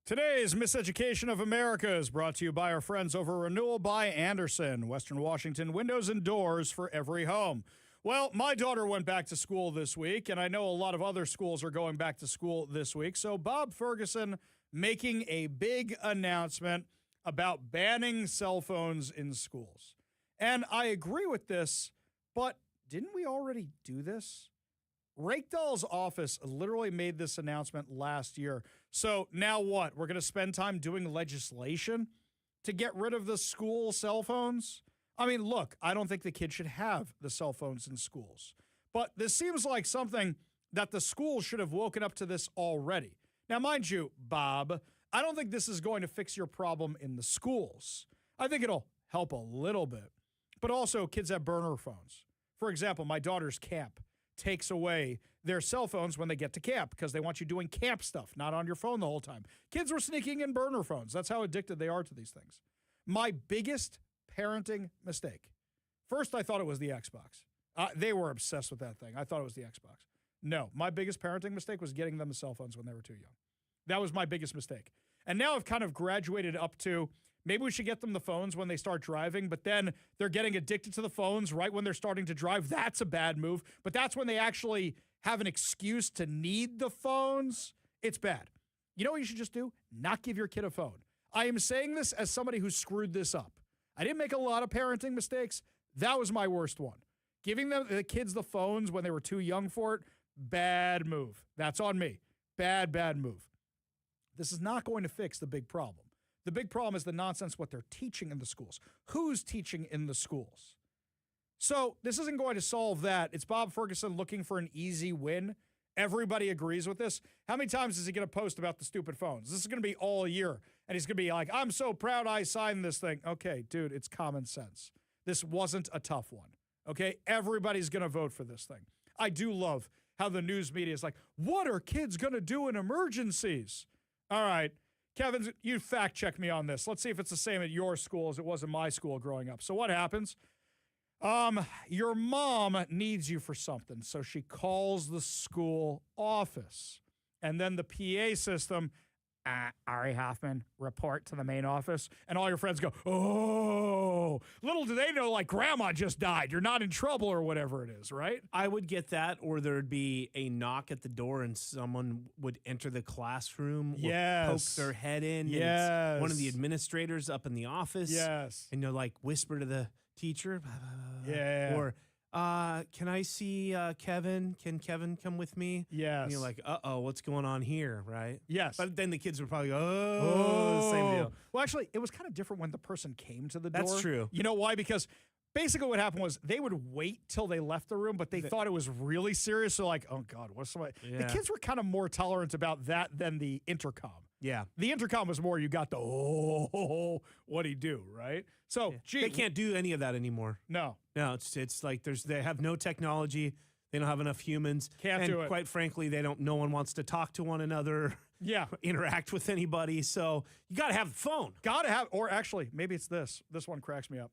S1: Today's Miseducation of America is brought to you by our friends over Renewal by Anderson, Western Washington, windows and doors for every home. Well, my daughter went back to school this week, and I know a lot of other schools are going back to school this week. So Bob Ferguson making a big announcement about banning cell phones in schools. And I agree with this, but didn't we already do this? Rakedahl's office literally made this announcement last year. So now what? We're going to spend time doing legislation to get rid of the school cell phones? I mean, look, I don't think the kids should have the cell phones in schools. But this seems like something that the schools should have woken up to this already. Now, mind you, Bob, I don't think this is going to fix your problem in the schools. I think it'll help a little bit. But also, kids have burner phones. For example, my daughter's camp takes away their cell phones when they get to camp because they want you doing camp stuff, not on your phone the whole time. Kids were sneaking in burner phones. That's how addicted they are to these things. My biggest parenting mistake. First, I thought it was the Xbox. They were obsessed with that thing. I thought it was the Xbox. No, my biggest parenting mistake was getting them the cell phones when they were too young. That was my biggest mistake. And now I've kind of graduated up to maybe we should get them the phones when they start driving, but then they're getting addicted to the phones right when they're starting to drive. That's a bad move. But that's when they actually have an excuse to need the phones. It's bad. You know what you should just do? Not give your kid a phone. I am saying this as somebody who screwed this up. I didn't make a lot of parenting mistakes. That was my worst one. Giving the kids the phones when they were too young for it, bad move. That's on me. Bad move. This is not going to fix the big problem. The big problem is the nonsense what they're teaching in the schools. Who's teaching in the schools? So this isn't going to solve that. It's Bob Ferguson looking for an easy win. Everybody agrees with this. How many times is he going to post about the stupid phones? This is going to be all year. And he's going to be like, I'm so proud I signed this thing. Okay, dude, it's common sense. This wasn't a tough one. Okay, everybody's going to vote for this thing. I do love how the news media is like, what are kids going to do in emergencies? All right. Kevin, you fact check me on this. Let's see if it's the same at your school as it was in my school growing up. So what happens? Your mom needs you for something, so she calls the school office. And then the PA system, Ari Hoffman, report to the main office. And all your friends go, oh, little do they know, like, grandma just died. You're not in trouble or whatever it is, right?
S4: I would get that, or there'd be a knock at the door and someone would enter the classroom or poke their head in.
S1: Yes.
S4: And it's one of the administrators up in the office.
S1: Yes.
S4: And you'll, like, whisper to the teacher.
S1: Yeah.
S4: Or, can I see Kevin? Can Kevin come with me?
S1: Yes.
S4: And you're like, uh-oh, what's going on here, right?
S1: Yes.
S4: But then the kids would probably go, oh, same deal.
S1: Well, actually, it was kind of different when the person came to the door.
S4: That's true.
S1: You know why? Because basically what happened was they would wait till they left the room, but they thought it was really serious. So like, oh, God, what's somebody?
S4: Yeah.
S1: The kids were kind of more tolerant about that than the intercom.
S4: Yeah.
S1: The intercom was more you got the, oh, what'd he do, right? So, gee.
S4: They can't do any of that anymore.
S1: No.
S4: No, it's like they have no technology. They don't have enough humans.
S1: Can't do it.
S4: Quite frankly, no one wants to talk to one another.
S1: Yeah.
S4: Interact with anybody. So you got to have the phone.
S1: Or actually, maybe it's this. This one cracks me up.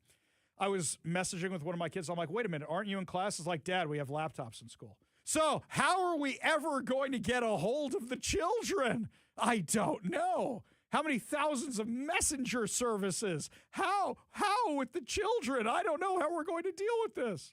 S1: I was messaging with one of my kids. I'm like, wait a minute, aren't you in class? It's like, Dad, we have laptops in school. So how are we ever going to get a hold of the children? I don't know. How many thousands of messenger services? How with the children? I don't know how we're going to deal with this.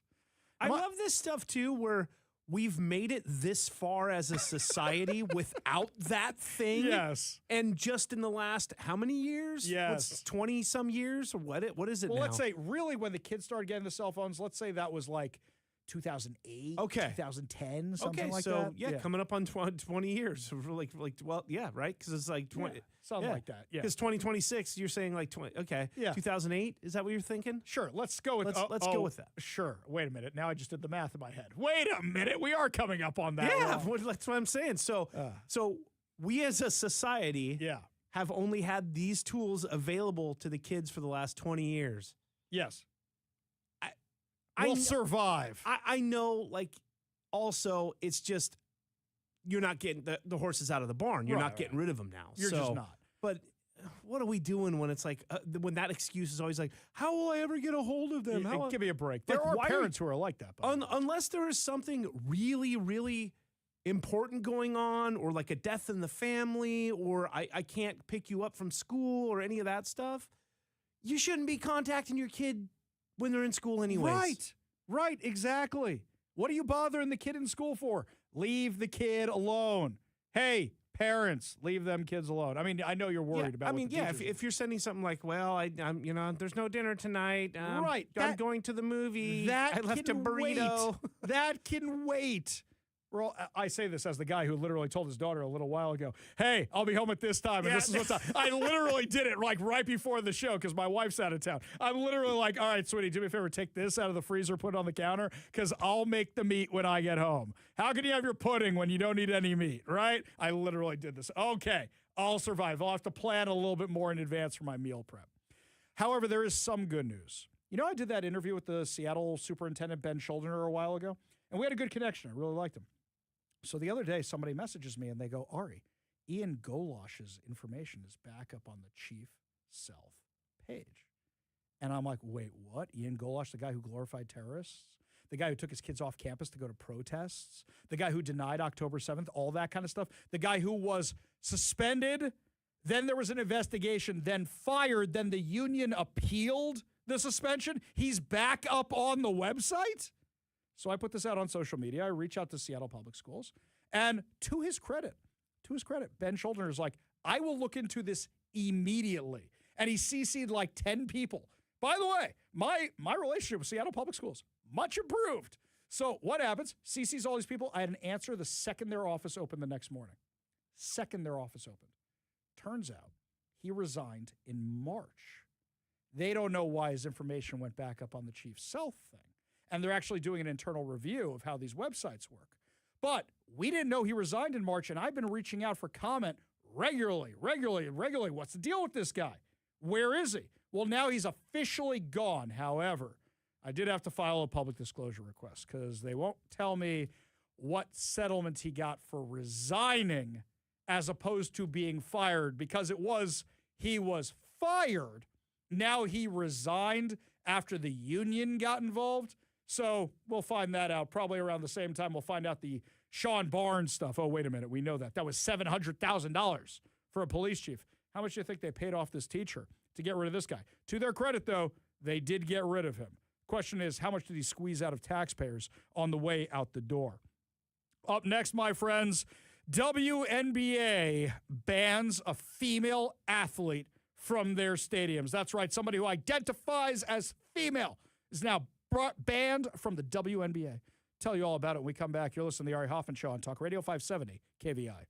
S4: I love this stuff too, where we've made it this far as a society without that thing.
S1: Yes.
S4: And just in the last, how many years?
S1: Yes.
S4: 20 some years? Or what is it now?
S1: Well, let's say really when the kids started getting the cell phones, let's say that was like 2008, 2010, something like that.
S4: Yeah, coming up on 20 years. Well, yeah, right? Because it's like 20.
S1: Yeah, something like that, yeah.
S4: Because 2026, you're saying like 20. Okay.
S1: Yeah.
S4: 2008, is that what you're thinking?
S1: Sure, let's go with
S4: Let's go with that.
S1: Sure. Wait a minute. Now I just did the math in my head. Wait a minute. We are coming up on that.
S4: Yeah, that's what I'm saying. So we as a society have only had these tools available to the kids for the last 20 years.
S1: Yes. We'll survive.
S4: I know, like, also, it's just, you're not getting the horses out of the barn. You're not getting rid of them now.
S1: You're just not.
S4: But what are we doing when it's like, when that excuse is always like, how will I ever get a hold of them?
S1: Give me a break. There are parents who are like that.
S4: Unless there is something really, really important going on, or like a death in the family, or I can't pick you up from school, or any of that stuff, you shouldn't be contacting your kid when they're in school anyways.
S1: Right, exactly. What are you bothering the kid in school for? Leave the kid alone. Hey, parents, leave them kids alone. I mean, I know you're worried about.
S4: If you're sending something like, well, I'm there's no dinner tonight.
S1: Right,
S4: I'm going to the movie.
S1: That
S4: I left a
S1: can
S4: burrito.
S1: wait. That can wait. Well, I say this as the guy who literally told his daughter a little while ago, hey, I'll be home at this time, and this is what's up. I literally did it like right before the show because my wife's out of town. I'm literally like, all right, sweetie, do me a favor, take this out of the freezer, put it on the counter, because I'll make the meat when I get home. How can you have your pudding when you don't need any meat, right? I literally did this. Okay, I'll survive. I'll have to plan a little bit more in advance for my meal prep. However, there is some good news. You know, I did that interview with the Seattle superintendent, Ben Schuldiner, a while ago, and we had a good connection. I really liked him. So the other day, somebody messages me and they go, Ari, Ian Golash's information is back up on the Chief Self page. And I'm like, wait, what? Ian Golash, the guy who glorified terrorists? The guy who took his kids off campus to go to protests? The guy who denied October 7th? All that kind of stuff? The guy who was suspended, then there was an investigation, then fired, then the union appealed the suspension? He's back up on the website? So I put this out on social media. I reach out to Seattle Public Schools. And to his credit, Ben Schuldiner is like, I will look into this immediately. And he CC'd like 10 people. By the way, my relationship with Seattle Public Schools, much improved. So what happens? CC's all these people. I had an answer the second their office opened the next morning. Second their office opened. Turns out he resigned in March. They don't know why his information went back up on the Chief Self thing. And they're actually doing an internal review of how these websites work. But we didn't know he resigned in March, and I've been reaching out for comment regularly. What's the deal with this guy? Where is he? Well, now he's officially gone. However, I did have to file a public disclosure request because they won't tell me what settlement he got for resigning as opposed to being fired, because he was fired. Now he resigned after the union got involved. So we'll find that out probably around the same time. We'll find out the Sean Barnes stuff. Oh, wait a minute. We know that. That was $700,000 for a police chief. How much do you think they paid off this teacher to get rid of this guy? To their credit, though, they did get rid of him. Question is, how much did he squeeze out of taxpayers on the way out the door? Up next, my friends, WNBA bans a female athlete from their stadiums. That's right. Somebody who identifies as female is now banned from the WNBA. Tell you all about it when we come back. You're listening to the Ari Hoffman Show on Talk Radio 570 KVI.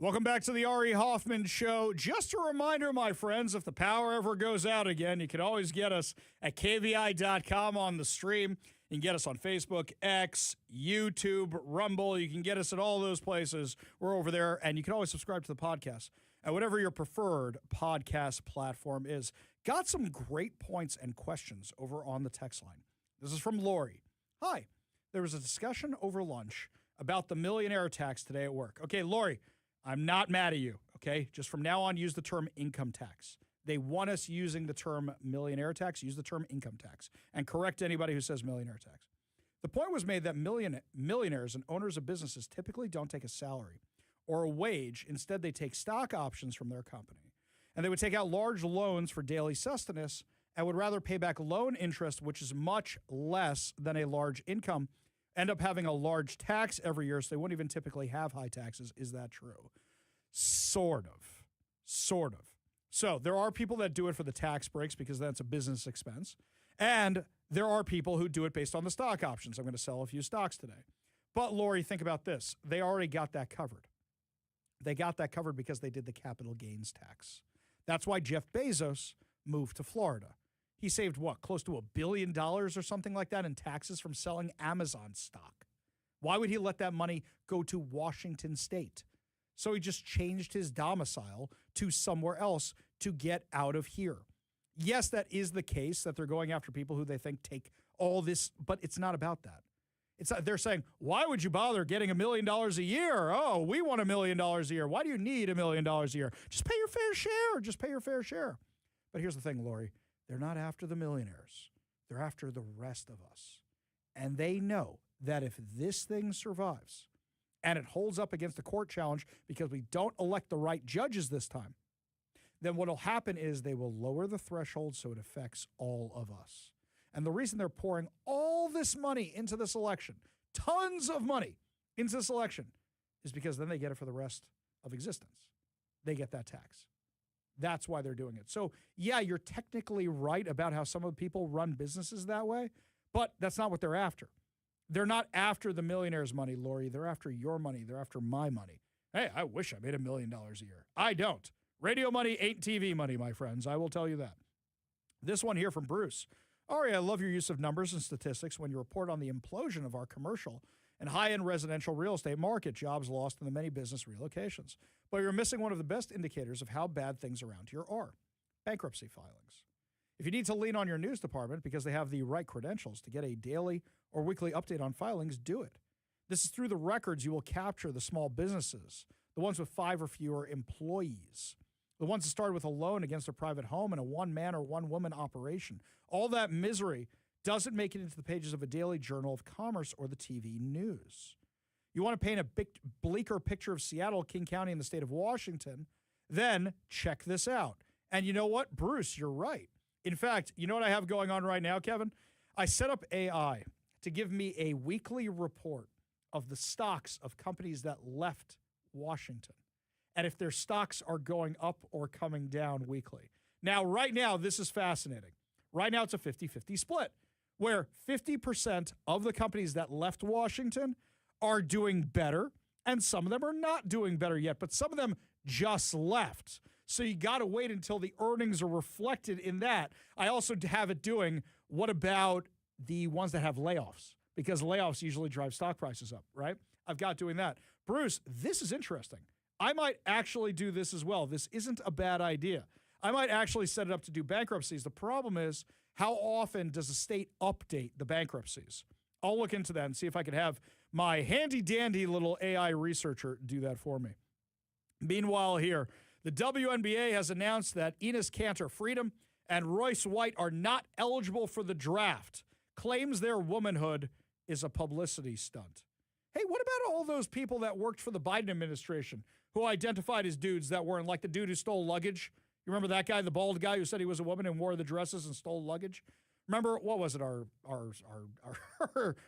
S1: Welcome back to the Ari Hoffman Show. Just a reminder, my friends, if the power ever goes out again, you can always get us at KVI.com on the stream. You can get us on Facebook, X, YouTube, Rumble. You can get us at all those places. We're over there, and you can always subscribe to the podcast at whatever your preferred podcast platform is. Got some great points and questions over on the text line. This is from Lori. Hi. There was a discussion over lunch about the millionaire tax today at work. Okay, Lori, I'm not mad at you, okay? Just from now on, use the term income tax. They want us using the term millionaire tax. Use the term income tax and correct anybody who says millionaire tax. The point was made that millionaires and owners of businesses typically don't take a salary or a wage. Instead, they take stock options from their company. And they would take out large loans for daily sustenance and would rather pay back loan interest, which is much less than a large income, end up having a large tax every year, so they wouldn't even typically have high taxes. Is that true? Sort of. So there are people that do it for the tax breaks because that's a business expense. And there are people who do it based on the stock options. I'm going to sell a few stocks today. But, Lori, think about this. They already got that covered. They got that covered because they did the capital gains tax. That's why Jeff Bezos moved to Florida. He saved, what, close to $1 billion or something like that in taxes from selling Amazon stock. Why would he let that money go to Washington State? So he just changed his domicile to somewhere else to get out of here. Yes, that is the case, that they're going after people who they think take all this, but it's not about that. They're saying, why would you bother getting $1 million a year? Oh, we want $1 million a year. Why do you need $1 million a year? Just pay your fair share. Just pay your fair share. But here's the thing, Lori. They're not after the millionaires. They're after the rest of us. And they know that if this thing survives and it holds up against the court challenge because we don't elect the right judges this time, then what will happen is they will lower the threshold so it affects all of us. And the reason they're pouring all this money into this election, tons of money into this election, is because then they get it for the rest of existence. They get that tax. That's why they're doing it. So, yeah, you're technically right about how some of the people run businesses that way, but that's not what they're after. They're not after the millionaire's money, Lori. They're after your money. They're after my money. Hey, I wish I made $1 million a year. I don't. Radio money ain't TV money, my friends. I will tell you that. This one here from Bruce. Ari, I love your use of numbers and statistics when you report on the implosion of our commercial and high-end residential real estate market, jobs lost, and the many business relocations. But you're missing one of the best indicators of how bad things around here are, bankruptcy filings. If you need to lean on your news department because they have the right credentials to get a daily or weekly update on filings, do it. This is through the records you will capture the small businesses, the ones with 5 or fewer employees, the ones that started with a loan against a private home and a one-man or one-woman operation. All that misery doesn't make it into the pages of a daily journal of commerce or the TV news. You want to paint a bleaker picture of Seattle, King County, and the state of Washington, then check this out. And you know what? Bruce, you're right. In fact, you know what I have going on right now, Kevin? I set up AI to give me a weekly report of the stocks of companies that left Washington and if their stocks are going up or coming down weekly. Now, right now, this is fascinating. Right now, it's a 50-50 split, where 50% of the companies that left Washington are doing better, and some of them are not doing better yet, but some of them just left. So you got to wait until the earnings are reflected in that. I also have it doing, what about the ones that have layoffs? Because layoffs usually drive stock prices up, right? I've got doing that. Bruce, this is interesting. I might actually do this as well. This isn't a bad idea. I might actually set it up to do bankruptcies. The problem is, how often does a state update the bankruptcies? I'll look into that and see if I could have my handy-dandy little AI researcher do that for me. Meanwhile here, the WNBA has announced that Enes Kanter Freedom and Royce White are not eligible for the draft, claims their womanhood is a publicity stunt. Hey, what about all those people that worked for the Biden administration who identified as dudes that weren't, like the dude who stole luggage? You remember that guy, the bald guy who said he was a woman and wore the dresses and stole luggage? Remember, what was it, our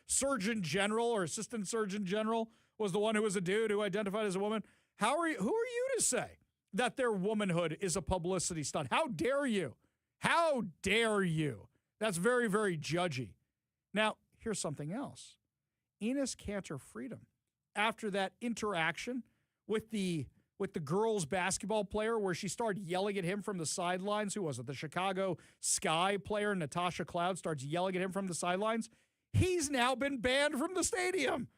S1: Surgeon General or Assistant Surgeon General was the one who was a dude who identified as a woman? Who are you to say that their womanhood is a publicity stunt? How dare you? How dare you? That's very, very judgy. Now, here's something else. Enes Kanter Freedom, after that interaction with the with the girls basketball player where she started yelling at him from the sidelines? Who was it? The Chicago Sky player, Natasha Cloud, starts yelling at him from the sidelines. He's now been banned from the stadium.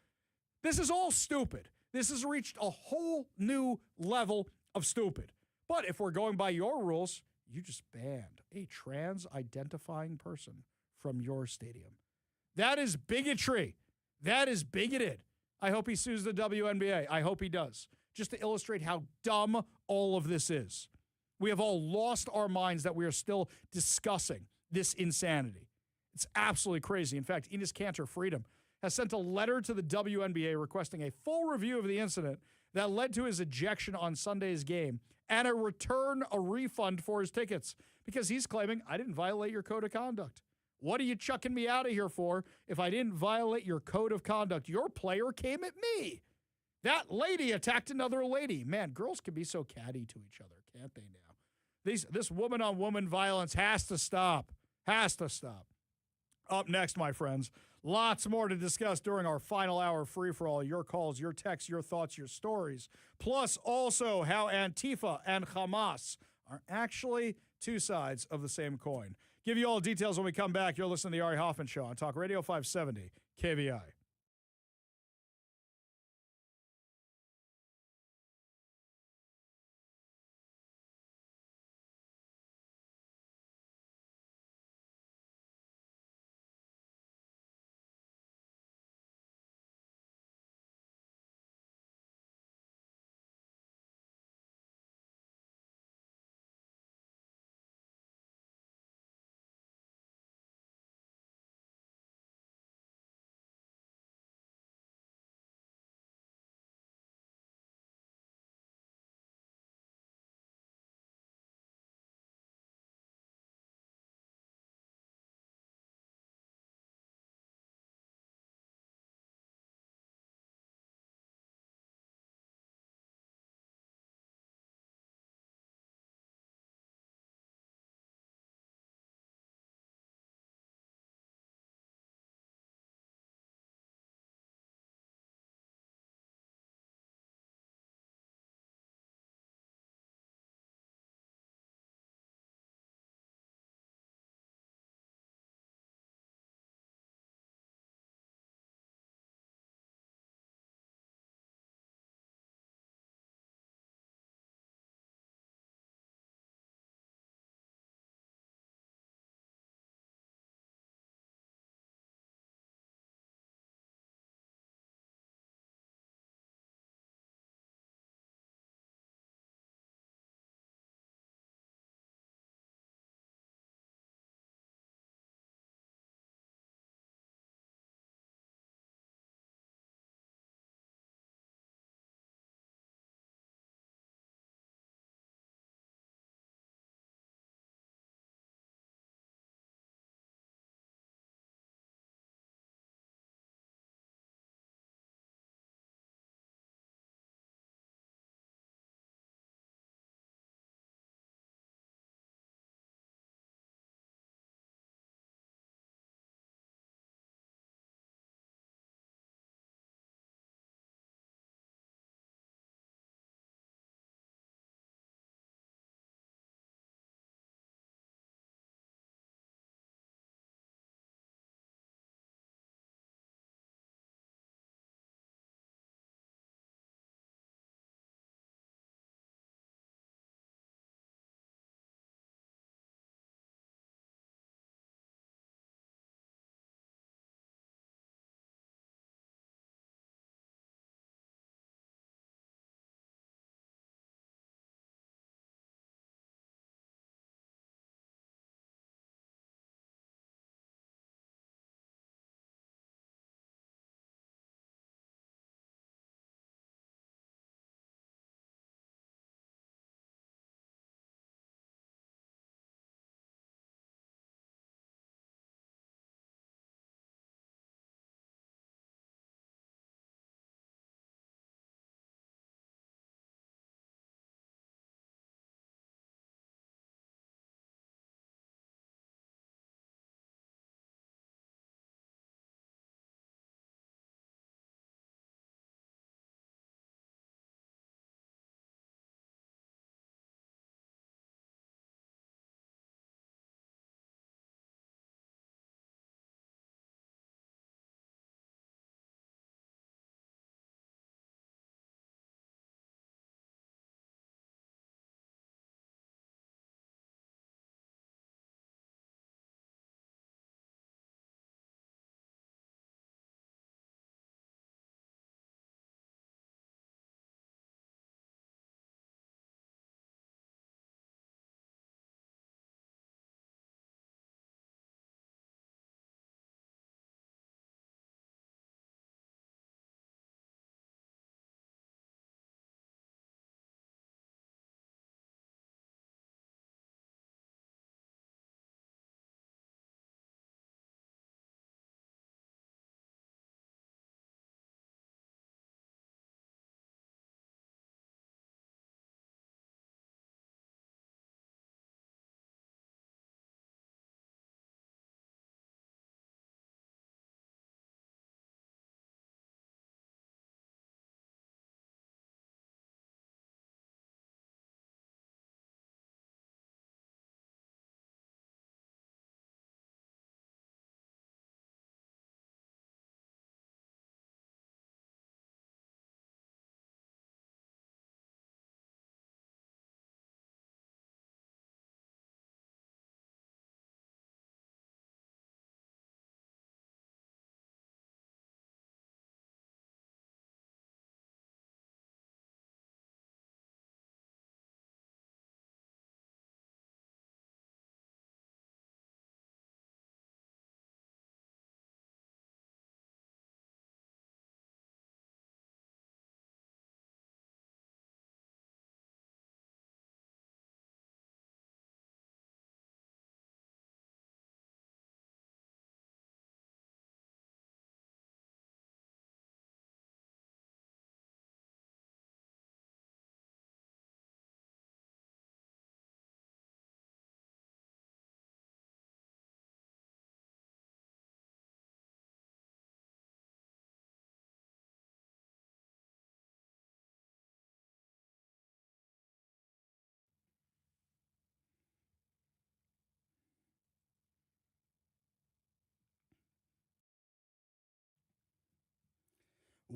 S1: This is all stupid. This has reached a whole new level of stupid. But if we're going by your rules, you just banned a trans-identifying person from your stadium. That is bigotry. That is bigoted. I hope he sues the WNBA. I hope he does. Just to illustrate how dumb all of this is. We have all lost our minds that we are still discussing this insanity. It's absolutely crazy. In fact, Enes Kanter Freedom has sent a letter to the WNBA requesting a full review of the incident that led to his ejection on Sunday's game and a refund for his tickets because he's claiming, I didn't violate your code of conduct. What are you chucking me out of here for if I didn't violate your code of conduct? Your player came at me. That lady attacked another lady. Man, girls can be so catty to each other, can't they now? This woman-on-woman violence has to stop. Has to stop. Up next, my friends, lots more to discuss during our final hour free-for-all. Your calls, your texts, your thoughts, your stories. Plus also how Antifa and Hamas are actually two sides of the same coin. Give you all details when we come back. You're listening to The Ari Hoffman Show on Talk Radio 570 KVI.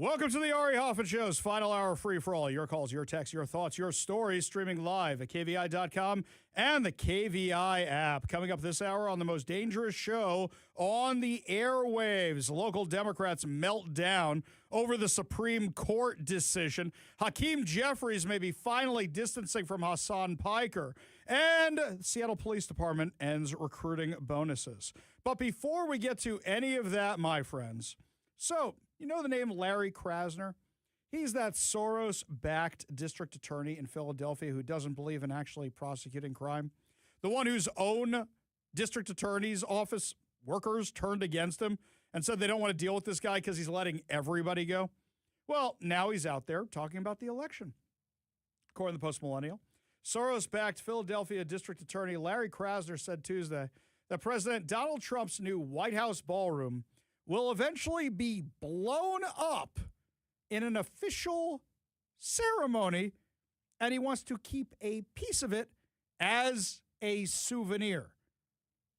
S1: Welcome to the Ari Hoffman Show's final hour free for all. Your calls, your texts, your thoughts, your stories, streaming live at KVI.com and the KVI app. Coming up this hour on the most dangerous show on the airwaves, local Democrats melt down over the Supreme Court decision. Hakeem Jeffries may be finally distancing from Hassan Piker. And the Seattle Police Department ends recruiting bonuses. But before we get to any of that, my friends, so you know the name Larry Krasner? He's that Soros-backed district attorney in Philadelphia who doesn't believe in actually prosecuting crime. The one whose own district attorney's office workers turned against him and said they don't want to deal with this guy because he's letting everybody go. Well, now he's out there talking about the election. According to the Post-Millennial, Soros-backed Philadelphia district attorney Larry Krasner said Tuesday that President Donald Trump's new White House ballroom will eventually be blown up in an official ceremony, and he wants to keep a piece of it as a souvenir.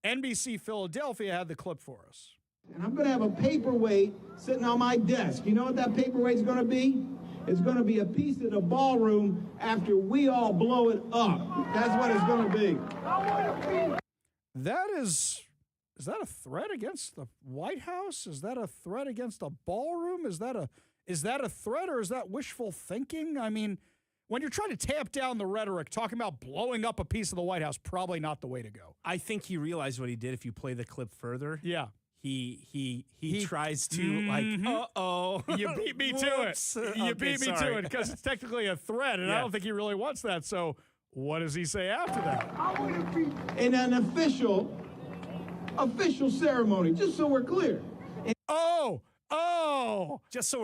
S1: NBC Philadelphia had the clip for us.
S17: And I'm going to have a paperweight sitting on my desk. You know what that paperweight's going to be? It's going to be a piece of the ballroom after we all blow it up. That's what it's going to be.
S1: That is that a threat against the White House? Is that a threat against a ballroom? Is that a threat, or is that wishful thinking? I mean, when you're trying to tamp down the rhetoric, talking about blowing up a piece of the White House, probably not the way to go.
S4: I think he realized what he did. If you play the clip further,
S1: yeah,
S4: he tries to like,
S1: you beat me to it. You beat me to it because it's technically a threat, and I don't think he really wants that. So what does he say after that?
S17: I want to be in an official ceremony, just so we're clear.
S1: Just so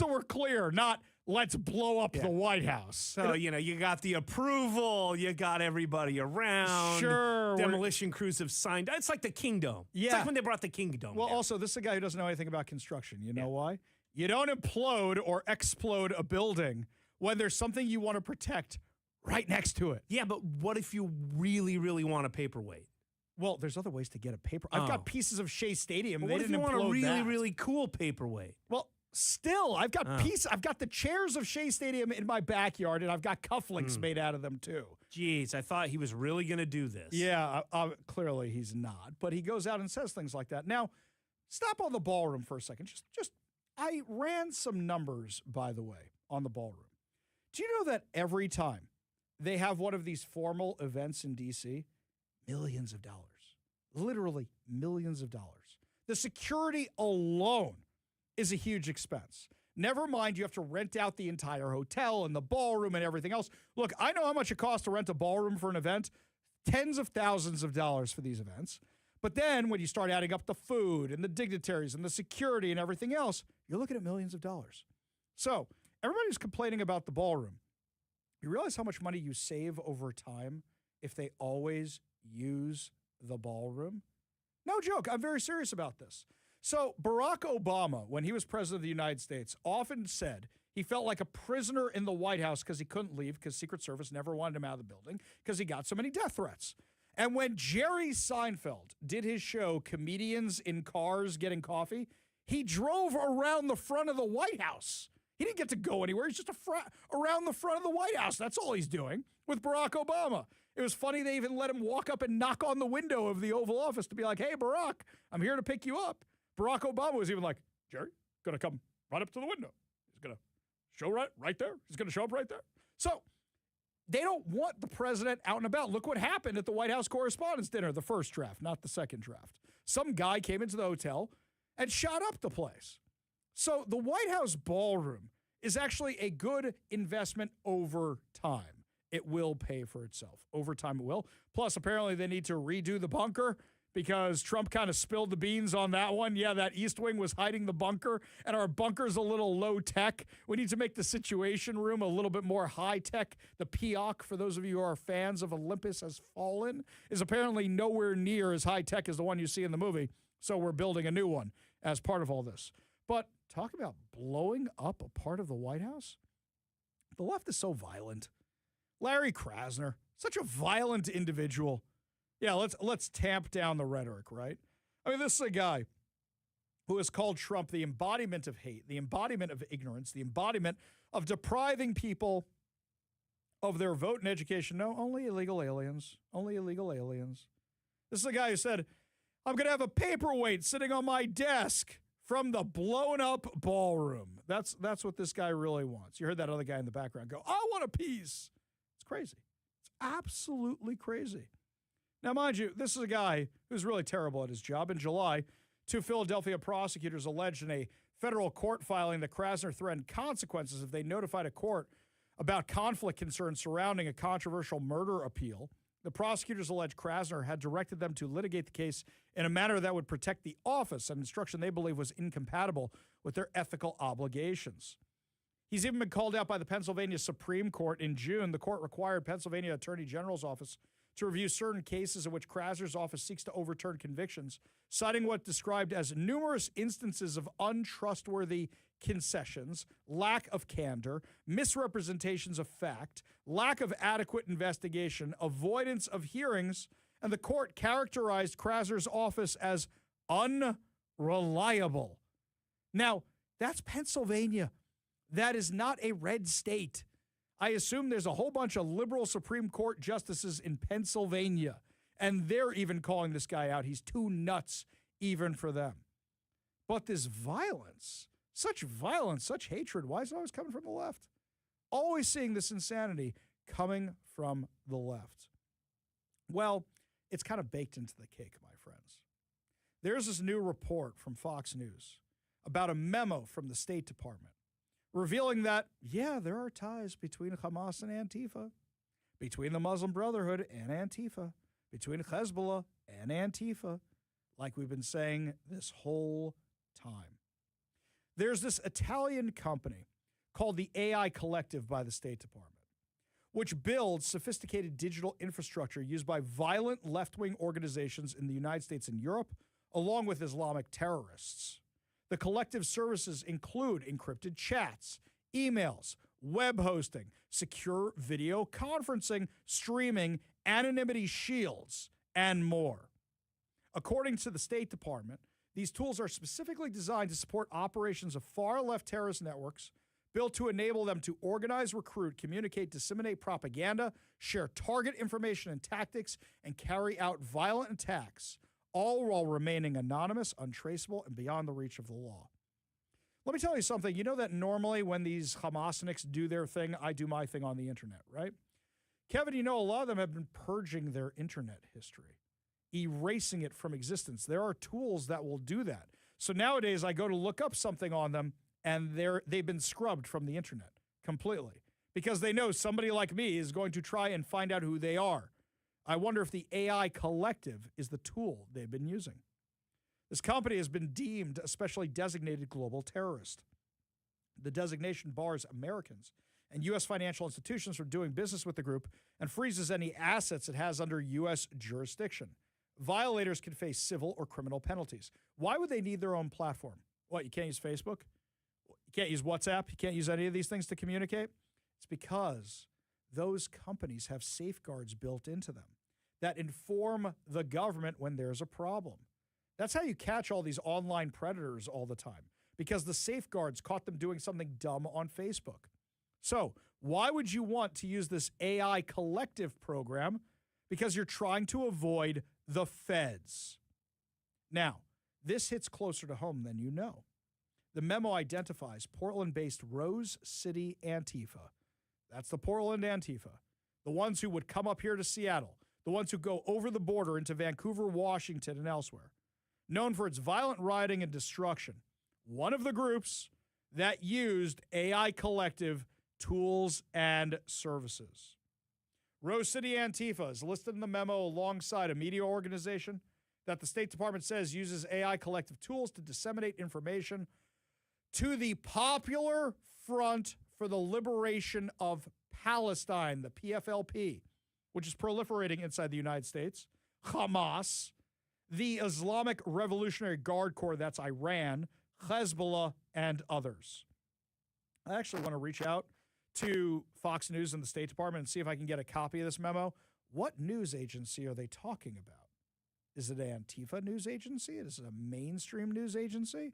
S1: we're clear, not let's blow up the White House.
S4: So, you got the approval, you got everybody around.
S1: Sure.
S4: Demolition crews have signed. It's like the Kingdom.
S1: Yeah.
S4: It's like when they brought the Kingdom.
S1: Well, also, this is a guy who doesn't know anything about construction. You know why? You don't implode or explode a building when there's something you want to protect right next to it.
S4: Yeah, but what if you really, really want a paperweight?
S1: Well, there's other ways to get a paper. I've got pieces of Shea Stadium.
S4: But
S1: They
S4: what if
S1: didn't
S4: you want a
S1: implode
S4: really,
S1: that.
S4: really cool paperweight?
S1: Well, still, I've got the chairs of Shea Stadium in my backyard, and I've got cufflinks made out of them too.
S4: Jeez, I thought he was really going to do this.
S1: Yeah, clearly he's not. But he goes out and says things like that. Now, stop on the ballroom for a second. I ran some numbers, by the way, on the ballroom. Do you know that every time they have one of these formal events in D.C., millions of dollars. Literally millions of dollars. The security alone is a huge expense. Never mind, you have to rent out the entire hotel and the ballroom and everything else. Look, I know how much it costs to rent a ballroom for an event. Tens of thousands of dollars for these events. But then when you start adding up the food and the dignitaries and the security and everything else, you're looking at millions of dollars. So everybody's complaining about the ballroom. You realize how much money you save over time if they always use the ballroom? No joke. I'm very serious about this. So Barack Obama, when he was president of the United States, often said he felt like a prisoner in the White House because he couldn't leave because Secret Service never wanted him out of the building because he got so many death threats. And when Jerry Seinfeld did his show, Comedians in Cars Getting Coffee, he drove around the front of the White House. He didn't get to go anywhere. He's just around the front of the White House. That's all he's doing with Barack Obama. It was funny they even let him walk up and knock on the window of the Oval Office to be like, hey, Barack, I'm here to pick you up. Barack Obama was even like, Jerry, going to come right up to the window. He's going to show right there. He's going to show up right there. So they don't want the president out and about. Look what happened at the White House Correspondents' Dinner, the first draft, not the second draft. Some guy came into the hotel and shot up the place. So the White House ballroom is actually a good investment over time. It will pay for itself. Over time it will. Plus, apparently they need to redo the bunker because Trump kind of spilled the beans on that one. Yeah, that East Wing was hiding the bunker, and our bunker's a little low tech. We need to make the Situation Room a little bit more high tech. The PEOC, for those of you who are fans of Olympus Has Fallen, is apparently nowhere near as high tech as the one you see in the movie. So we're building a new one as part of all this. But talk about blowing up a part of the White House. The left is so violent. Larry Krasner, such a violent individual. Yeah, let's tamp down the rhetoric, right? I mean, this is a guy who has called Trump the embodiment of hate, the embodiment of ignorance, the embodiment of depriving people of their vote and education. No, only illegal aliens. Only illegal aliens. This is a guy who said, I'm going to have a paperweight sitting on my desk from the blown up ballroom. That's what this guy really wants. You heard that other guy in the background go, I want a piece. It's crazy. It's absolutely crazy. Now, mind you, this is a guy who's really terrible at his job. In July, 2 Philadelphia prosecutors alleged in a federal court filing that Krasner threatened consequences if they notified a court about conflict concerns surrounding a controversial murder appeal. The prosecutors alleged Krasner had directed them to litigate the case in a manner that would protect the office, an instruction they believe was incompatible with their ethical obligations. He's even been called out by the Pennsylvania Supreme Court in June. The court required Pennsylvania Attorney General's office to review certain cases in which Krasner's office seeks to overturn convictions, citing what described as numerous instances of untrustworthy concessions, lack of candor, misrepresentations of fact, lack of adequate investigation, avoidance of hearings, and the court characterized Krasner's office as unreliable. Now, that's Pennsylvania. That is not a red state. I assume there's a whole bunch of liberal Supreme Court justices in Pennsylvania, and they're even calling this guy out. He's too nuts even for them. But this violence, such hatred, why is it always coming from the left? Always seeing this insanity coming from the left. Well, it's kind of baked into the cake, my friends. There's this new report from Fox News about a memo from the State Department revealing that, yeah, there are ties between Hamas and Antifa, between the Muslim Brotherhood and Antifa, between Hezbollah and Antifa, like we've been saying this whole time. There's this Italian company called the AI Collective by the State Department, which builds sophisticated digital infrastructure used by violent left-wing organizations in the United States and Europe, along with Islamic terrorists. The collective services include encrypted chats, emails, web hosting, secure video conferencing, streaming, anonymity shields, and more. According to the State Department, these tools are specifically designed to support operations of far-left terrorist networks, built to enable them to organize, recruit, communicate, disseminate propaganda, share target information and tactics, and carry out violent attacks, all while remaining anonymous, untraceable, and beyond the reach of the law. Let me tell you something. You know that normally when these Hamasniks do their thing, I do my thing on the internet, right? Kevin, you know a lot of them have been purging their internet history, erasing it from existence. There are tools that will do that. So nowadays I go to look up something on them, and they've been scrubbed from the internet completely because they know somebody like me is going to try and find out who they are. I wonder if the AI Collective is the tool they've been using. This company has been deemed a specially designated global terrorist. The designation bars Americans and U.S. financial institutions from doing business with the group and freezes any assets it has under U.S. jurisdiction. Violators can face civil or criminal penalties. Why would they need their own platform? What, you can't use Facebook? You can't use WhatsApp? You can't use any of these things to communicate? It's because those companies have safeguards built into them that inform the government when there's a problem. That's how you catch all these online predators all the time, because the safeguards caught them doing something dumb on Facebook. So why would you want to use this AI Collective program? Because you're trying to avoid the feds. Now, this hits closer to home than you know. The memo identifies Portland-based Rose City Antifa. That's the Portland Antifa. The ones who would come up here to Seattle. The ones who go over the border into Vancouver, Washington, and elsewhere. Known for its violent rioting and destruction. One of the groups that used AI Collective tools and services. Rose City Antifa is listed in the memo alongside a media organization that the State Department says uses AI Collective tools to disseminate information to the Popular Front for the Liberation of Palestine, the PFLP, which is proliferating inside the United States, Hamas, the Islamic Revolutionary Guard Corps, that's Iran, Hezbollah, and others. I actually want to reach out to Fox News and the State Department and see if I can get a copy of this memo. What news agency are they talking about? Is it an Antifa news agency? Is it a mainstream news agency?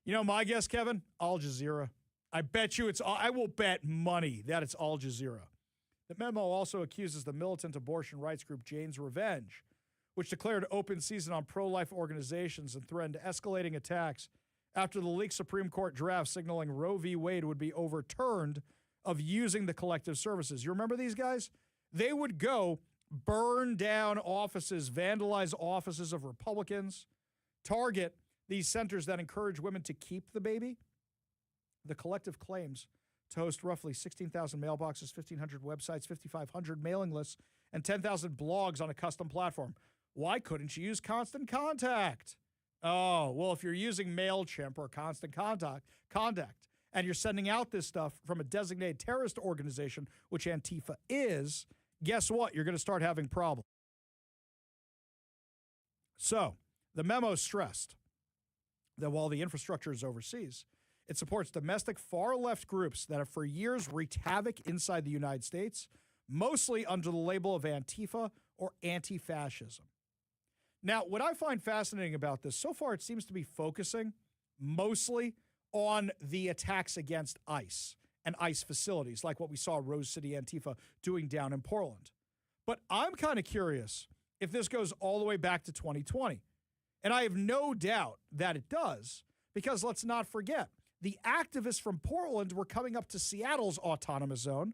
S1: You know, my guess, Kevin, Al Jazeera. I bet you I will bet money that it's Al Jazeera. The memo also accuses the militant abortion rights group Jane's Revenge, which declared open season on pro-life organizations and threatened escalating attacks after the leaked Supreme Court draft signaling Roe v. Wade would be overturned of using the collective services. You remember these guys? They would go burn down offices, vandalize offices of Republicans, target these centers that encourage women to keep the baby. The collective claims to host roughly 16,000 mailboxes, 1,500 websites, 5,500 mailing lists, and 10,000 blogs on a custom platform. Why couldn't you use Constant Contact? Oh, well, if you're using MailChimp or Constant Contact, and you're sending out this stuff from a designated terrorist organization, which Antifa is, guess what? You're going to start having problems. So, the memo stressed that while the infrastructure is overseas, it supports domestic far-left groups that have for years wreaked havoc inside the United States, mostly under the label of Antifa or anti-fascism. Now, what I find fascinating about this, so far it seems to be focusing mostly on the attacks against ICE and ICE facilities, like what we saw Rose City Antifa doing down in Portland. But I'm kind of curious if this goes all the way back to 2020. And I have no doubt that it does, because let's not forget, the activists from Portland were coming up to Seattle's autonomous zone,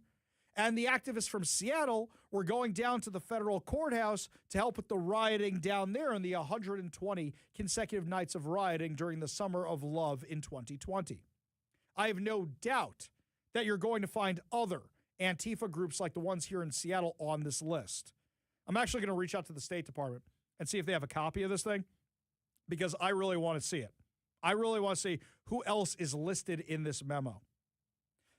S1: and the activists from Seattle were going down to the federal courthouse to help with the rioting down there in the 120 consecutive nights of rioting during the Summer of Love in 2020. I have no doubt that you're going to find other Antifa groups like the ones here in Seattle on this list. I'm actually going to reach out to the State Department and see if they have a copy of this thing, because I really want to see it. I really want to see who else is listed in this memo.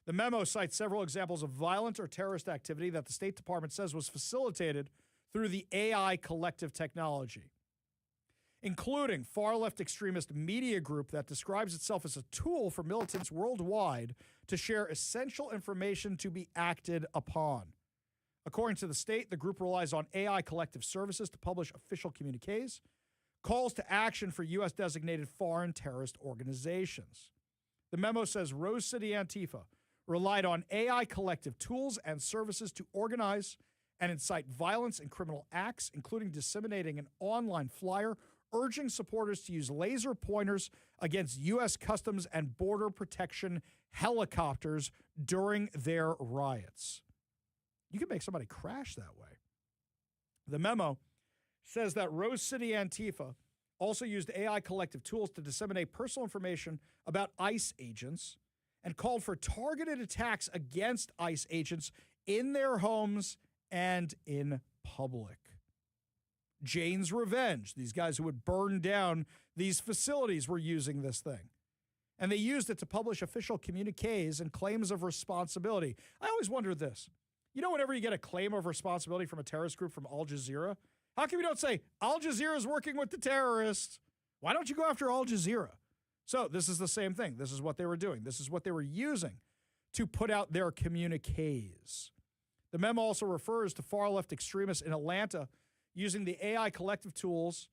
S1: The memo cites several examples of violent or terrorist activity that the State Department says was facilitated through the AI collective technology, including far-left extremist media group that describes itself as a tool for militants worldwide to share essential information to be acted upon. According to the state, the group relies on AI collective services to publish official communiques, calls to action for U.S.-designated foreign terrorist organizations. The memo says Rose City Antifa relied on AI collective tools and services to organize and incite violence and criminal acts, including disseminating an online flyer urging supporters to use laser pointers against U.S. Customs and Border Protection helicopters during their riots. You can make somebody crash that way. The memo says that Rose City Antifa also used AI collective tools to disseminate personal information about ICE agents and called for targeted attacks against ICE agents in their homes and in public. Jane's Revenge, these guys who would burn down these facilities, were using this thing. And they used it to publish official communiques and claims of responsibility. I always wonder this. You know, whenever you get a claim of responsibility from a terrorist group from Al Jazeera, how come you don't say, Al Jazeera is working with the terrorists? Why don't you go after Al Jazeera? So this is the same thing. This is what they were doing. This is what they were using to put out their communiques. The memo also refers to far-left extremists in Atlanta using the AI collective tools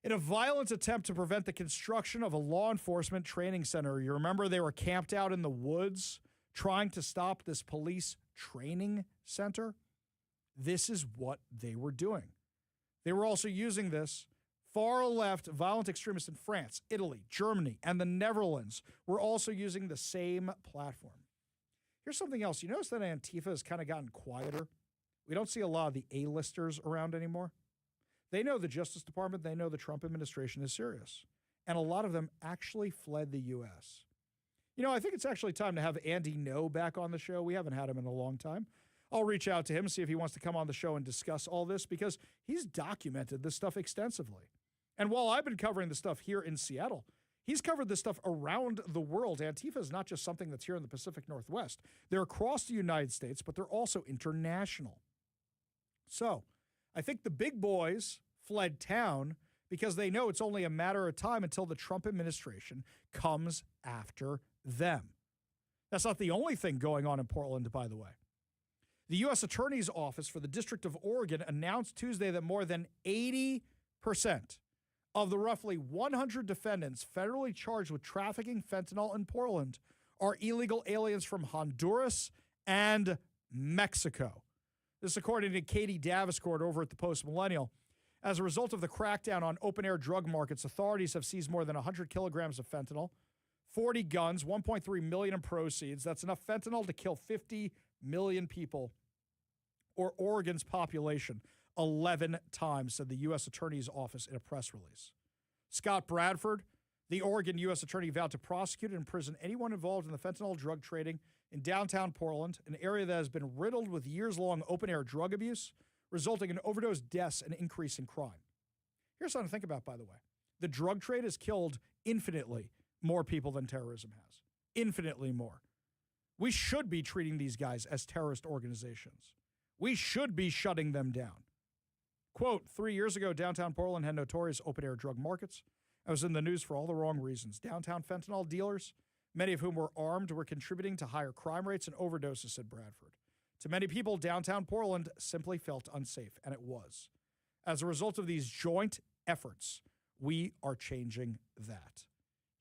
S1: in a violent attempt to prevent the construction of a law enforcement training center. You remember they were camped out in the woods trying to stop this police training center? This is what they were doing. They were also using this. Far-left violent extremists in France, Italy, Germany, and the Netherlands were also using the same platform. Here's something else. You notice that Antifa has kind of gotten quieter? We don't see a lot of the A-listers around anymore. They know the Justice Department. They know the Trump administration is serious. And a lot of them actually fled the U.S. You know, I think it's actually time to have Andy No back on the show. We haven't had him in a long time. I'll reach out to him, see if he wants to come on the show and discuss all this, because he's documented this stuff extensively. And while I've been covering the stuff here in Seattle, he's covered this stuff around the world. Antifa is not just something that's here in the Pacific Northwest. They're across the United States, but they're also international. So I think the big boys fled town because they know it's only a matter of time until the Trump administration comes after them. That's not the only thing going on in Portland, by the way. The U.S. Attorney's Office for the District of Oregon announced Tuesday that more than 80% of the roughly 100 defendants federally charged with trafficking fentanyl in Portland are illegal aliens from Honduras and Mexico. This is according to Katie Daviscourt over at the Post Millennial. As a result of the crackdown on open-air drug markets, authorities have seized more than 100 kilograms of fentanyl, 40 guns, 1.3 million in proceeds. That's enough fentanyl to kill 50 million people, or Oregon's population, 11 times, said the U.S. Attorney's Office in a press release. Scott Bradford, the Oregon U.S. Attorney, vowed to prosecute and imprison anyone involved in the fentanyl drug trading in downtown Portland, an area that has been riddled with years-long open-air drug abuse, resulting in overdose deaths and increase in crime. Here's something to think about, by the way. The drug trade has killed infinitely more people than terrorism has. Infinitely more. We should be treating these guys as terrorist organizations. We should be shutting them down. Quote, 3 years ago, downtown Portland had notorious open-air drug markets. I was in the news for all the wrong reasons. Downtown fentanyl dealers, many of whom were armed, were contributing to higher crime rates and overdoses, said Bradford. To many people, downtown Portland simply felt unsafe, and it was. As a result of these joint efforts, we are changing that.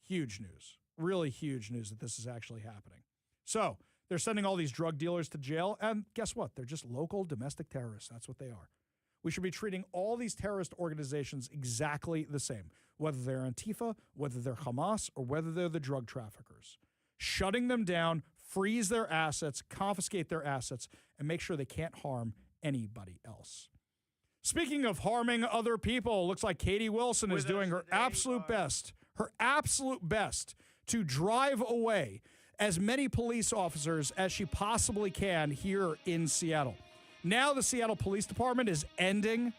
S1: Huge news. Really huge news that this is actually happening. So, they're sending all these drug dealers to jail, and guess what? They're just local domestic terrorists. That's what they are. We should be treating all these terrorist organizations exactly the same, whether they're Antifa, whether they're Hamas, or whether they're the drug traffickers. Shutting them down, freeze their assets, confiscate their assets, and make sure they can't harm anybody else. Speaking of harming other people, looks like Katie Wilson is doing her absolute best to drive away as many police officers as she possibly can here in Seattle. Now the Seattle Police Department is ending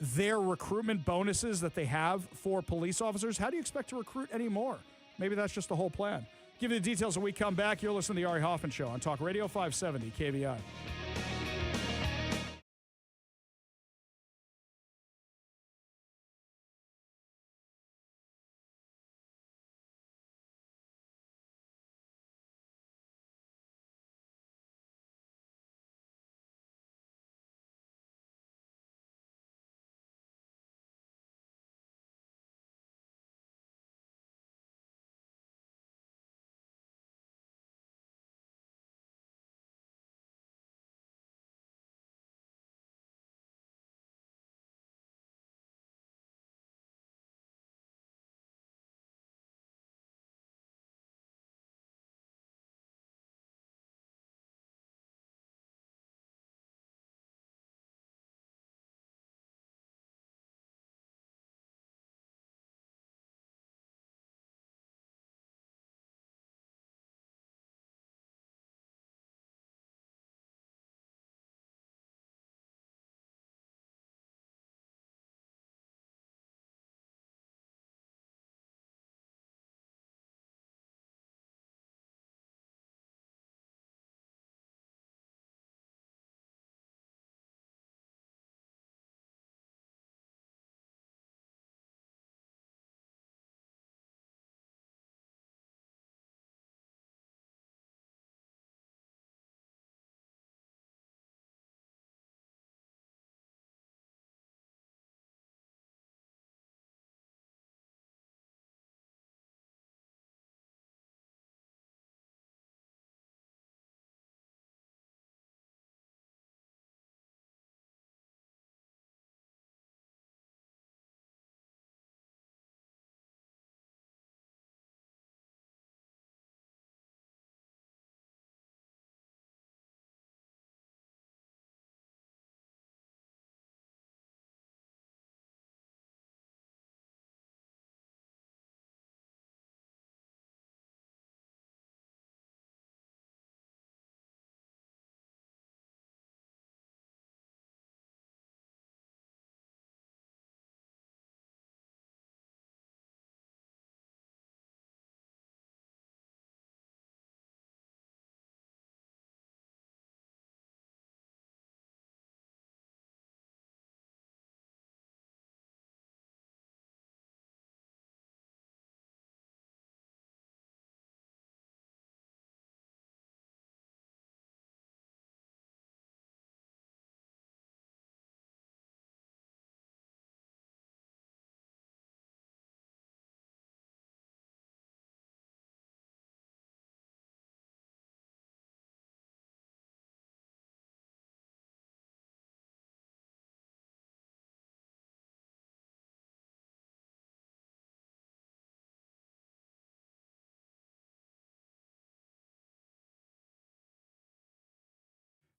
S1: their recruitment bonuses that they have for police officers. How do you expect to recruit any more? Maybe that's just the whole plan. Give you the details when we come back. You're listening to The Ari Hoffman Show on Talk Radio 570 KVI.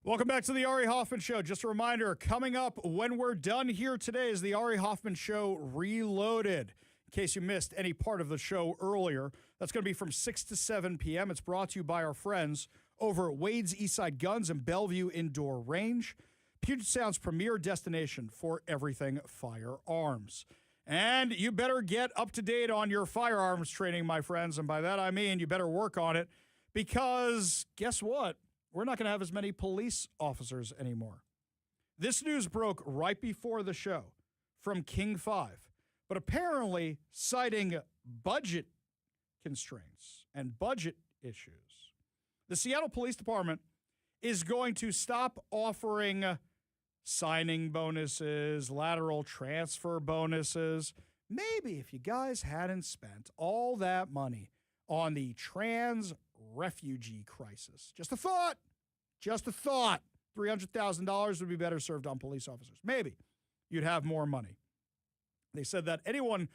S1: Welcome back to the Ari Hoffman Show. Just a reminder, coming up when we're done here today is the Ari Hoffman Show Reloaded. In case you missed any part of the show earlier, that's going to be from 6 to 7 p.m. It's brought to you by our friends over at Wade's Eastside Guns and Bellevue Indoor Range, Puget Sound's premier destination for everything firearms. And you better get up to date on your firearms training, my friends. And by that, I mean you better work on it because guess what? We're not going to have as many police officers anymore. This news broke right before the show from King 5, but apparently citing budget constraints and budget issues, the Seattle Police Department is going to stop offering signing bonuses, lateral transfer bonuses. Maybe if you guys hadn't spent all that money on the trans refugee crisis. Just a thought. $300,000 would be better served on police officers. Maybe you'd have more money. They said that anyone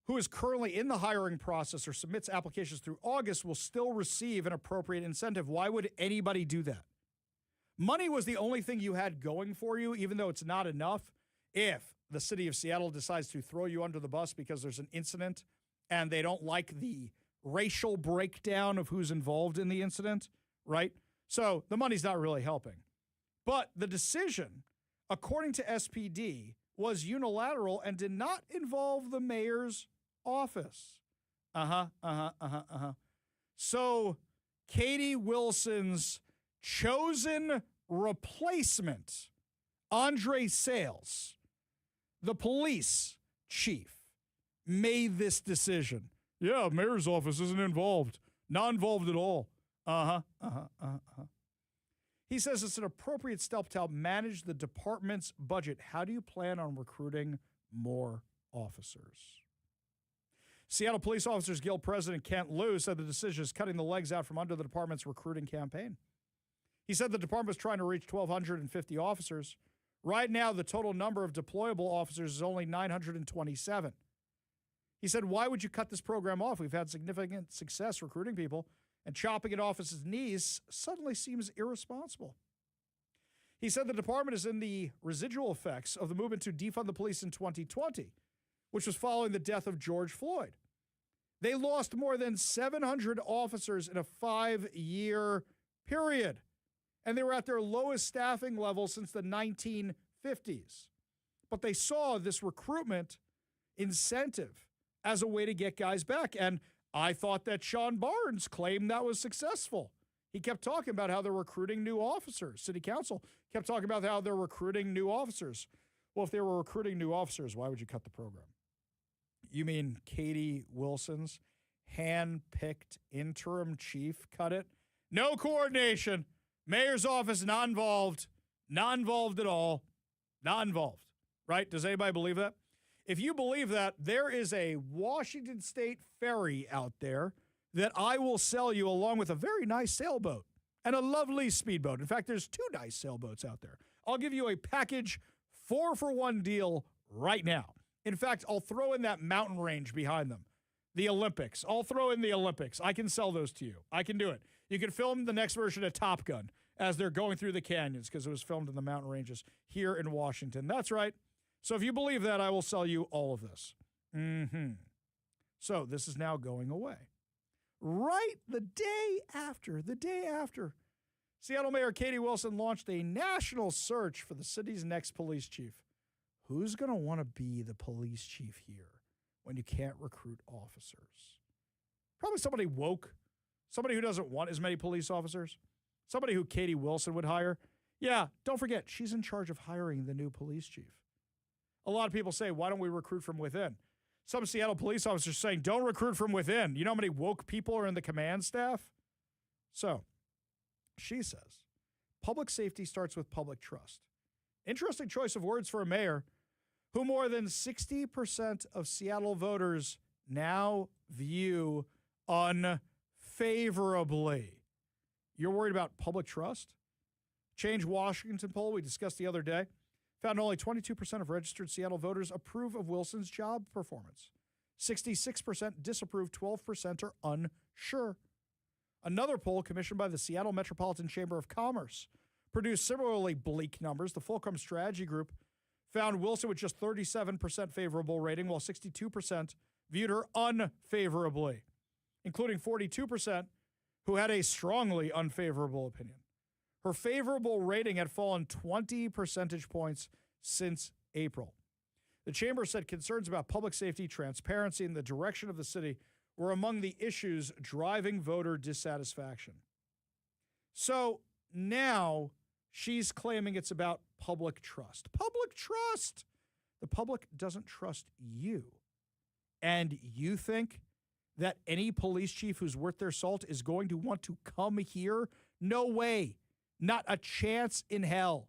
S1: who is currently in the hiring process or submits applications through August will still receive an appropriate incentive. Why would anybody do that? Money was the only thing you had going for you, even though it's not enough. If the city of Seattle decides to throw you under the bus because there's an incident and they don't like the racial breakdown of who's involved in the incident, right? So the money's not really helping. But the decision, according to SPD, was unilateral and did not involve the mayor's office. So Katie Wilson's chosen replacement, Andre Sales, the police chief, made this decision. Yeah, mayor's office isn't involved. Not involved at all. He says it's an appropriate step to help manage the department's budget. How do you plan on recruiting more officers? Seattle Police Officers Guild President Kent Liu said the decision is cutting the legs out from under the department's recruiting campaign. He said the department was trying to reach 1,250 officers. Right now, the total number of deployable officers is only 927. He said, why would you cut this program off? We've had significant success recruiting people, and chopping it off at his knees suddenly seems irresponsible. He said the department is in the residual effects of the movement to defund the police in 2020, which was following the death of George Floyd. They lost more than 700 officers in a 5-year period, and they were at their lowest staffing level since the 1950s. But they saw this recruitment incentive as a way to get guys back, and I thought that Sean Barnes claimed that was successful. He kept talking about how they're recruiting new officers. City Council kept talking about how they're recruiting new officers. Well, if they were recruiting new officers, why would you cut the program? You mean Katie Wilson's hand-picked interim chief cut it? No coordination. Mayor's office not involved. Not involved at all. Not involved. Right? Does anybody believe that? If you believe that, there is a Washington State ferry out there that I will sell you along with a very nice sailboat and a lovely speedboat. In fact, there's 2 nice sailboats out there. I'll give you a package 4-for-1 deal right now. In fact, I'll throw in that mountain range behind them. The Olympics. I'll throw in the Olympics. I can sell those to you. I can do it. You can film the next version of Top Gun as they're going through the canyons because it was filmed in the mountain ranges here in Washington. That's right. So if you believe that, I will sell you all of this. So this is now going away. Right the day after, Seattle Mayor Katie Wilson launched a national search for the city's next police chief. Who's going to want to be the police chief here when you can't recruit officers? Probably somebody woke, somebody who doesn't want as many police officers, somebody who Katie Wilson would hire. Yeah, don't forget, she's in charge of hiring the new police chief. A lot of people say, why don't we recruit from within? Some Seattle police officers are saying, don't recruit from within. You know how many woke people are in the command staff? So, she says, public safety starts with public trust. Interesting choice of words for a mayor who more than 60% of Seattle voters now view unfavorably. You're worried about public trust? Change Washington poll we discussed the other day found only 22% of registered Seattle voters approve of Wilson's job performance. 66% disapprove, 12% are unsure. Another poll commissioned by the Seattle Metropolitan Chamber of Commerce produced similarly bleak numbers. The Fulcrum Strategy Group found Wilson with just 37% favorable rating, while 62% viewed her unfavorably, including 42% who had a strongly unfavorable opinion. Her favorable rating had fallen 20 percentage points since April. The chamber said concerns about public safety, transparency, and the direction of the city were among the issues driving voter dissatisfaction. So now she's claiming it's about public trust. Public trust! The public doesn't trust you. And you think that any police chief who's worth their salt is going to want to come here? No way. Not a chance in hell.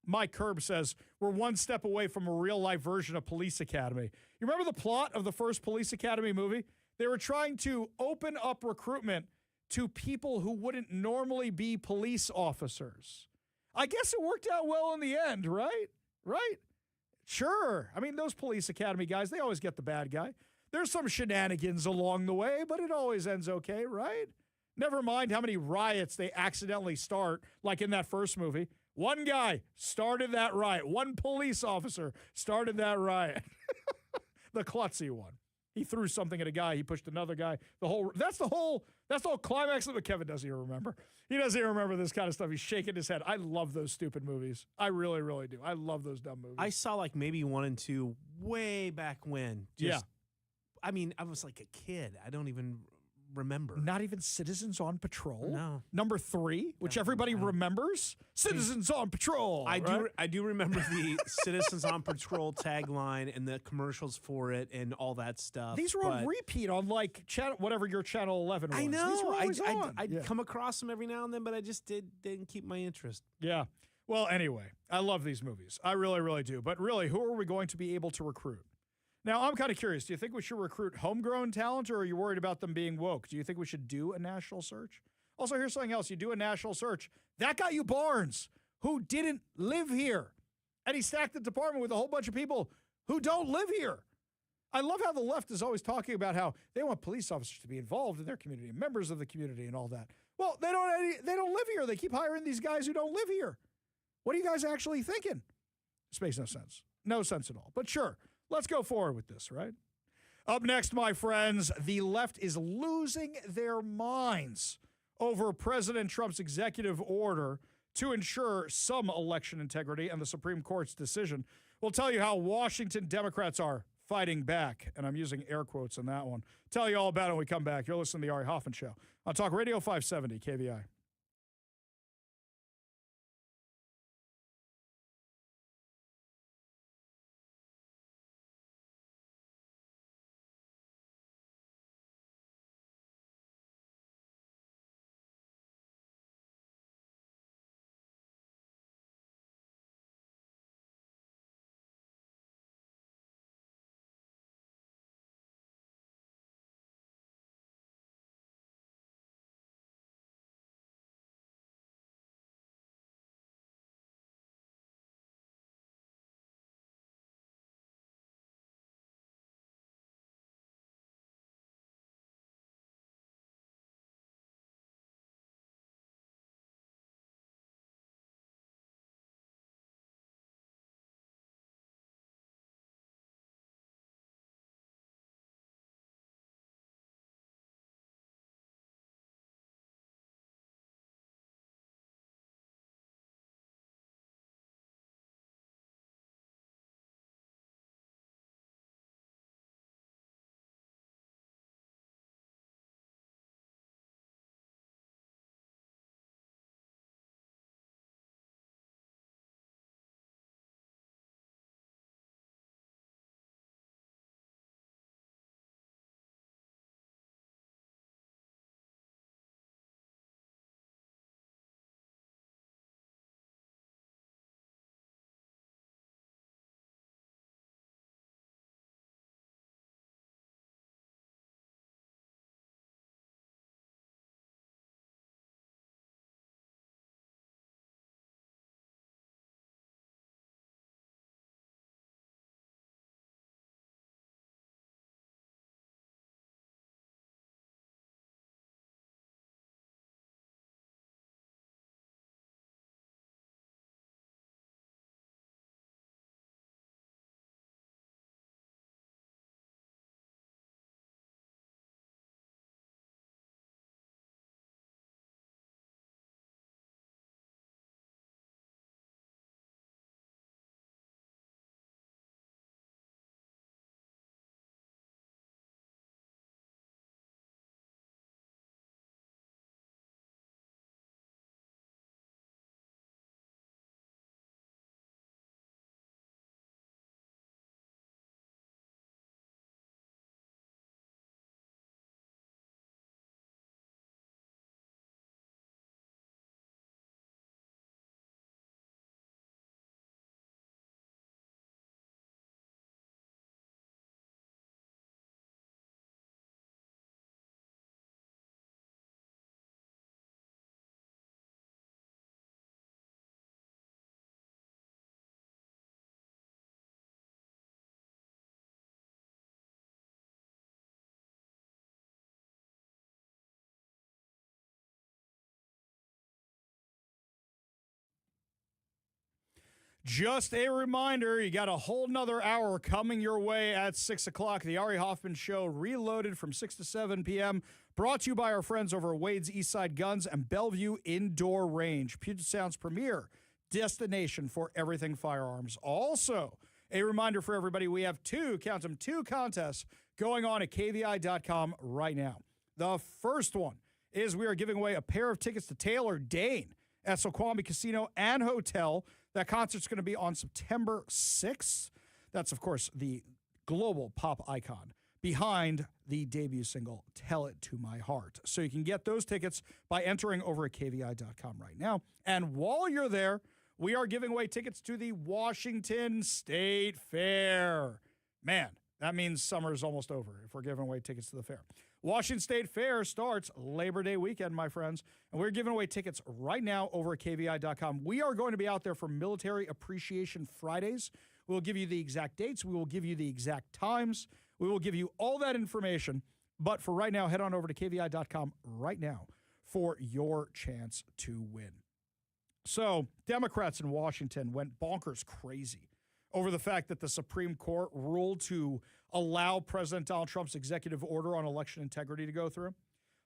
S1: Mike Kerb says, we're one step away from a real-life version of Police Academy. You remember the plot of the first Police Academy movie? They were trying to open up recruitment to people who wouldn't normally be police officers. I guess it worked out well in the end, right? Right? Sure. I mean, those Police Academy guys, they always get the bad guy. There's some shenanigans along the way, but it always ends okay, right? Never mind how many riots they accidentally start, like in that first movie. One guy started that riot. One police officer started that riot. The klutzy one. He threw something at a guy. He pushed another guy. That's the whole climax of it. Kevin doesn't even remember. He doesn't even remember this kind of stuff. He's shaking his head. I love those stupid movies. I really, really do. I love those dumb movies.
S4: I saw like maybe 1 and 2 way back when. I mean, I was like a kid. I don't even remember.
S1: Not even Citizens on Patrol?
S4: No.
S1: Number 3, which everybody remembers? Citizens on Patrol.
S4: I do remember the Citizens on Patrol tagline and the commercials for it and all that stuff.
S1: These were on repeat on like whatever your Channel 11 was.
S4: I know.
S1: These were always on.
S4: I'd come across them every now and then, but I just didn't keep my interest.
S1: Yeah. Well, anyway, I love these movies. I really, really do. But really, who are we going to be able to recruit? Now, I'm kind of curious. Do you think we should recruit homegrown talent, or are you worried about them being woke? Do you think we should do a national search? Also, here's something else. You do a national search. That got you Barnes, who didn't live here. And he stacked the department with a whole bunch of people who don't live here. I love how the left is always talking about how they want police officers to be involved in their community and members of the community and all that. Well, they don't live here. They keep hiring these guys who don't live here. What are you guys actually thinking? This makes no sense. No sense at all. But sure. Let's go forward with this, right? Up next, my friends, the left is losing their minds over President Trump's executive order to ensure some election integrity and the Supreme Court's decision. We'll tell you how Washington Democrats are fighting back, and I'm using air quotes on that one. Tell you all about it when we come back. You're listening to The Ari Hoffman Show on Talk Radio 570 KVI. Just a reminder, you got a whole nother hour coming your way at 6 o'clock. The Ari Hoffman Show, reloaded from 6 to 7 p.m., brought to you by our friends over at Wade's Eastside Guns and Bellevue Indoor Range, Puget Sound's premier destination for everything firearms. Also, a reminder for everybody, we have two contests going on at kvi.com right now. The first one is we are giving away a pair of tickets to Taylor Dane at Snoqualmie Casino and Hotel. That concert's going to be on September 6th. That's, of course, the global pop icon behind the debut single, Tell It to My Heart. So you can get those tickets by entering over at kvi.com right now. And while you're there, we are giving away tickets to the Washington State Fair. Man, that means summer is almost over if we're giving away tickets to the fair. Washington State Fair starts Labor Day weekend, my friends, and we're giving away tickets right now over at kvi.com. We are going to be out there for Military Appreciation Fridays. We'll give you the exact dates. We will give you the exact times. We will give you all that information. But for right now, head on over to kvi.com right now for your chance to win. So, Democrats in Washington went bonkers crazy over the fact that the Supreme Court ruled to allow President Donald Trump's executive order on election integrity to go through.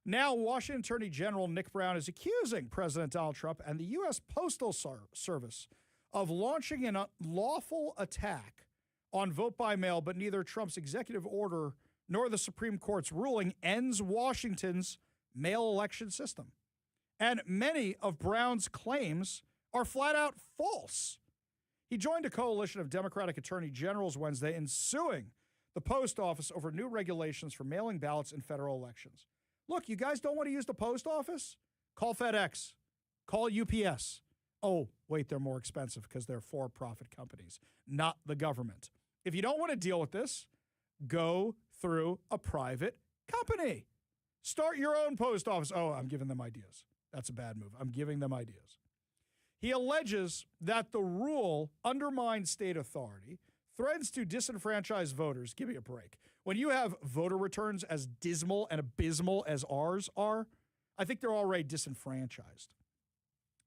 S1: Now, Washington Attorney General Nick Brown is accusing President Donald Trump and the U.S. Postal Service of launching an unlawful attack on vote by mail, but neither Trump's executive order nor the Supreme Court's ruling ends Washington's mail election system. And many of Brown's claims are flat out false. He joined a coalition of Democratic attorney generals Wednesday in suing the post office over new regulations for mailing ballots in federal elections. Look, you guys don't want to use the post office? Call FedEx. Call UPS. Oh, wait, they're more expensive because they're for-profit companies, not the government. If you don't want to deal with this, go through a private company. Start your own post office. Oh, I'm giving them ideas. That's a bad move. I'm giving them ideas. He alleges that the rule undermines state authority, threatens to disenfranchise voters. Give me a break. When you have voter returns as dismal and abysmal as ours are, I think they're already disenfranchised.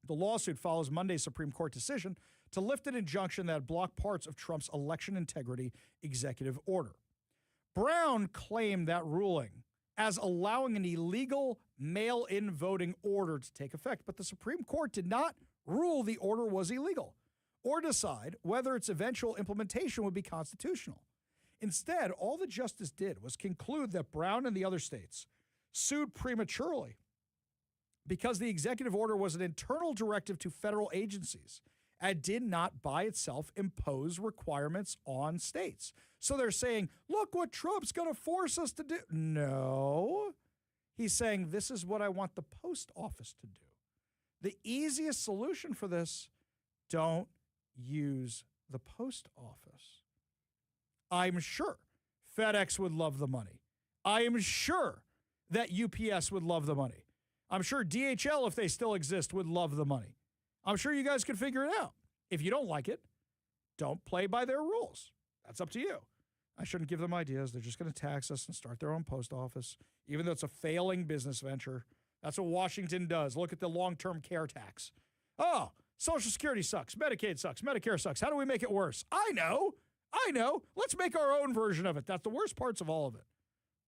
S1: The lawsuit follows Monday's Supreme Court decision to lift an injunction that blocked parts of Trump's election integrity executive order. Brown claimed that ruling as allowing an illegal mail-in voting order to take effect, but the Supreme Court did not rule the order was illegal or decide whether its eventual implementation would be constitutional. Instead, all the justice did was conclude that Brown and the other states sued prematurely because the executive order was an internal directive to federal agencies and did not by itself impose requirements on states. So they're saying, look what Trump's going to force us to do. No. He's saying, this is what I want the post office to do. The easiest solution for this, don't use the post office. I'm sure FedEx would love the money. I am sure that UPS would love the money. I'm sure DHL, if they still exist, would love the money. I'm sure you guys could figure it out. If you don't like it, don't play by their rules. That's up to you. I shouldn't give them ideas. They're just going to tax us and start their own post office, even though it's a failing business venture. That's what Washington does. Look at the long-term care tax. Oh, Social Security sucks. Medicaid sucks. Medicare sucks. How do we make it worse? I know. Let's make our own version of it. That's the worst parts of all of it.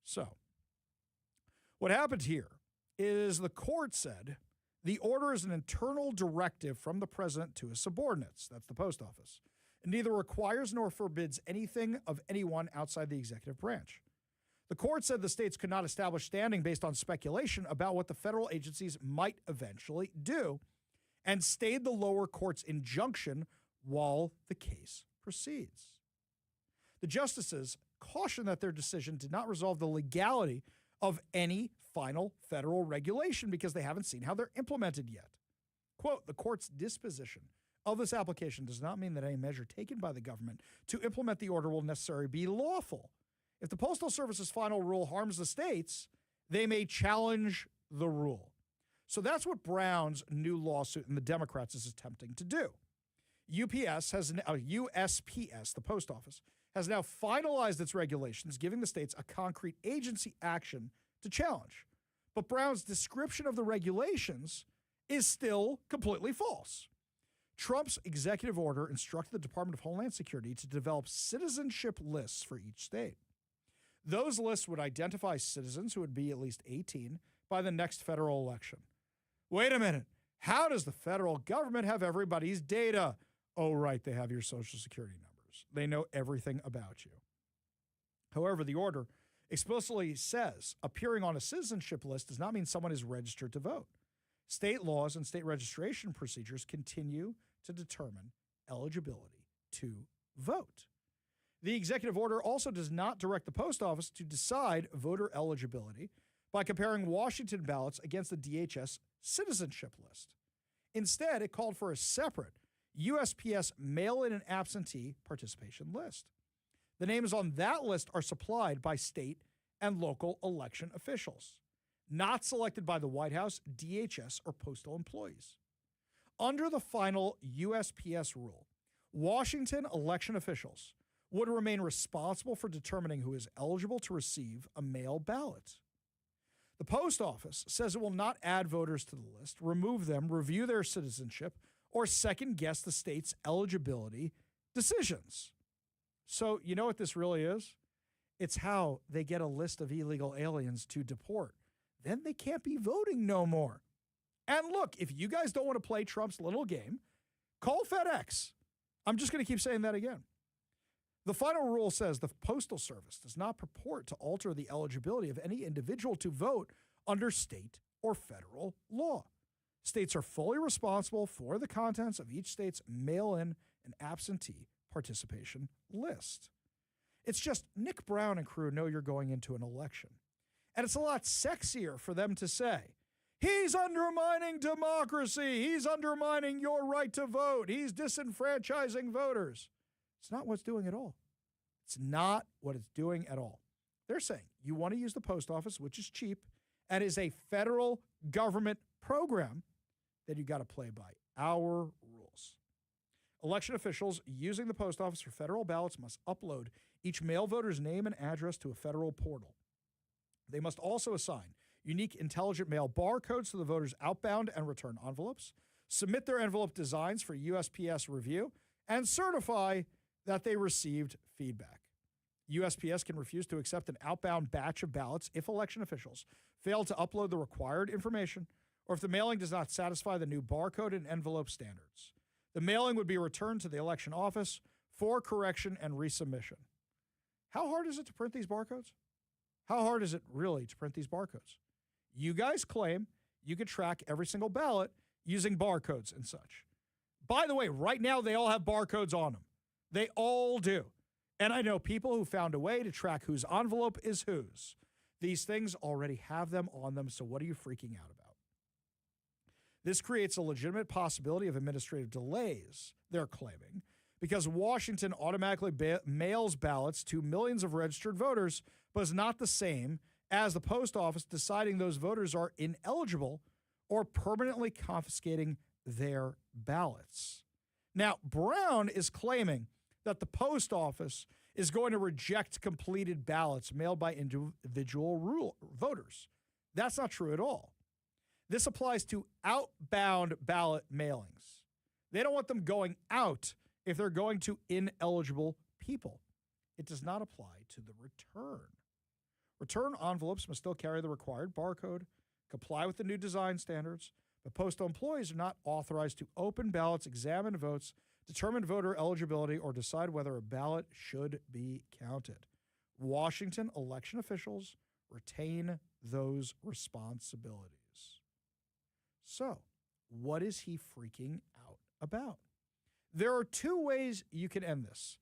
S1: So, what happened here is the court said the order is an internal directive from the president to his subordinates. That's the post office. It neither requires nor forbids anything of anyone outside the executive branch. The court said the states could not establish standing based on speculation about what the federal agencies might eventually do and stayed the lower court's injunction while the case proceeds. The justices cautioned that their decision did not resolve the legality of any final federal regulation because they haven't seen how they're implemented yet. Quote, the court's disposition of this application does not mean that any measure taken by the government to implement the order will necessarily be lawful. If the Postal Service's final rule harms the states, they may challenge the rule. So that's what Brown's new lawsuit and the Democrats is attempting to do. USPS, the post office, has now finalized its regulations, giving the states a concrete agency action to challenge. But Brown's description of the regulations is still completely false. Trump's executive order instructed the Department of Homeland Security to develop citizenship lists for each state. Those lists would identify citizens who would be at least 18 by the next federal election. Wait a minute. How does the federal government have everybody's data? Oh, right, they have your Social Security numbers. They know everything about you. However, the order explicitly says appearing on a citizenship list does not mean someone is registered to vote. State laws and state registration procedures continue to determine eligibility to vote. The executive order also does not direct the post office to decide voter eligibility by comparing Washington ballots against the DHS citizenship list. Instead, it called for a separate USPS mail-in and absentee participation list. The names on that list are supplied by state and local election officials, not selected by the White House, DHS, or postal employees. Under the final USPS rule, Washington election officials would remain responsible for determining who is eligible to receive a mail ballot. The post office says it will not add voters to the list, remove them, review their citizenship, or second-guess the state's eligibility decisions. So you know what this really is? It's how they get a list of illegal aliens to deport. Then they can't be voting no more. And look, if you guys don't want to play Trump's little game, call FedEx. I'm just going to keep saying that again. The final rule says the Postal Service does not purport to alter the eligibility of any individual to vote under state or federal law. States are fully responsible for the contents of each state's mail-in and absentee participation list. It's just Nick Brown and crew know you're going into an election. And it's a lot sexier for them to say, he's undermining democracy. He's undermining your right to vote. He's disenfranchising voters. It's not what it's doing at all. It's not what it's doing at all. They're saying you want to use the post office, which is cheap, and is a federal government program, then you got to play by our rules. Election officials using the post office for federal ballots must upload each mail voter's name and address to a federal portal. They must also assign unique intelligent mail barcodes to the voters' outbound and return envelopes, submit their envelope designs for USPS review, and certify that they received feedback. USPS can refuse to accept an outbound batch of ballots if election officials fail to upload the required information or if the mailing does not satisfy the new barcode and envelope standards. The mailing would be returned to the election office for correction and resubmission. How hard is it to print these barcodes? How hard is it really to print these barcodes? You guys claim you could track every single ballot using barcodes and such. By the way, right now they all have barcodes on them. They all do. And I know people who found a way to track whose envelope is whose. These things already have them on them, so what are you freaking out about? This creates a legitimate possibility of administrative delays, they're claiming, because Washington automatically mails ballots to millions of registered voters, but is not the same as the post office deciding those voters are ineligible or permanently confiscating their ballots. Now, Brown is claiming that the post office is going to reject completed ballots mailed by individual voters. That's not true at all. This applies to outbound ballot mailings. They don't want them going out if they're going to ineligible people. It does not apply to the return. Return envelopes must still carry the required barcode, comply with the new design standards, but postal employees are not authorized to open ballots, examine votes, determine voter eligibility, or decide whether a ballot should be counted. Washington election officials retain those responsibilities. So, what is he freaking out about? There are two ways you can end this.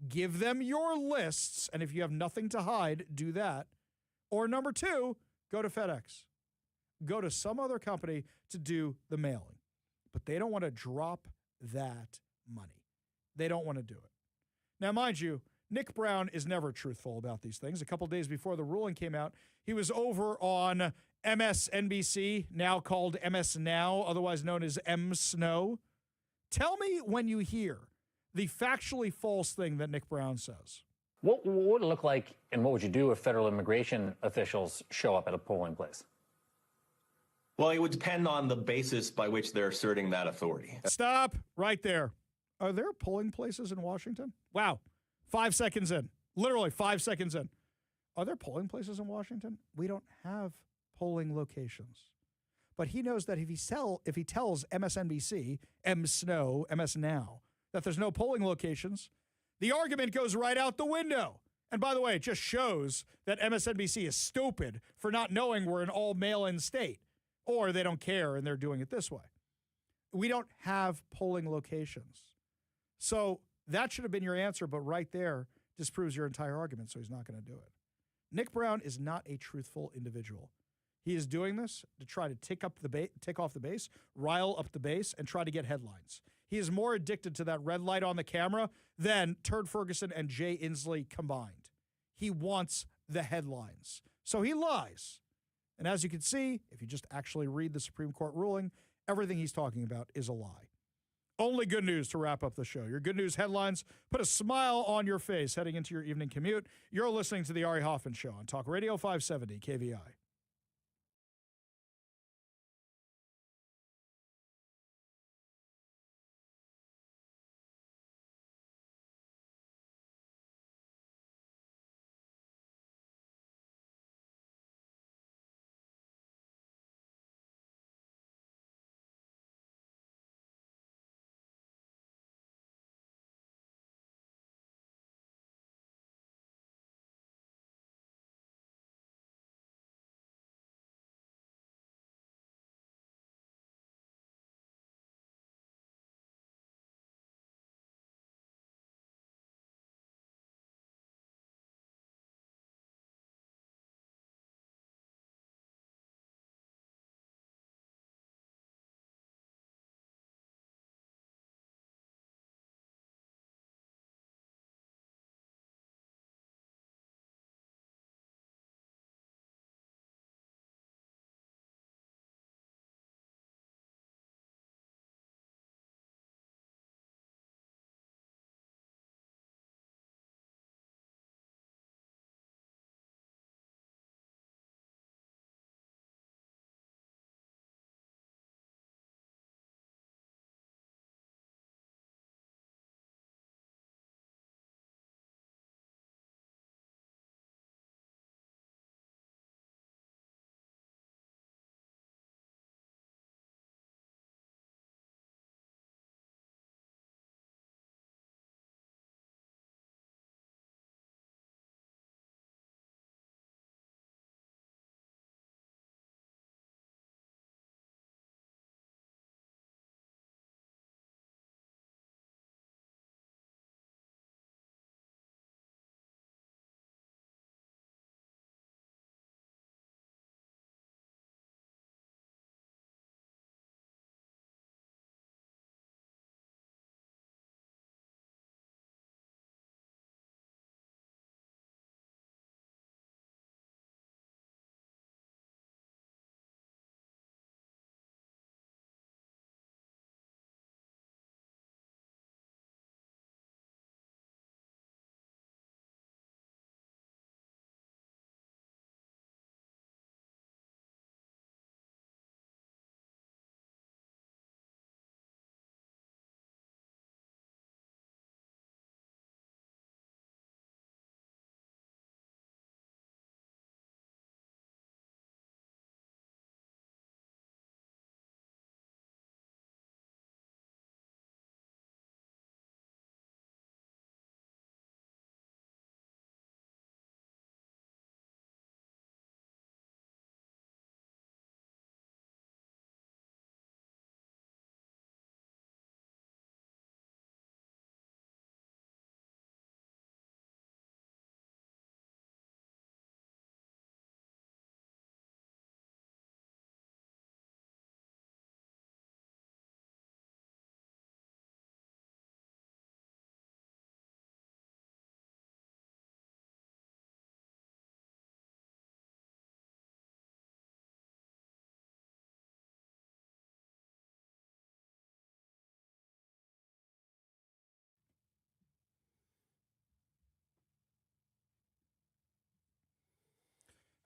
S1: Give them your lists, and if you have nothing to hide, do that. Or number two, go to FedEx. Go to some other company to do the mailing. But they don't want to drop that money. They don't want to do it. Now, mind you, Nick Brown is never truthful about these things. A couple days before the ruling came out, he was over on MSNBC, now called MS Now, otherwise known as M Snow. Tell me when you hear the factually false thing that Nick Brown says.
S6: What would it look like, and what would you do if federal immigration officials show up at a polling place?
S7: Well, it would depend on the basis by which they're asserting that authority.
S1: Stop right there. Are there polling places in Washington? Wow. 5 seconds in. Literally 5 seconds in. Are there polling places in Washington? We don't have polling locations. But he knows that if he tells MSNBC, M Snow, MS Now, that there's no polling locations, the argument goes right out the window. And by the way, it just shows that MSNBC is stupid for not knowing we're an all mail-in state, or they don't care and they're doing it this way. We don't have polling locations. So that should have been your answer, but right there disproves your entire argument, so he's not going to do it. Nick Brown is not a truthful individual. He is doing this to try to tick off the base, rile up the base, and try to get headlines. He is more addicted to that red light on the camera than Turd Ferguson and Jay Inslee combined. He wants the headlines. So he lies. And as you can see, if you just actually read the Supreme Court ruling, everything he's talking about is a lie. Only good news to wrap up the show. Your good news headlines put a smile on your face heading into your evening commute. You're listening to The Ari Hoffman Show on Talk Radio 570 KVI.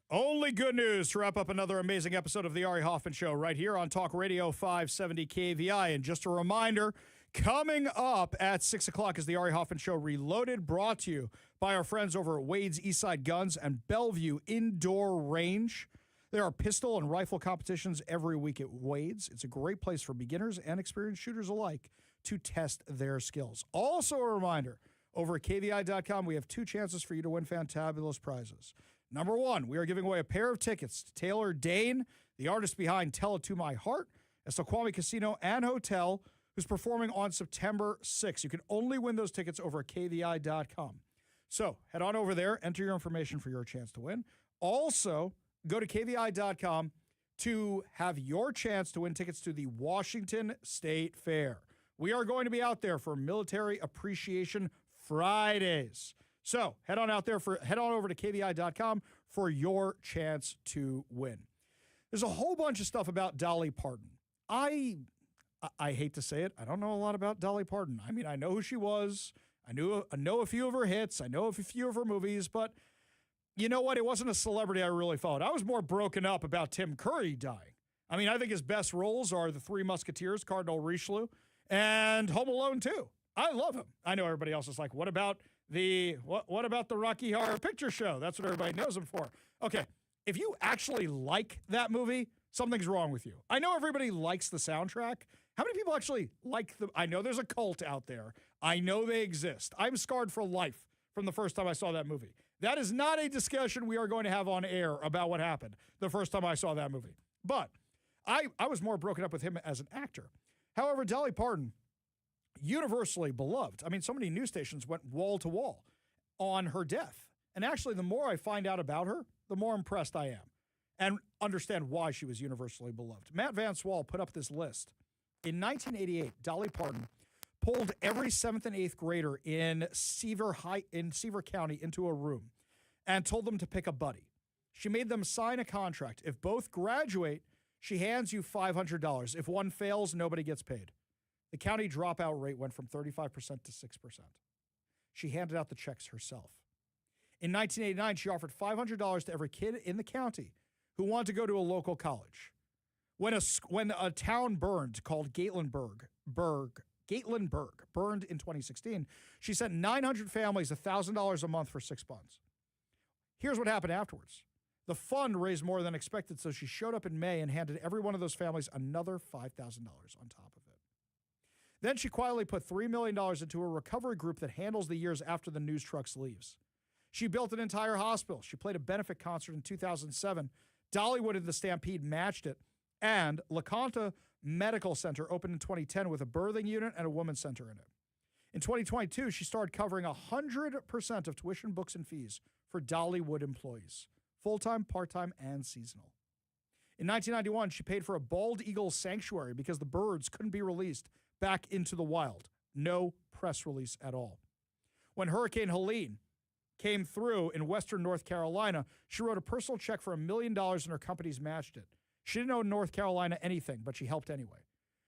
S1: Only good news to wrap up another amazing episode of the Ari Hoffman Show right here on Talk Radio 570 KVI. And just a reminder, coming up at 6 o'clock is the Ari Hoffman Show Reloaded, brought to you by our friends over at Wade's Eastside Guns and Bellevue Indoor Range. There are pistol and rifle competitions every week at Wade's. It's a great place for beginners and experienced shooters alike to test their skills. Also a reminder, over at KVI.com, we have 2 chances for you to win fantabulous prizes. Number 1, we are giving away a pair of tickets to Taylor Dane, the artist behind Tell It To My Heart, at Snoqualmie Casino and Hotel, who's performing on September 6th. You can only win those tickets over at KVI.com. So head on over there, enter your information for your chance to win. Also, go to KVI.com to have your chance to win tickets to the Washington State Fair. We are going to be out there for Military Appreciation Fridays. So head on over to KVI.com for your chance to win. There's a whole bunch of stuff about Dolly Parton. I hate to say it, I don't know a lot about Dolly Parton. I mean, I know who she was. I know a few of her hits. I know a few of her movies, but you know what? It wasn't a celebrity I really followed. I was more broken up about Tim Curry dying. I mean, I think his best roles are The Three Musketeers, Cardinal Richelieu, and Home Alone 2. I love him. I know everybody else is like, what about the Rocky Horror Picture Show? That's what everybody knows him for. Okay, if you actually like that movie, something's wrong with you. I know everybody likes the soundtrack. How many people actually like I know there's a cult out there. I know they exist. I'm scarred for life from the first time I saw that movie. That is not a discussion we are going to have on air about what happened the first time I saw that movie. But I was more broken up with him as an actor. However, Dolly Parton, universally beloved. I mean, so many news stations went wall to wall on her death. And actually, the more I find out about her, the more impressed I am and understand why she was universally beloved. Matt Van Swall put up this list. In 1988, Dolly Parton pulled every 7th and 8th grader in Sevier County into a room and told them to pick a buddy. She made them sign a contract. If both graduate, she hands you $500. If one fails, nobody gets paid. The county dropout rate went from 35% to 6%. She handed out the checks herself. In 1989, she offered $500 to every kid in the county who wanted to go to a local college. When a town burned called Gatlinburg burned in 2016, she sent 900 families $1,000 a month for 6 months. Here's what happened afterwards. The fund raised more than expected, so she showed up in May and handed every one of those families another $5,000 on top of it. Then she quietly put $3 million into a recovery group that handles the years after the news trucks leaves. She built an entire hospital. She played a benefit concert in 2007. Dollywood and the Stampede matched it. And LaConta Medical Center opened in 2010 with a birthing unit and a women's center in it. In 2022, she started covering 100% of tuition, books, and fees for Dollywood employees, full-time, part-time, and seasonal. In 1991, she paid for a bald eagle sanctuary because the birds couldn't be released back into the wild. No press release at all. When Hurricane Helene came through in western North Carolina, she wrote a personal check for $1 million and her companies matched it. She didn't owe North Carolina anything, but she helped anyway.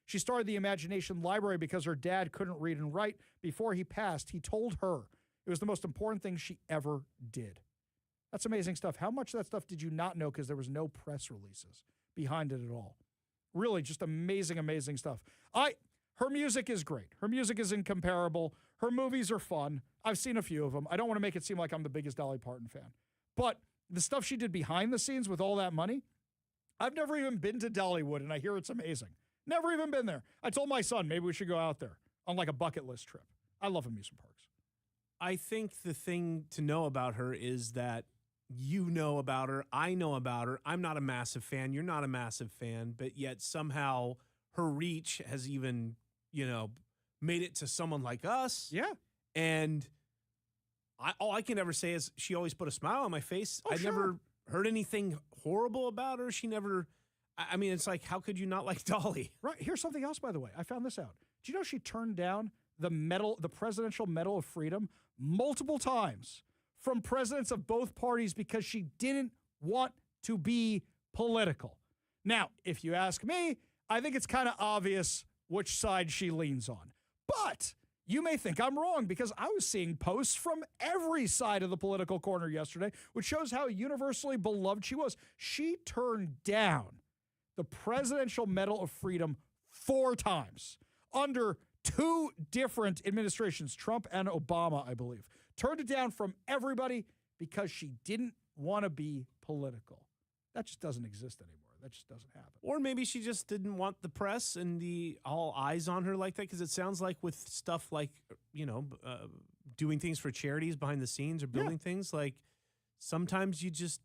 S1: She started the Imagination Library because her dad couldn't read and write. Before he passed, he told her it was the most important thing she ever did. That's amazing stuff. How much of that stuff did you not know because there was no press releases behind it at all? Really, just amazing, amazing stuff. Her music is great. Her music is incomparable. Her movies are fun. I've seen a few of them. I don't want to make it seem like I'm the biggest Dolly Parton fan. But the stuff she did behind the scenes with all that money, I've never even been to Dollywood, and I hear it's amazing. Never even been there. I told my son maybe we should go out there on like a bucket list trip. I love amusement parks.
S4: I think the thing to know about her is that you know about her. I know about her. I'm not a massive fan. You're not a massive fan, but yet somehow her reach has even, made it to someone like us.
S1: Yeah.
S4: And all I can ever say is she always put a smile on my face. I never heard anything horrible about her. She never, it's like, how could you not like Dolly?
S1: Right. Here's something else, by the way. I found this out. Do you know she turned down the Presidential Medal of Freedom multiple times from presidents of both parties because she didn't want to be political? Now, if you ask me, I think it's kind of obvious which side she leans on. But You may think I'm wrong because I was seeing posts from every side of the political corner yesterday, which shows how universally beloved she was. She turned down the Presidential Medal of Freedom 4 times under 2 different administrations, Trump and Obama, I believe. Turned it down from everybody because she didn't want to be political. That just doesn't exist anymore. That just doesn't happen.
S4: Or maybe she just didn't want the press and the all eyes on her like that, because it sounds like with stuff like, doing things for charities behind the scenes or building things, like sometimes you just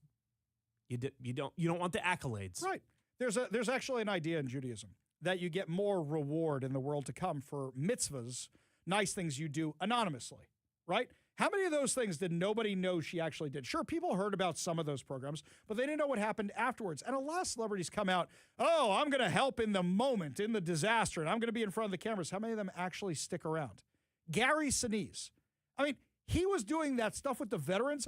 S4: you don't want the accolades.
S1: Right. There's actually an idea in Judaism that you get more reward in the world to come for mitzvahs, nice things you do anonymously, right? How many of those things did nobody know she actually did? Sure, people heard about some of those programs, but they didn't know what happened afterwards. And a lot of celebrities come out, oh, I'm going to help in the moment, in the disaster, and I'm going to be in front of the cameras. How many of them actually stick around? Gary Sinise. I mean, he was doing that stuff with the veterans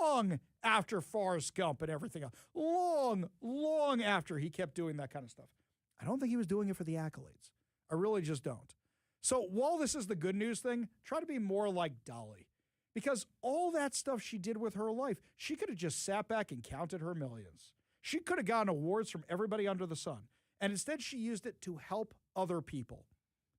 S1: long after Forrest Gump and everything else. Long after he kept doing that kind of stuff. I don't think he was doing it for the accolades. I really just don't. So while this is the good news thing, try to be more like Dolly. Because all that stuff she did with her life, she could have just sat back and counted her millions. She could have gotten awards from everybody under the sun. And instead, she used it to help other people.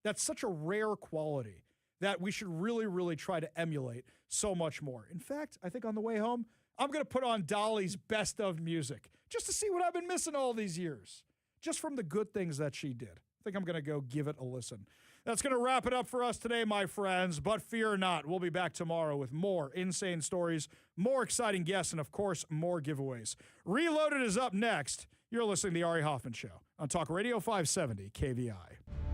S1: That's such a rare quality that we should really, really try to emulate so much more. In fact, I think on the way home, I'm going to put on Dolly's best of music just to see what I've been missing all these years, just from the good things that she did. I think I'm going to go give it a listen. That's going to wrap it up for us today, my friends. But fear not, we'll be back tomorrow with more insane stories, more exciting guests, and, of course, more giveaways. Reloaded is up next. You're listening to The Ari Hoffman Show on Talk Radio 570 KVI.